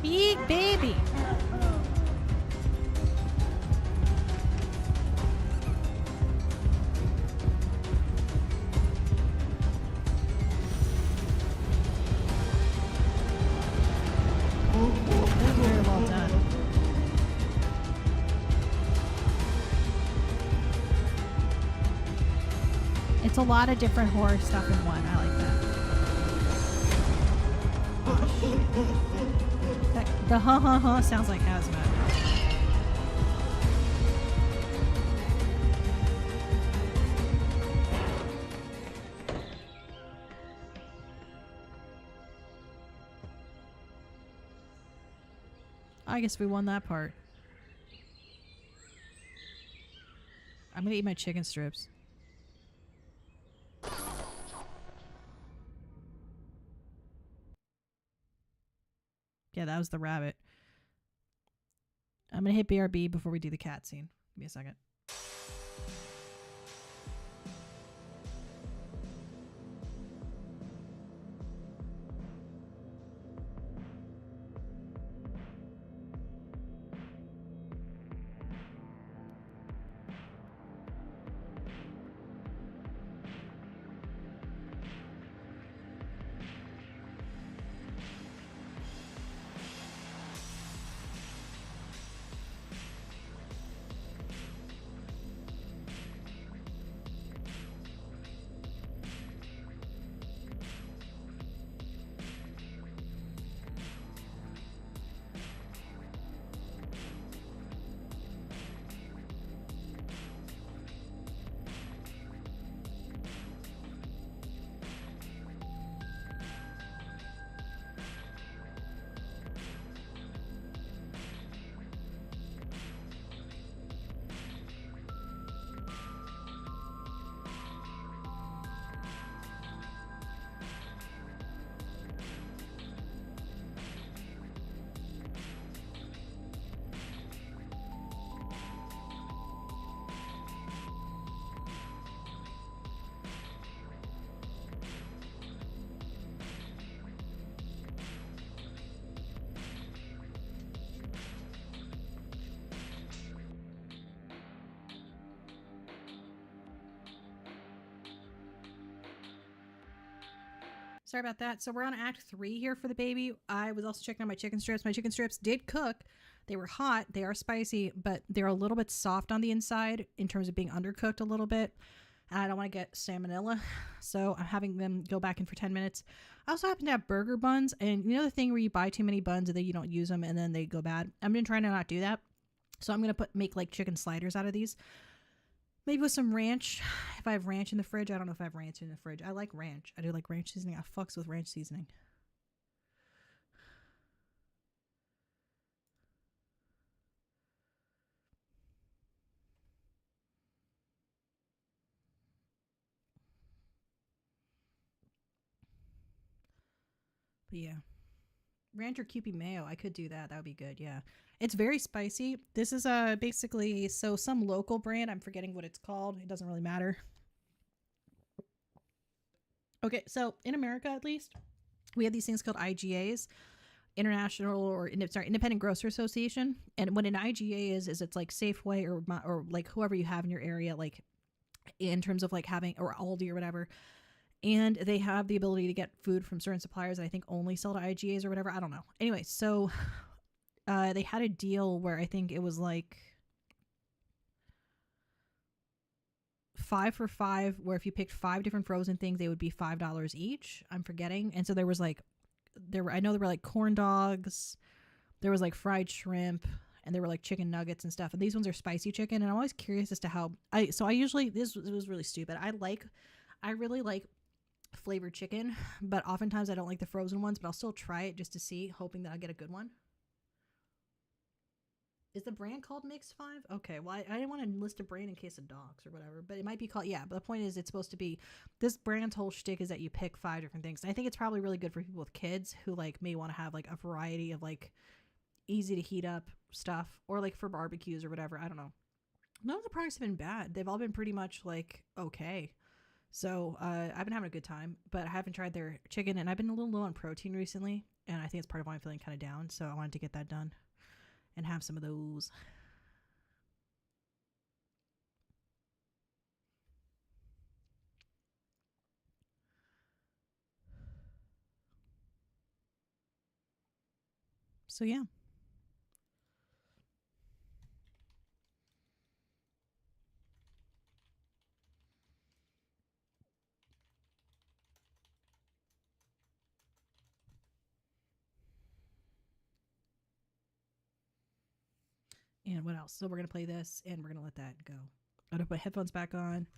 Big baby! Very well done. It's a lot of different horror stuff in one. I like that. The ha sounds like hazmat. I guess we won that part. I'm gonna eat my chicken strips. Yeah, that was the rabbit. I'm gonna hit BRB before we do the cat scene. Give me a second. Sorry about that. So we're on Act 3 here for the baby. I was also checking on my chicken strips. My chicken strips did cook. They were hot. They are spicy, but they're a little bit soft on the inside in terms of being undercooked a little bit. And I don't want to get salmonella, so I'm having them go back in for 10 minutes. I also happen to have burger buns, and you know the thing where you buy too many buns and then you don't use them and then they go bad? I'm going to try to not do that. So I'm going to make like chicken sliders out of these. Maybe with some ranch. If I have ranch in the fridge. I don't know if I have ranch in the fridge. I like ranch. I do like ranch seasoning. I fucks with ranch seasoning. But yeah. Ranch or Kewpie mayo. I could do that. That would be good. Yeah. It's very spicy. This is basically some local brand. I'm forgetting what it's called. It doesn't really matter. Okay, so in America at least, we have these things called IGAs, Independent Grocer Association. And what an IGA is it's like Safeway or like whoever you have in your area, like in terms of like having, or Aldi or whatever. And they have the ability to get food from certain suppliers that I think only sell to IGAs or whatever. I don't know. Anyway, so they had a deal where I think it was like 5 for $5, where if you picked 5 different frozen things, they would be $5 each. I'm forgetting. And so there was like, I know there were like corn dogs, there was like fried shrimp, and there were like chicken nuggets and stuff. And these ones are spicy chicken. And I'm always curious as to how this was really stupid. I really like flavored chicken, but oftentimes I don't like the frozen ones, but I'll still try it just to see, hoping that I'll get a good one. Is the brand called Mix 5? Okay, well, I didn't want to list a brand in case of dogs or whatever, but it might be called, yeah, but the point is it's supposed to be, this brand's whole shtick is that you pick 5 different things. And I think it's probably really good for people with kids who like may want to have like a variety of like easy to heat up stuff, or like for barbecues or whatever. I don't know. None of the products have been bad. They've all been pretty much like okay. So I've been having a good time, but I haven't tried their chicken, and I've been a little low on protein recently, and I think it's part of why I'm feeling kind of down. So I wanted to get that done and have some of those. So yeah. And what else? So we're gonna play this, and we're gonna let that go. I'm gonna put headphones back on.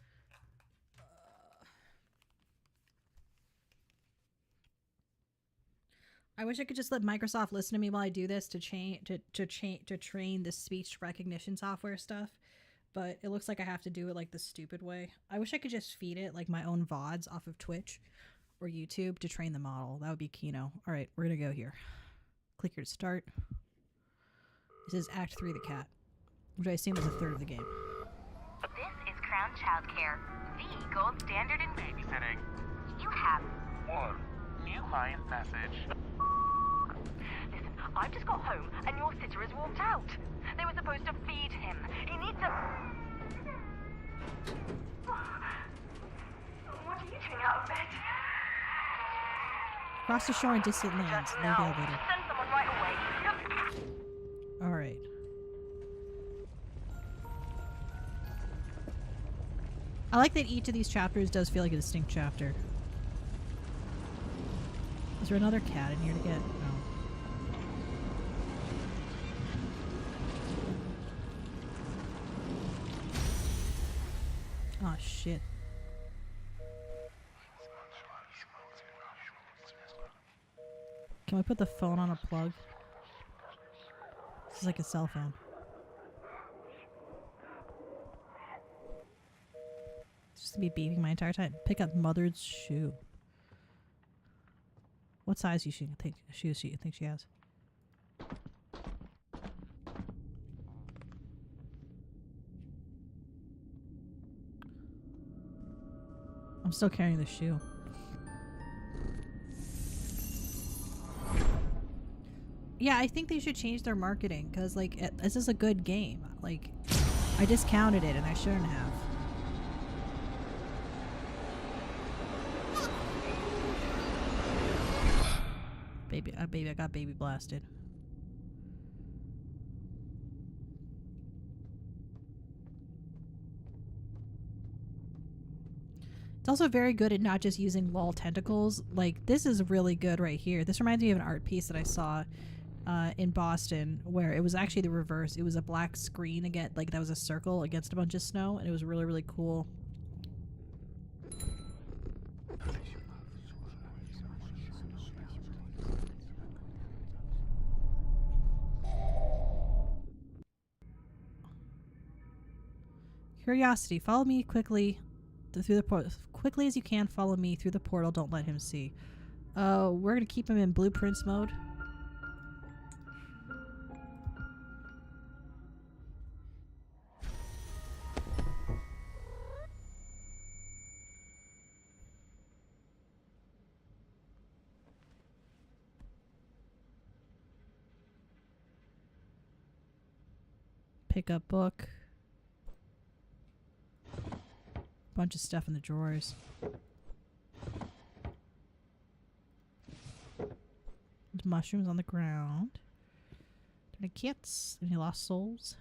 I wish I could just let Microsoft listen to me while I do this to train the speech recognition software stuff, but it looks like I have to do it like the stupid way. I wish I could just feed it like my own VODs off of Twitch or YouTube to train the model. That would be Kino. All right, we're gonna go here. Click here to start. This is Act 3, the cat, which I assume is a third of the game. This is Crown Childcare, the gold standard in babysitting. You have one new client message. Listen, I've just got home and your sitter has walked out. They were supposed to feed him. He needs a... What are you doing out of bed? Cross the shore in distant lands. Leave the elevator. Send someone right away. All right. I like that each of these chapters does feel like a distinct chapter. Is there another cat in here to get? No. Oh shit. Can we put the phone on a plug? This is like a cell phone. Just to be beeping my entire time. Pick up mother's shoe. What size shoes do you think she has? I'm still carrying the shoe. Yeah, I think they should change their marketing because, like, this is a good game. Like, I discounted it and I shouldn't have. Baby, I got baby blasted. It's also very good at not just using lol tentacles. Like, this is really good right here. This reminds me of an art piece that I saw in Boston where it was actually the reverse. It was a black screen again, like that was a circle against a bunch of snow, and it was really, really cool. Curiosity, follow me quickly through the portal. Quickly as you can, follow me through the portal. Don't let him see. We're gonna keep him in blueprints mode. Pick up book. Bunch of stuff in the drawers. There's mushrooms on the ground. Any cats? Any lost souls?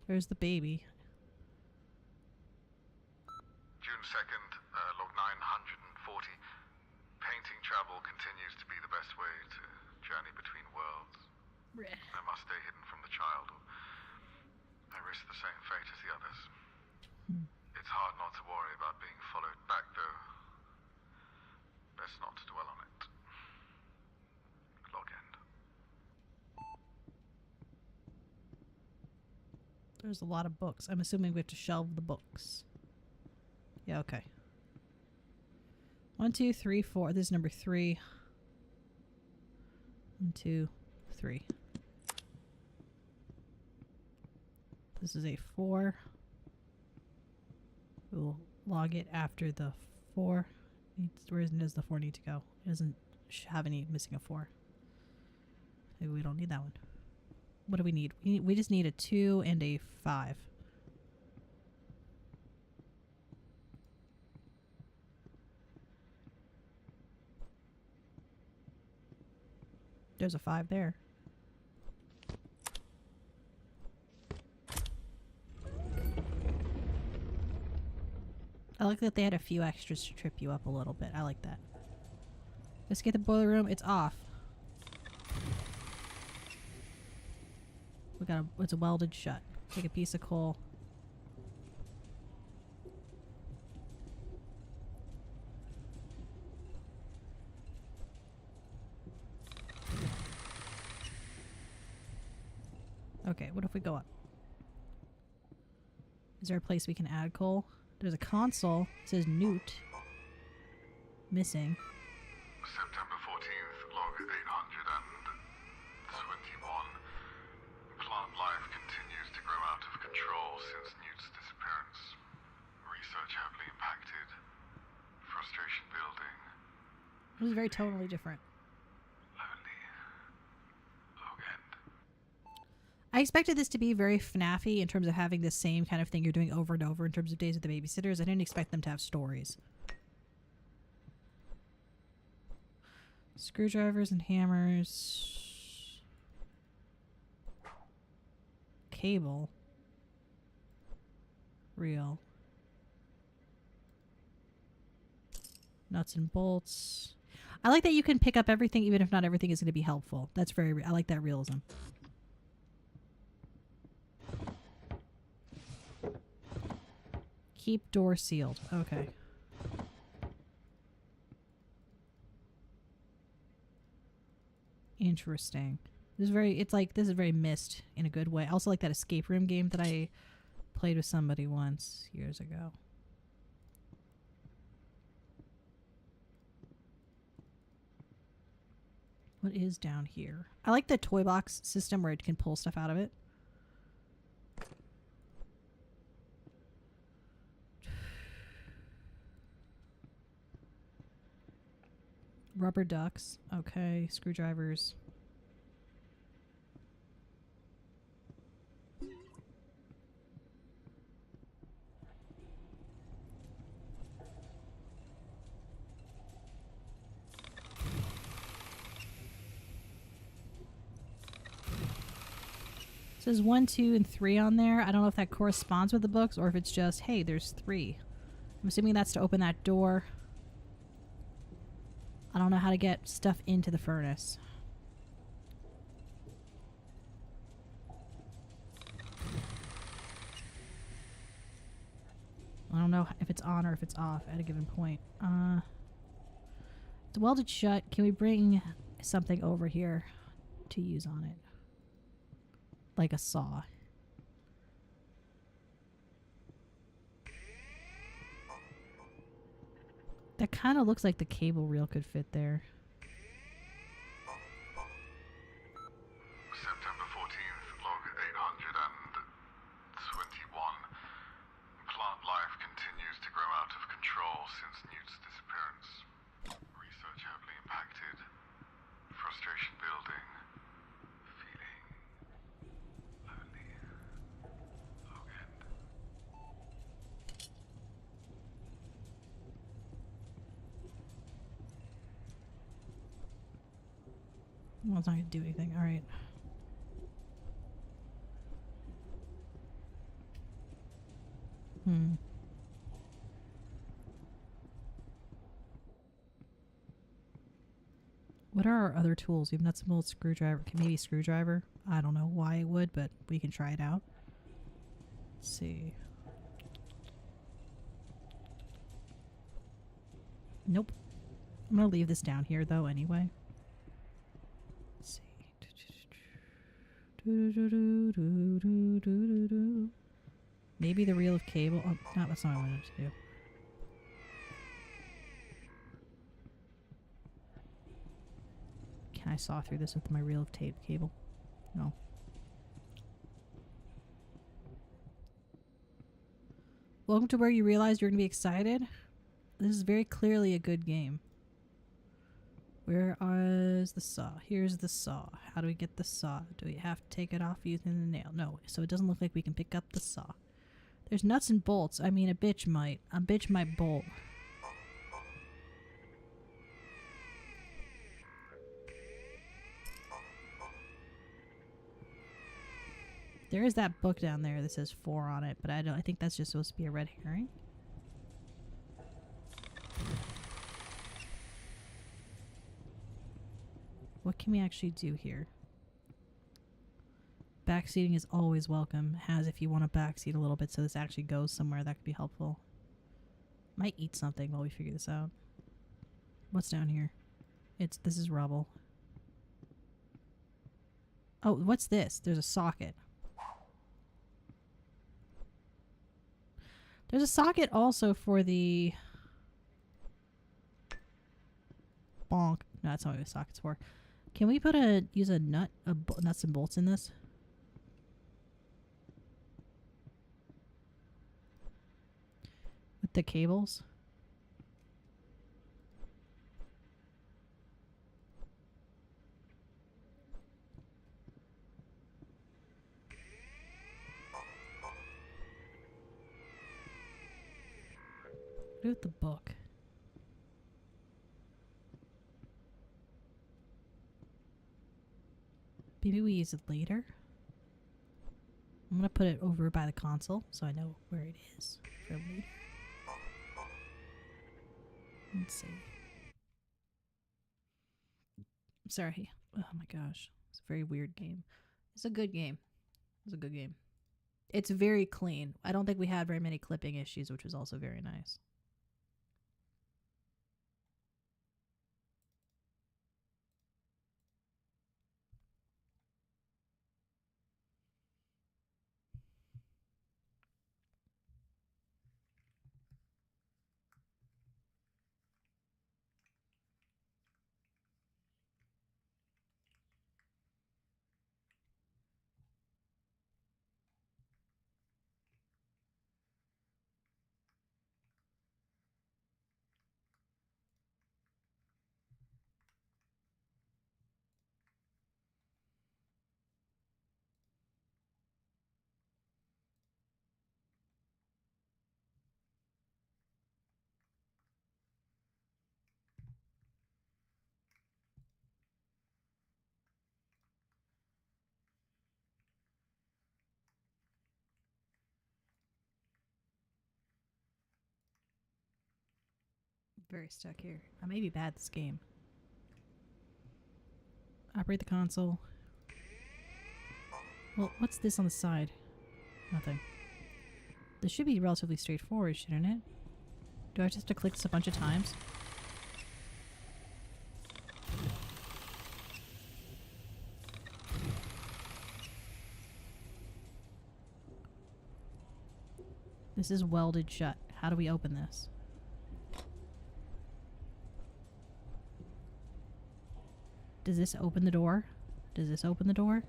There's the baby. June 2nd, log 940. Painting travel continues to be the best way to journey between worlds. I must stay hidden from the child, or I risk the same fate as the others. It's hard not to worry about being followed back, though. Best not to dwell on it. Log end. There's a lot of books. I'm assuming we have to shelve the books. Yeah, okay. 1, 2, 3, 4. This is number 3. 1, 2, 3. This is a 4. We'll log it after the 4. Where does the 4 need to go? It doesn't have any missing a 4. Maybe we don't need that one. What do we need? We just need a 2 and a 5. There's a 5 there. I like that they had a few extras to trip you up a little bit. I like that. Let's get the boiler room. It's off. We got it's a welded shut. Take a piece of coal. Okay, what if we go up? Is there a place we can add coal? There's a console. It says Newt. Missing. September 14th, log 821. Plant life continues to grow out of control since Newt's disappearance. Research heavily impacted. Frustration building. It was very tonally different. Lonely. Log end. I expected this to be very FNAF-y in terms of having the same kind of thing you're doing over and over in terms of Days of the Babysitters. I didn't expect them to have stories. Screwdrivers and hammers. Cable. Reel. Nuts and bolts. I like that you can pick up everything even if not everything is going to be helpful. That's very... I like that realism. Keep door sealed. Okay. Interesting. This is very, it's like, this is very Myst in a good way. I also like that escape room game that I played with somebody once years ago. What is down here? I like the toy box system where it can pull stuff out of it. Rubber ducks. Okay. Screwdrivers. It says 1, 2, and 3 on there. I don't know if that corresponds with the books or if it's just, hey, there's 3. I'm assuming that's to open that door. I don't know how to get stuff into the furnace. I don't know if it's on or if it's off at a given point. It's welded shut. Can we bring something over here to use on it? Like a saw. That kind of looks like the cable reel could fit there. September 14th, log 821. Plant life continues to grow out of control since Newt's disappearance. Research heavily impacted. Frustration building. Feeling lonely. Log end. Well, it's not going to do anything. All right. What are our other tools? We have nuts and bolts, screwdriver. Maybe screwdriver. I don't know why it would, but we can try it out. Let's see. Nope. I'm going to leave this down here, though, anyway. Let's see. Maybe the reel of cable. Oh, no, that's not what I wanted to do. Can I saw through this with my reel of tape cable? No. Welcome to where you realize you're going to be excited. This is very clearly a good game. Where is the saw? Here's the saw. How do we get the saw? Do we have to take it off using the nail? No. So it doesn't look like we can pick up the saw. There's nuts and bolts. I mean, a bitch might. A bitch might bolt. There is that book down there that says 4 on it, but I think that's just supposed to be a red herring. What can we actually do here? Backseating is always welcome. Has if you want to backseat a little bit so this actually goes somewhere, that could be helpful. Might eat something while we figure this out. What's down here? This is rubble. Oh, what's this? There's a socket. There's a socket also for the bonk. No, that's not what the socket's for. Can we use a nuts and bolts in this? With the cables? What about the book? Maybe we use it later? I'm gonna put it over by the console so I know where it is for later. Let's see. Sorry. Oh my gosh. It's a very weird game. It's a good game. It's a good game. It's very clean. I don't think we had very many clipping issues, which was also very nice. Very stuck here. I may be bad at this game. Operate the console. Well, what's this on the side? Nothing. This should be relatively straightforward, shouldn't it? Do I just have to click this a bunch of times? This is welded shut. How do we open this? Does this open the door? Does this open the door?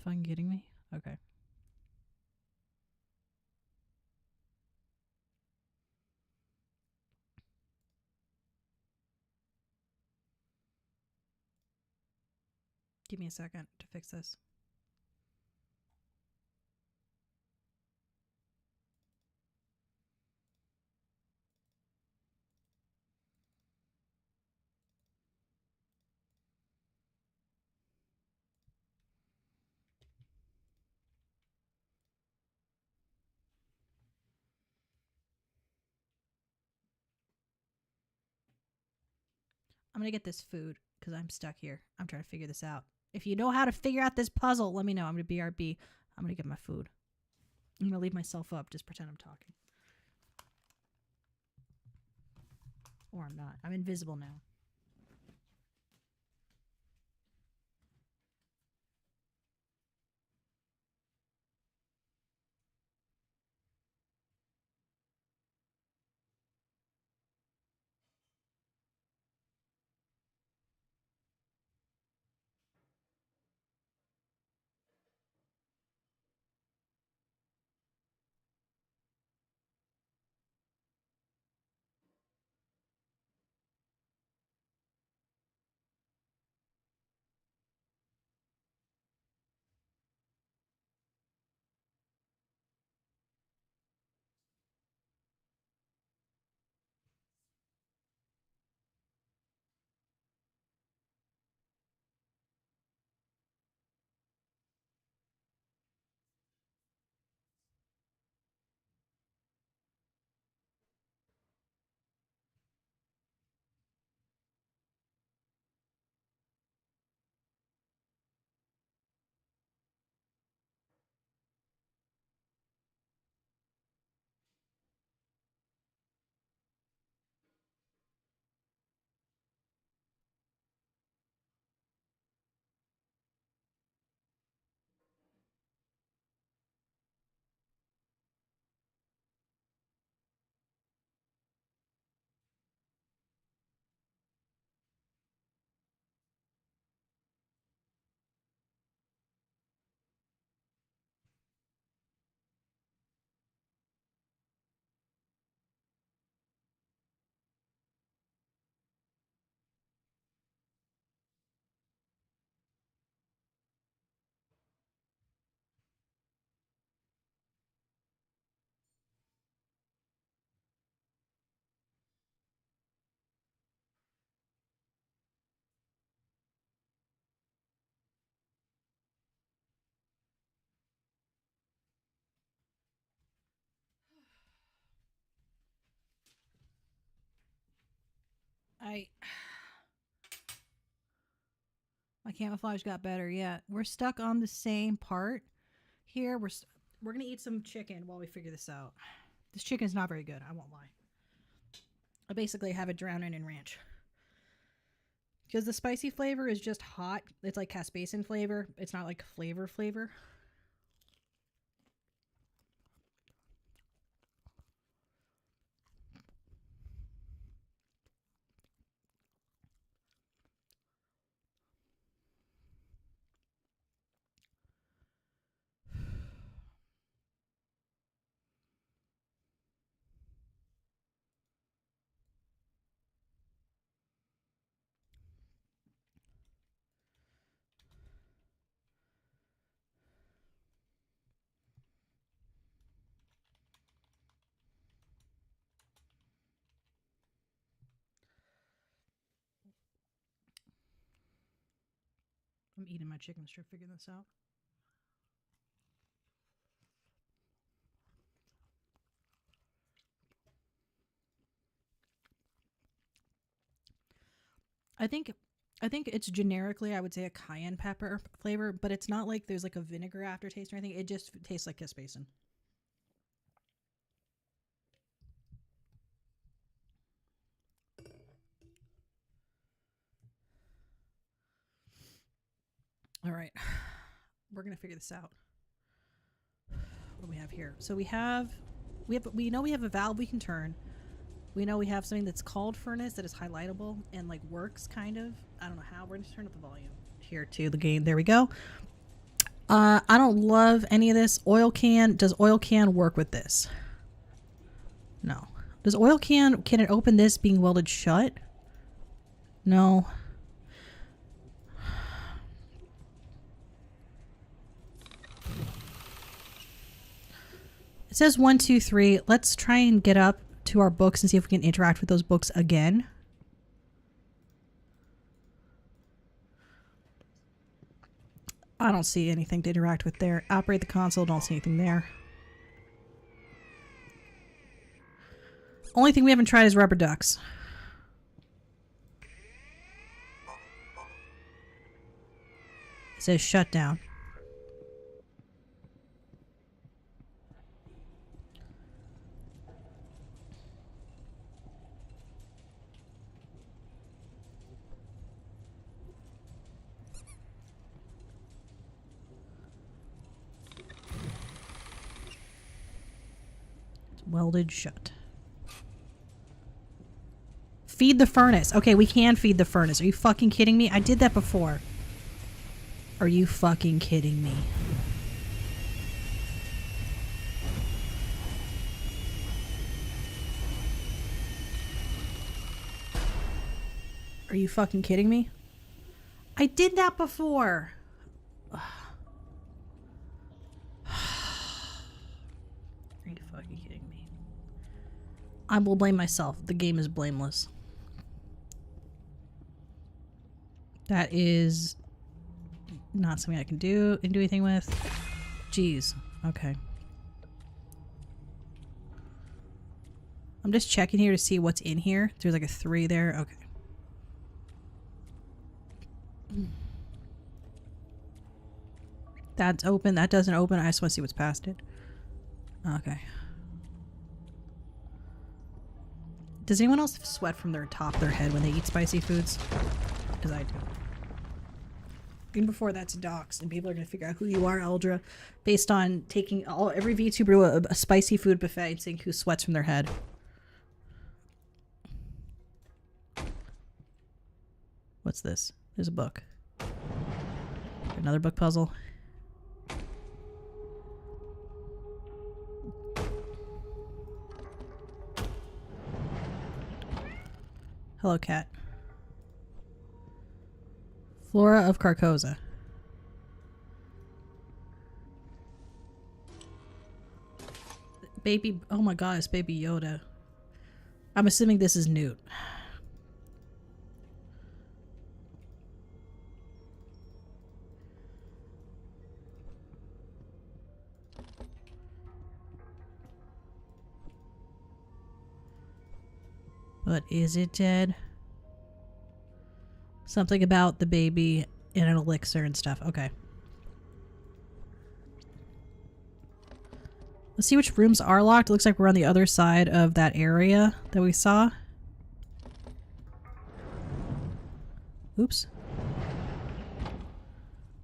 Fucking kidding me? Okay. Give me a second to fix this. I'm gonna get this food because I'm stuck here. I'm trying to figure this out. If you know how to figure out this puzzle, let me know. I'm gonna BRB. I'm gonna get my food. I'm gonna leave myself up. Just pretend I'm talking. Or I'm not. I'm invisible now. My camouflage got better. Yeah, we're stuck on the same part here. We're gonna eat some chicken while we figure this out. This chicken is not very good. I won't lie. I basically have it drowning in ranch because the spicy flavor is just hot. It's like caspacin flavor. It's not like flavor. I'm eating my chicken strip, figuring this out. I think it's generically, I would say, a cayenne pepper flavor, but it's not like there's like a vinegar aftertaste or anything. It just tastes like caspacin. All right, we're gonna figure this out. What do we have here? So we know we have a valve we can turn. We know we have something that's called furnace that is highlightable and like works kind of. I don't know how. We're gonna turn up the volume here to the game. There we go. I don't love any of this. Oil can. Does oil can work with this? No. Does oil can it open this being welded shut? No. It says 1, 2, 3. Let's try and get up to our books and see if we can interact with those books again. I don't see anything to interact with there. Operate the console. Don't see anything there. Only thing we haven't tried is rubber ducks. It says shut down. Welded shut. Feed the furnace. Okay, we can feed the furnace. Are you fucking kidding me? I did that before. Are you fucking kidding me? Are you fucking kidding me? I did that before. Are you fucking kidding me? I will blame myself. The game is blameless. That is not something I can do anything with. Jeez. Okay. I'm just checking here to see what's in here. There's like a 3 there. Okay. That's open. That doesn't open. I just want to see what's past it. Okay. Does anyone else sweat from their top of their head when they eat spicy foods? Because I do. Even before that's doxed, and people are going to figure out who you are, Eldra, based on taking every VTuber to a spicy food buffet and seeing who sweats from their head. What's this? There's a book. Another book puzzle. Hello, cat. Flora of Carcosa. Baby, oh my god, it's Baby Yoda. I'm assuming this is Newt. But is it dead? Something about the baby and an elixir and stuff. Okay. Let's see which rooms are locked. It looks like we're on the other side of that area that we saw. Oops.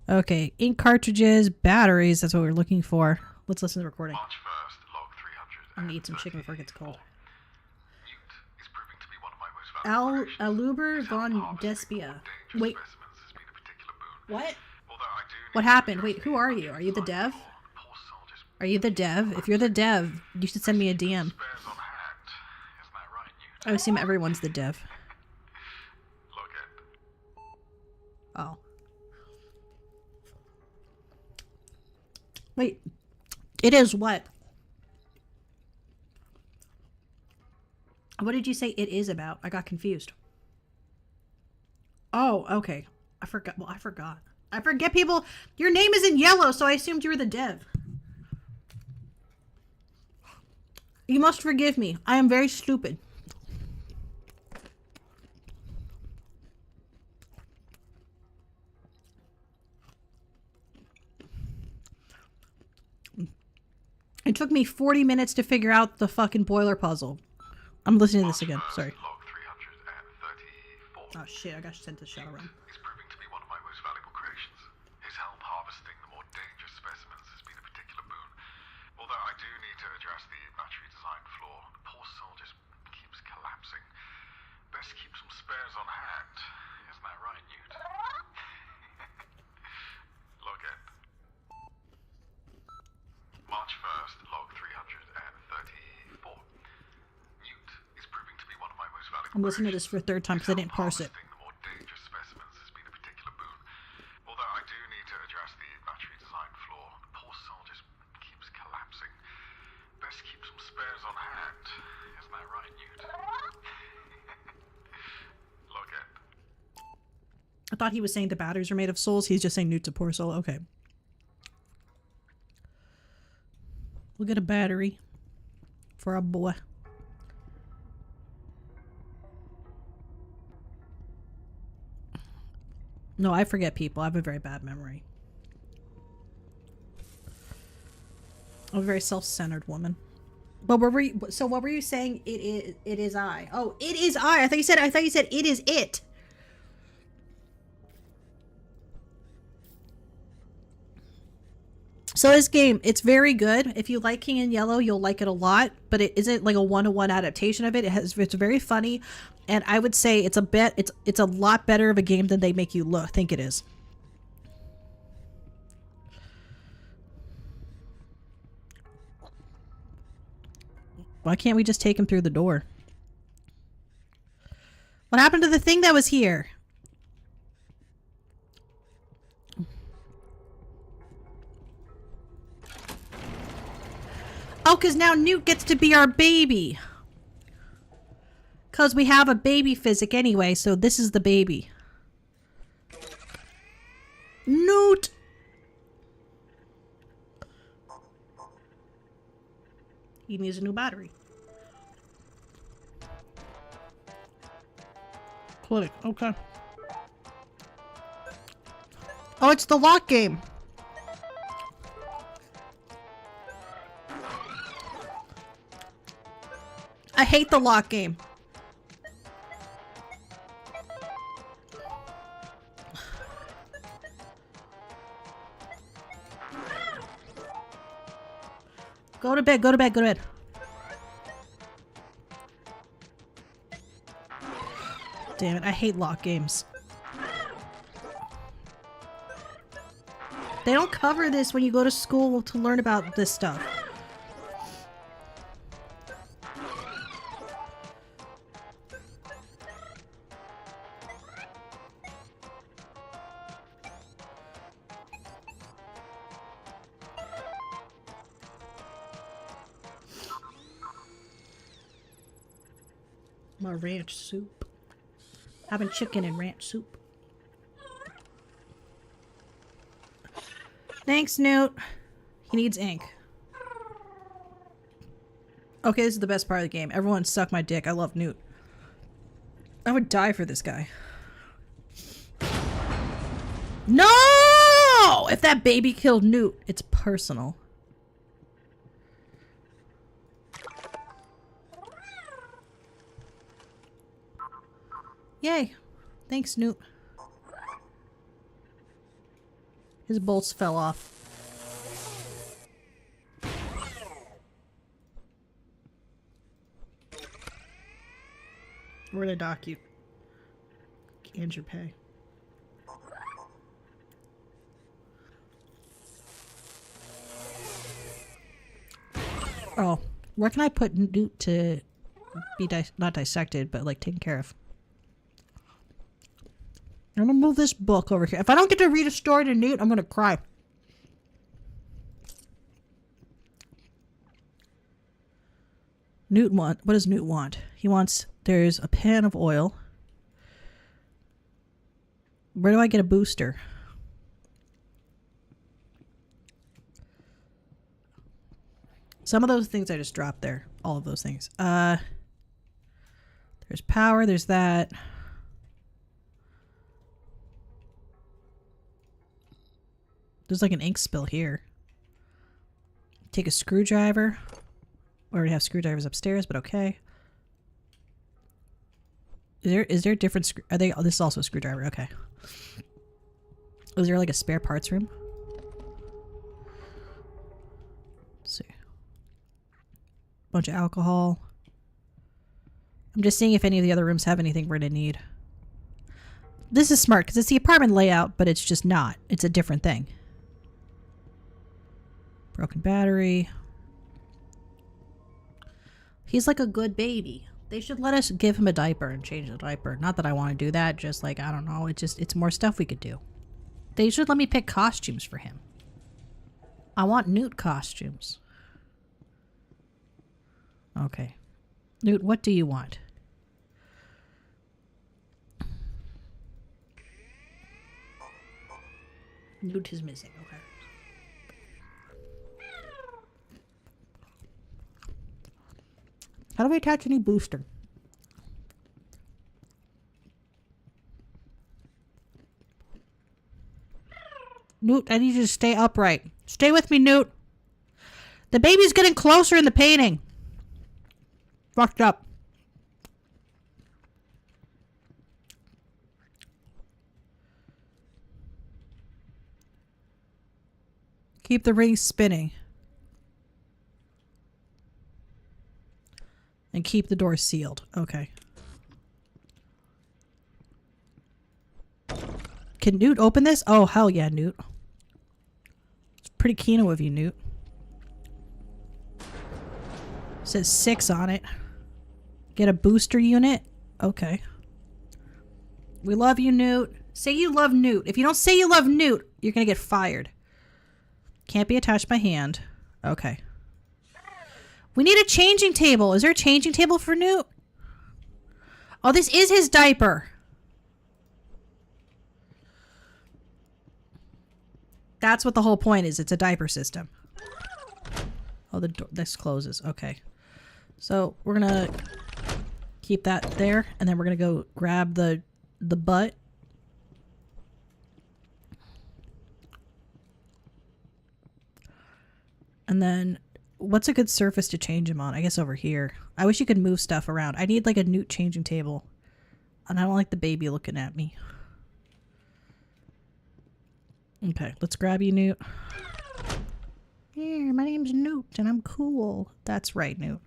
Okay, ink cartridges, batteries, that's what we're looking for. Let's listen to the recording. March 1st, log 300. I'm gonna eat some chicken before it gets cold. Newt is proving to be one of my most valuable creations. Aluber His von harvesting Despia. more dangerous Wait, specimens has been a particular boon. what? Although I do What need happened? to Wait, who are you? Are you the dev? poor soldiers Are you the dev? If you're the dev, you should send me a DM. spares on hand. Isn't that right, Newt? I assume everyone's the dev. Log it. Oh. Wait. It is what? What did you say it is about? I got confused. Oh, okay. I forgot. Well, I forgot. I forget people. Your name is in yellow, so I assumed you were the dev. You must forgive me. I am very stupid. It took me 40 minutes to figure out the fucking boiler puzzle. I'm listening to this again. Sorry. Log 334. Oh shit, I got sent to Shadowrun. Is proving to be one of my most valuable creations. His help harvesting the more dangerous specimens has been a particular boon. Although I do need to address the battery design flaw. The poor soul just keeps collapsing. Best keep some spares on hand. Isn't that right, Newt? Log it. March 1st, log 334. Newt is proving to be one of my most valuable I'm listening to this for a third time because I didn't parse it. harvesting the more dangerous specimens has been a particular boon. Although I do need to address the battery design flaw. The poor soul just keeps collapsing. Best keep some spares on hand. Isn't that right, Newt? Log it. I thought he was saying the batteries are made of souls. He's just saying Newt's a poor soul. Okay. We'll get a battery for our boy. No, I forget people. I have a very bad memory. I'm a very self-centered woman. But what were you, so what were you saying? It is I. Oh, it is I. I thought you said it is it. So this game, it's very good. If you like King in Yellow, you'll like it a lot, but it isn't like a one-to-one adaptation of it. It's very funny, and I would say it's a lot better of a game than they make you think it is. Why can't we just take him through the door? What happened to the thing that was here? Oh, because now Newt gets to be our baby. Because we have a baby physic anyway, so this is the baby. Newt! He needs a new battery. Click. Okay. Oh, it's the lock game. I hate the lock game. Go to bed, go to bed, go to bed. Damn it, I hate lock games. They don't cover this when you go to school to learn about this stuff. My ranch soup. Having chicken and ranch soup. Thanks, Newt. He needs ink. Okay, this is the best part of the game. Everyone suck my dick. I love Newt. I would die for this guy. No! If that baby killed Newt, it's personal. Yay. Thanks, Newt. His bolts fell off. We're gonna dock you. And your pay. Oh, where can I put Newt to be not dissected, but like taken care of? I'm gonna move this book over here. If I don't get to read a story to Newt, I'm gonna cry. What does Newt want? He wants, there's a pan of oil. Where do I get a booster? Some of those things I just dropped there. All of those things. There's power, there's that. There's like an ink spill here. Take a screwdriver. We already have screwdrivers upstairs, but okay. Is there different are they? Oh, this is also a screwdriver. Okay. Is there like a spare parts room? Let's see. Bunch of alcohol. I'm just seeing if any of the other rooms have anything we're gonna need. This is smart because it's the apartment layout, but it's just not. It's a different thing. Broken battery. He's like a good baby. They should let us give him a diaper and change the diaper. Not that I want to do that, just like, I don't know. It's more stuff we could do. They should let me pick costumes for him. I want Newt costumes. Okay. Newt, what do you want? Newt is missing, okay. How do we attach a new booster? Newt, I need you to stay upright. Stay with me, Newt. The baby's getting closer in the painting. Fucked up. Keep the ring spinning. And keep the door sealed. Okay. Can Newt open this? Oh, hell yeah, Newt. It's pretty keen of you, Newt. Says 6 on it. Get a booster unit? Okay. We love you, Newt. Say you love Newt. If you don't say you love Newt, you're gonna get fired. Can't be attached by hand. Okay. We need a changing table. Is there a changing table for Newt? Oh, this is his diaper. That's what the whole point is. It's a diaper system. Oh, the door, this closes. Okay. So we're gonna keep that there, and then we're gonna go grab the butt. And then what's a good surface to change him on? I guess over here. I wish you could move stuff around. I need like a Newt changing table. And I don't like the baby looking at me. Okay, let's grab you, Newt. Here, my name's Newt and I'm cool. That's right, Newt.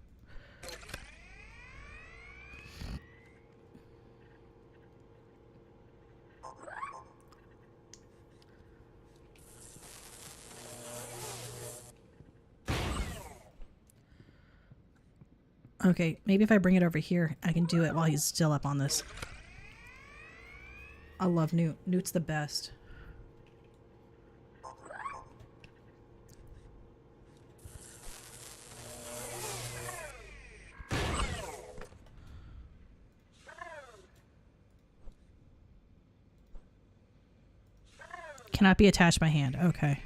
Okay, maybe if I bring it over here, I can do it while he's still up on this. I love Newt. Newt's the best. Cannot be attached by hand. Okay.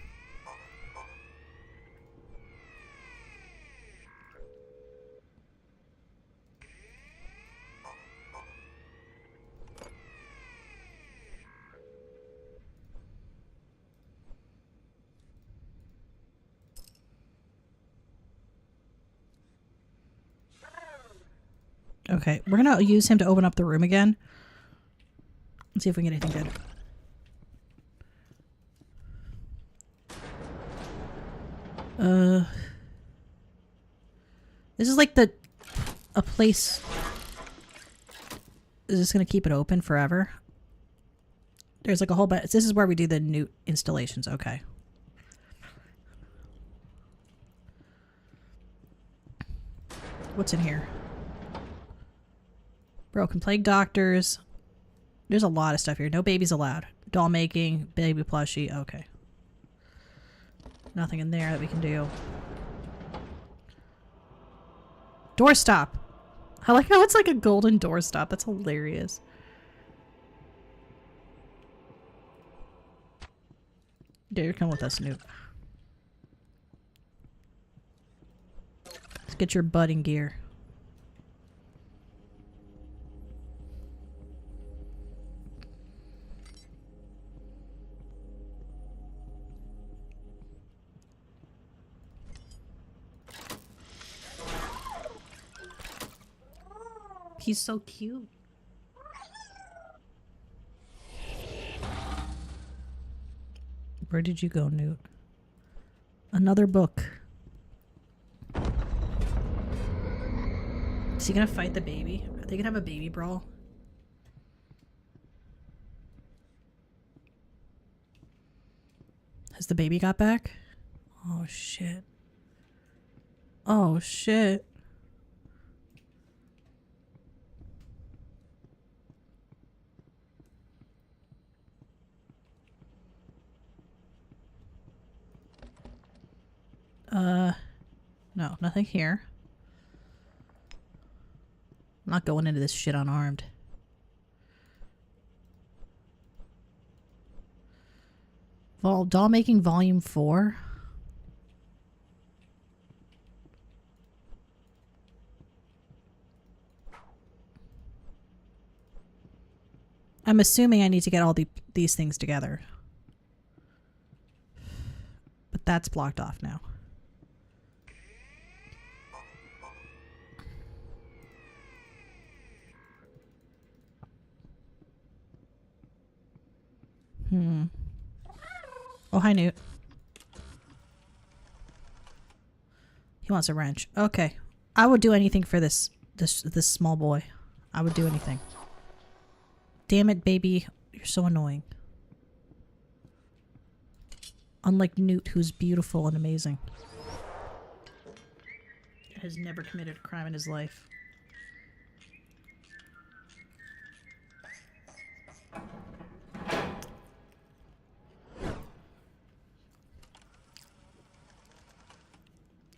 Okay, we're gonna use him to open up the room again. Let's see if we can get anything good. This is like a place. Is this gonna keep it open forever? There's like a whole bunch. This is where we do the newt installations. Okay. What's in here? Broken plague doctors. There's a lot of stuff here. No babies allowed. Doll making, baby plushie. Okay. Nothing in there that we can do. Doorstop. I like how it's like a golden doorstop. That's hilarious. Dude, come with us, Newt. Let's get your butt in gear. He's so cute. Where did you go, Newt? Another book. Is he gonna fight the baby? Are they gonna have a baby brawl? Has the baby got back? Oh shit. Oh shit. No, nothing here. I'm not going into this shit unarmed. Doll making volume 4. I'm assuming I need to get all these things together. But that's blocked off now. Oh, hi, Newt. He wants a wrench. Okay. I would do anything for this small boy. I would do anything. Damn it, baby. You're so annoying. Unlike Newt, who's beautiful and amazing. Has never committed a crime in his life.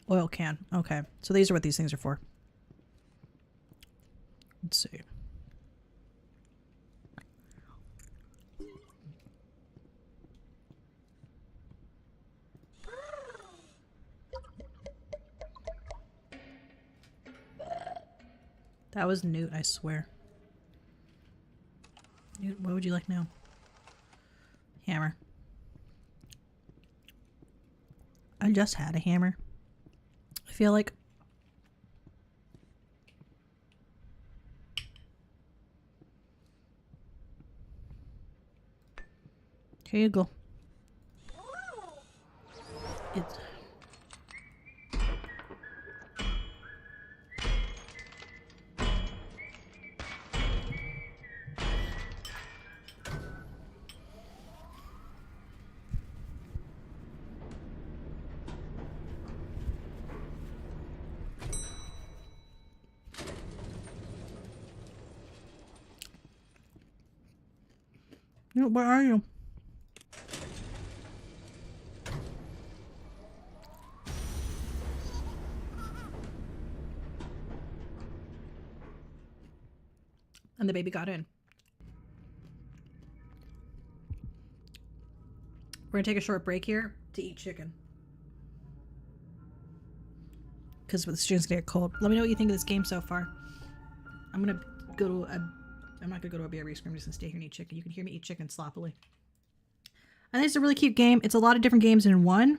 Oil can. Okay. So these are what these things are for. Let's see. That was Newt, I swear. Newt, what would you like now? Hammer. I just had a hammer. I feel like. Here you go. It's. Where are you? And the baby got in. We're gonna take a short break here to eat chicken. Because the chicken's gonna get cold. Let me know what you think of this game so far. I'm gonna go to a... I'm not gonna go to a BRB screen. I'm just gonna stay here and eat chicken. You can hear me eat chicken sloppily. I think it's a really cute game. It's a lot of different games in one,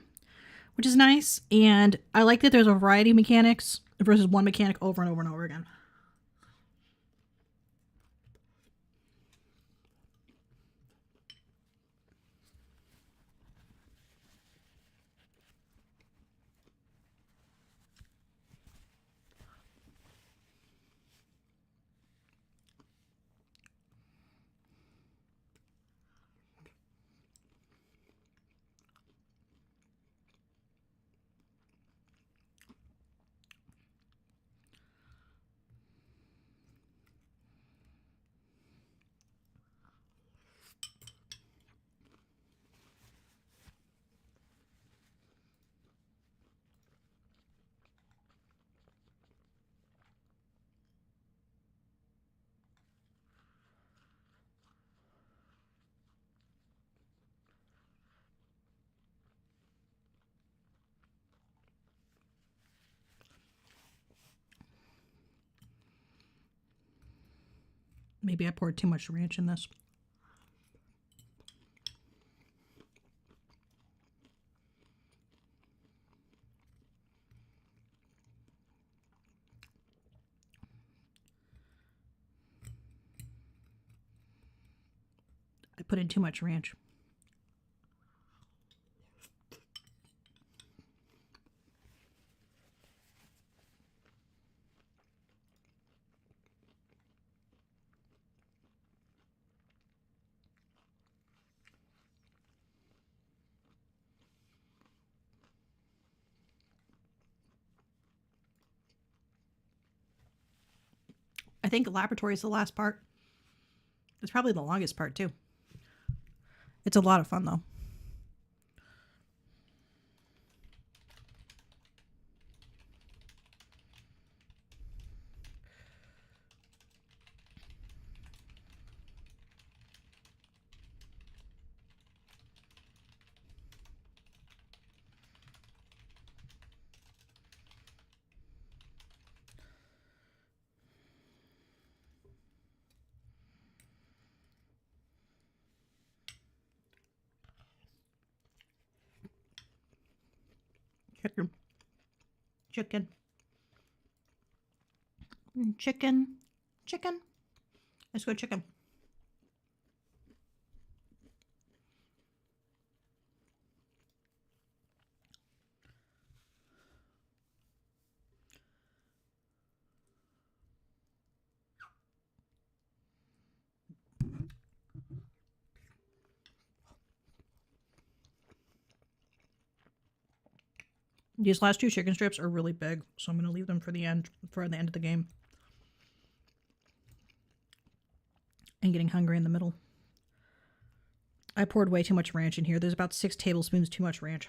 which is nice. And I like that there's a variety of mechanics versus one mechanic over and over and over again. Maybe I poured too much ranch in this. I put in too much ranch. I think the laboratory is the last part. It's probably the longest part too. It's a lot of fun though. Chicken. Chicken. Chicken. Chicken. Let's go chicken. These last two chicken strips are really big, so I'm going to leave them for the end of the game. And getting hungry in the middle. I poured way too much ranch in here. There's about 6 tablespoons too much ranch.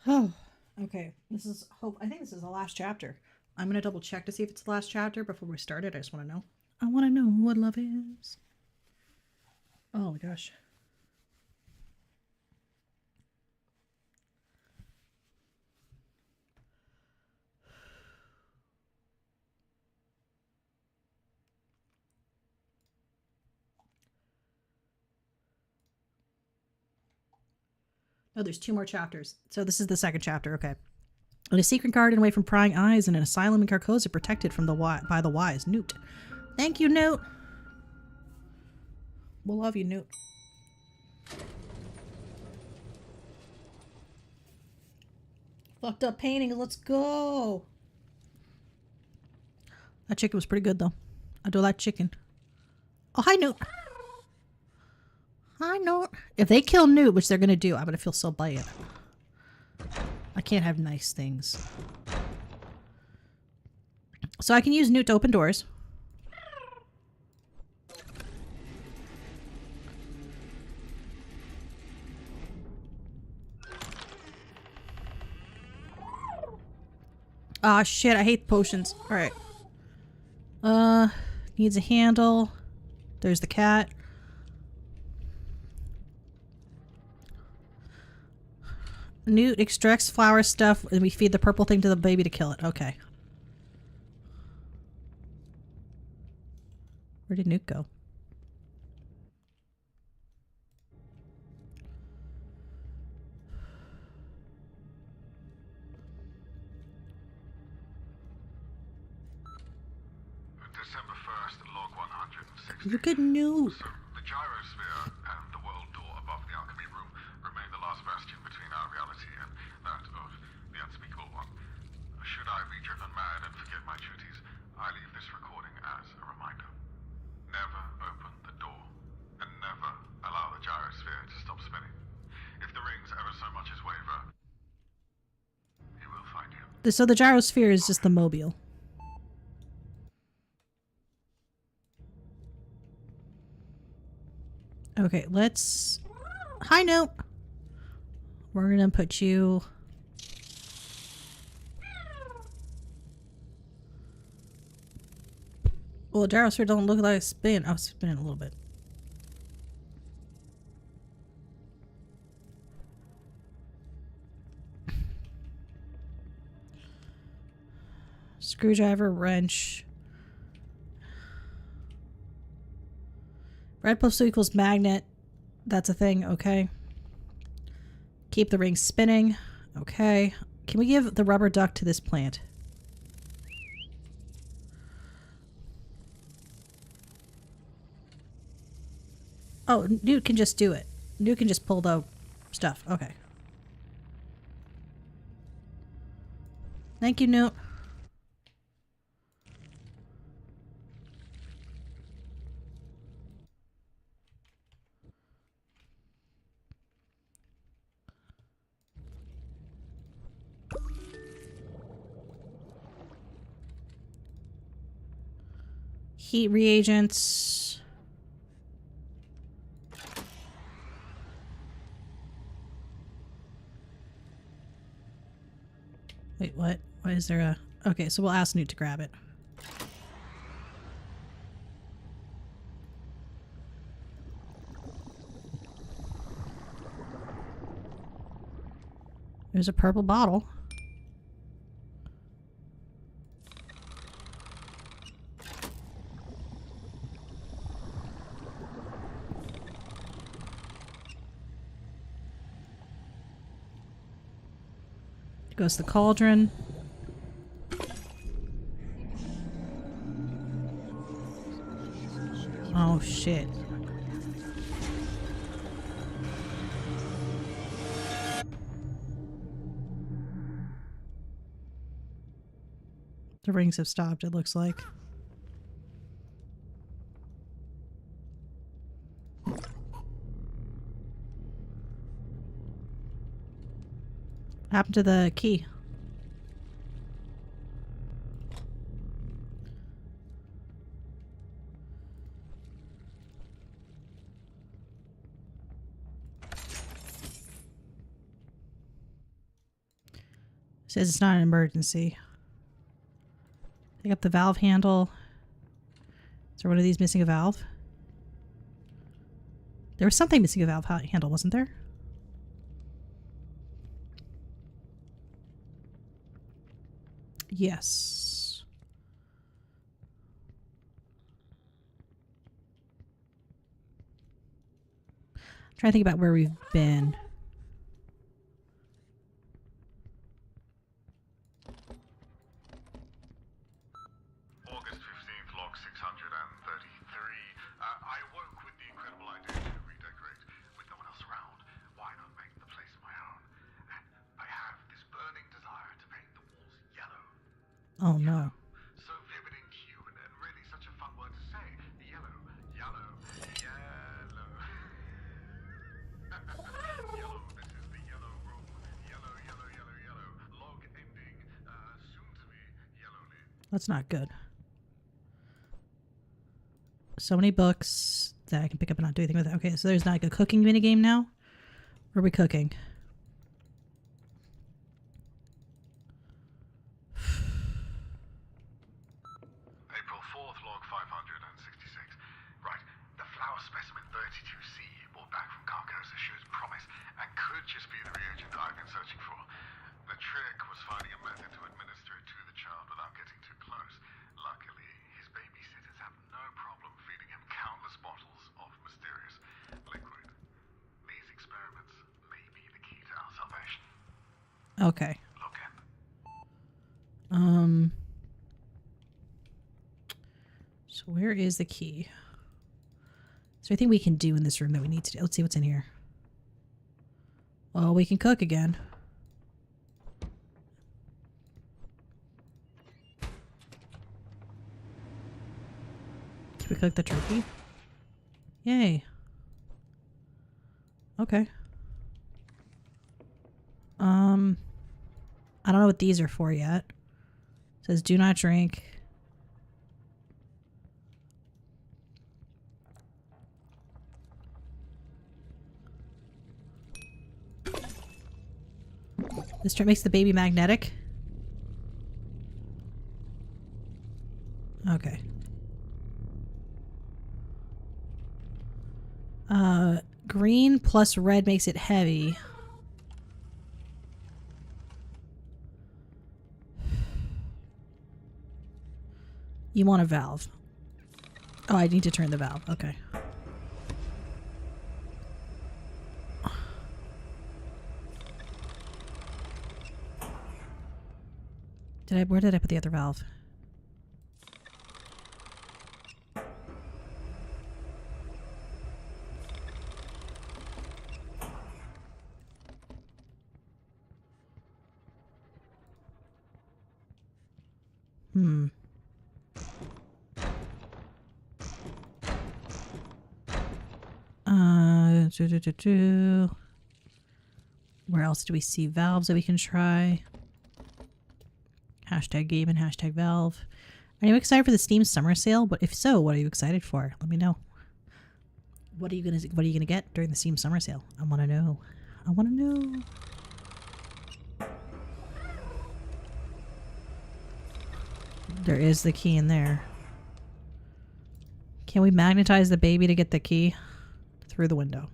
Oh, okay. I think this is the last chapter. I'm going to double check to see if it's the last chapter before we start it. I just want to know. I want to know what love is. Oh my gosh. Oh, there's 2 more chapters. So this is the second chapter. Okay. In a secret garden away from prying eyes in an asylum in Carcosa protected from by the wise. Newt. Thank you, Newt. We'll love you, Newt. Fucked up paintings. Let's go. That chicken was pretty good, though. I do like chicken. Oh, hi, Newt. Hi, Newt. If they kill Newt, which they're going to do, I'm going to feel so bad. I can't have nice things. So I can use Newt to open doors. Ah, shit, I hate potions. Alright. Needs a handle. There's the cat. Newt extracts flower stuff and we feed the purple thing to the baby to kill it. Okay. Where did Newt go? December 1st, log 160. Look at Newt. So, the gyrosphere and the world door above the alchemy room remain the last bastion between our reality and that of the unspeakable one. Should I be driven mad and forget my duties, I leave this recording as a reminder. Never open the door, and never allow the gyrosphere to stop spinning. If the rings ever so much as waver, he will find you. So the gyrosphere is just the mobile. Okay, let's... High note! We're gonna put you... Well, Gyrosphere don't look like spin. Oh, spinning a little bit. Screwdriver, wrench. Red plus 2 equals magnet. That's a thing, okay. Keep the ring spinning. Okay. Can we give the rubber duck to this plant? Oh, Newt can just do it. Newt can just pull the stuff. Okay. Thank you, Newt. Heat reagents. Wait, what? Why is there a... Okay, so we'll ask Newt to grab it. There's a purple bottle. Goes the cauldron. Oh shit. The rings have stopped, it looks like. What happened to the key? Says it's not an emergency. Pick up the valve handle. Is there one of these missing a valve? There was something missing a valve handle, wasn't there? Yes. I'm trying to think about where we've been. August 15th, log 633. I woke with the incredible idea to redecorate. With no one else around, why not make the place my own? And I have this burning desire to paint the walls yellow. Oh no. So vivid and cute, and really such a fun word to say. Yellow, yellow, yellow. Yellow, this is the yellow room. Yellow, yellow, yellow, yellow. Log ending, soon to be yellowly. That's not good. So many books that I can pick up and not do anything with it. Okay, so there's not like a cooking minigame now? Or are we cooking? April 4th, log 566. Right, the flower specimen 32C brought back from Carcosa shows promise and could just be the reagent I've been searching for. The trick was finding a method to administer it to the child without getting too close. Luckily, his babysitters have no problem feeding him countless bottles of mysterious liquid. These experiments may be the key to our salvation. Okay. Look in. So where is the key? Is there anything we can do in this room that we need to do? Let's see what's in here. Well, we can cook again. Can we cook the turkey? Yay. Okay. I don't know what these are for yet. It says do not drink. This makes the baby magnetic. Okay. Green plus red makes it heavy. You want a valve. Oh, I need to turn the valve. Okay. Where did I put the other valve? Hmm. Where else do we see valves that we can try? Hashtag game and hashtag valve. Are you excited for the Steam summer sale? But if so, what are you excited for? Let me know. What are you gonna get during the Steam summer sale? I wanna know. I wanna know. There is the key in there. Can we magnetize the baby to get the key through the window?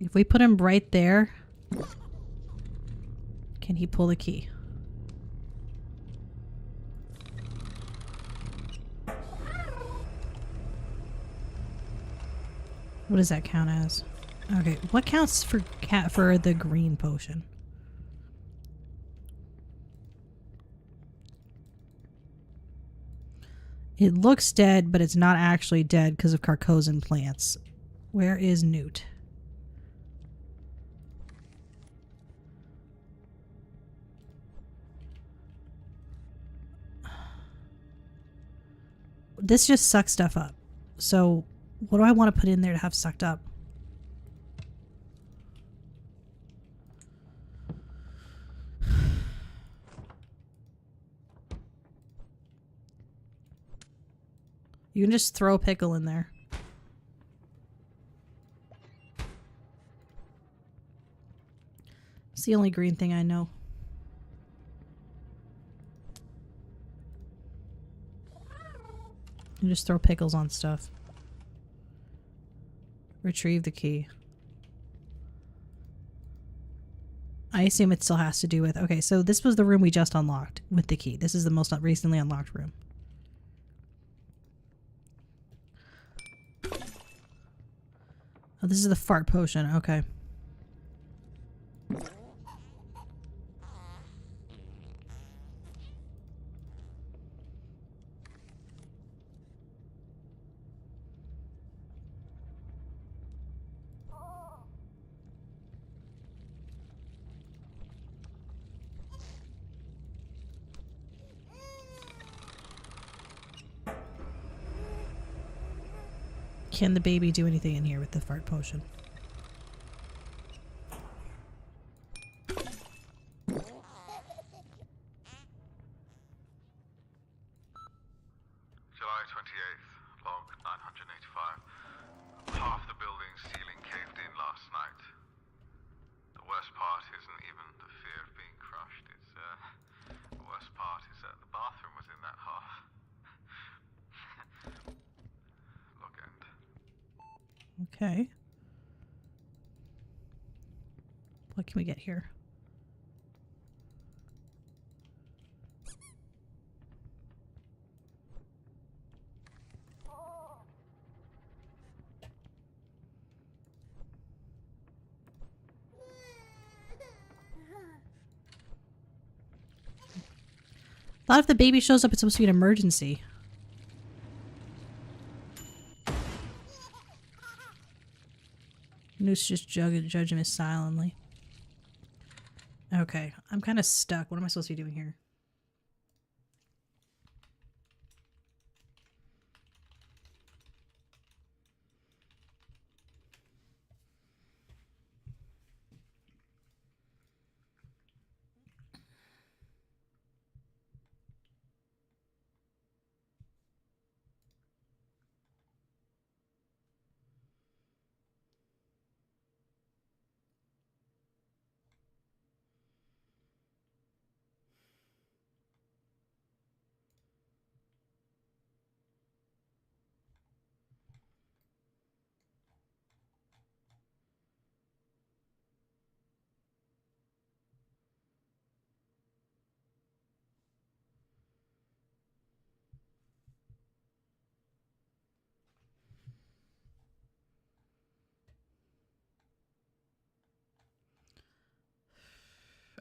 If we put him right there, can he pull the key? What does that count as? Okay, what counts for the green potion? It looks dead, but it's not actually dead because of Carcosan plants. Where is Newt? This just sucks stuff up. So what do I want to put in there to have sucked up? You can just throw a pickle in there. It's the only green thing I know. You just throw pickles on stuff. Retrieve the key. I assume it still has to do with... Okay, so this was the room we just unlocked with the key. This is the most recently unlocked room. Oh, this is the fart potion. Okay. Can the baby do anything in here with the fart potion? July 28th, log 985. Half the building's ceiling caved in last night. The worst part isn't even the fear of being crushed. The worst part is that the bathroom was in that half. Log end. Okay. What can we get here? Thought if the baby shows up, it's supposed to be an emergency. Noose just judging me silently. Okay, I'm kind of stuck. What am I supposed to be doing here?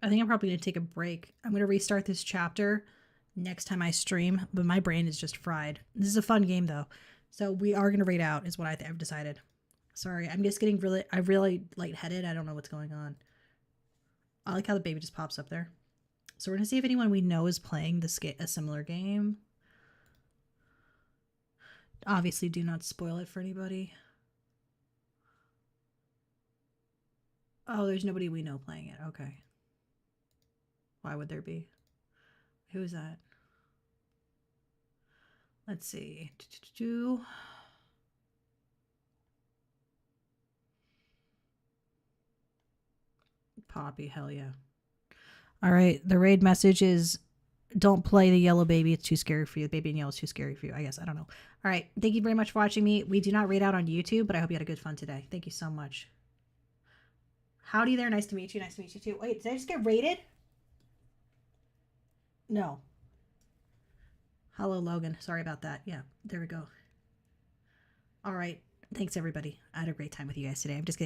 I think I'm probably going to take a break. I'm going to restart this chapter next time I stream, but my brain is just fried. This is a fun game, though. So we are going to raid out is what I've decided. Sorry, I'm just getting really lightheaded. I don't know what's going on. I like how the baby just pops up there. So we're going to see if anyone we know is playing a similar game. Obviously, do not spoil it for anybody. Oh, there's nobody we know playing it. Okay. Why would there be? Who is that? Let's see. Poppy, hell yeah. All right, the raid message is don't play the yellow baby. It's too scary for you. The baby in yellow is too scary for you, I guess. I don't know. All right, thank you very much for watching me. We do not raid out on YouTube, but I hope you had a good fun today. Thank you so much. Howdy there. Nice to meet you. Nice to meet you too. Wait, did I just get raided? No. Hello, Logan. Sorry about that. Yeah, there we go. All right. Thanks, everybody. I had a great time with you guys today. I'm just kidding.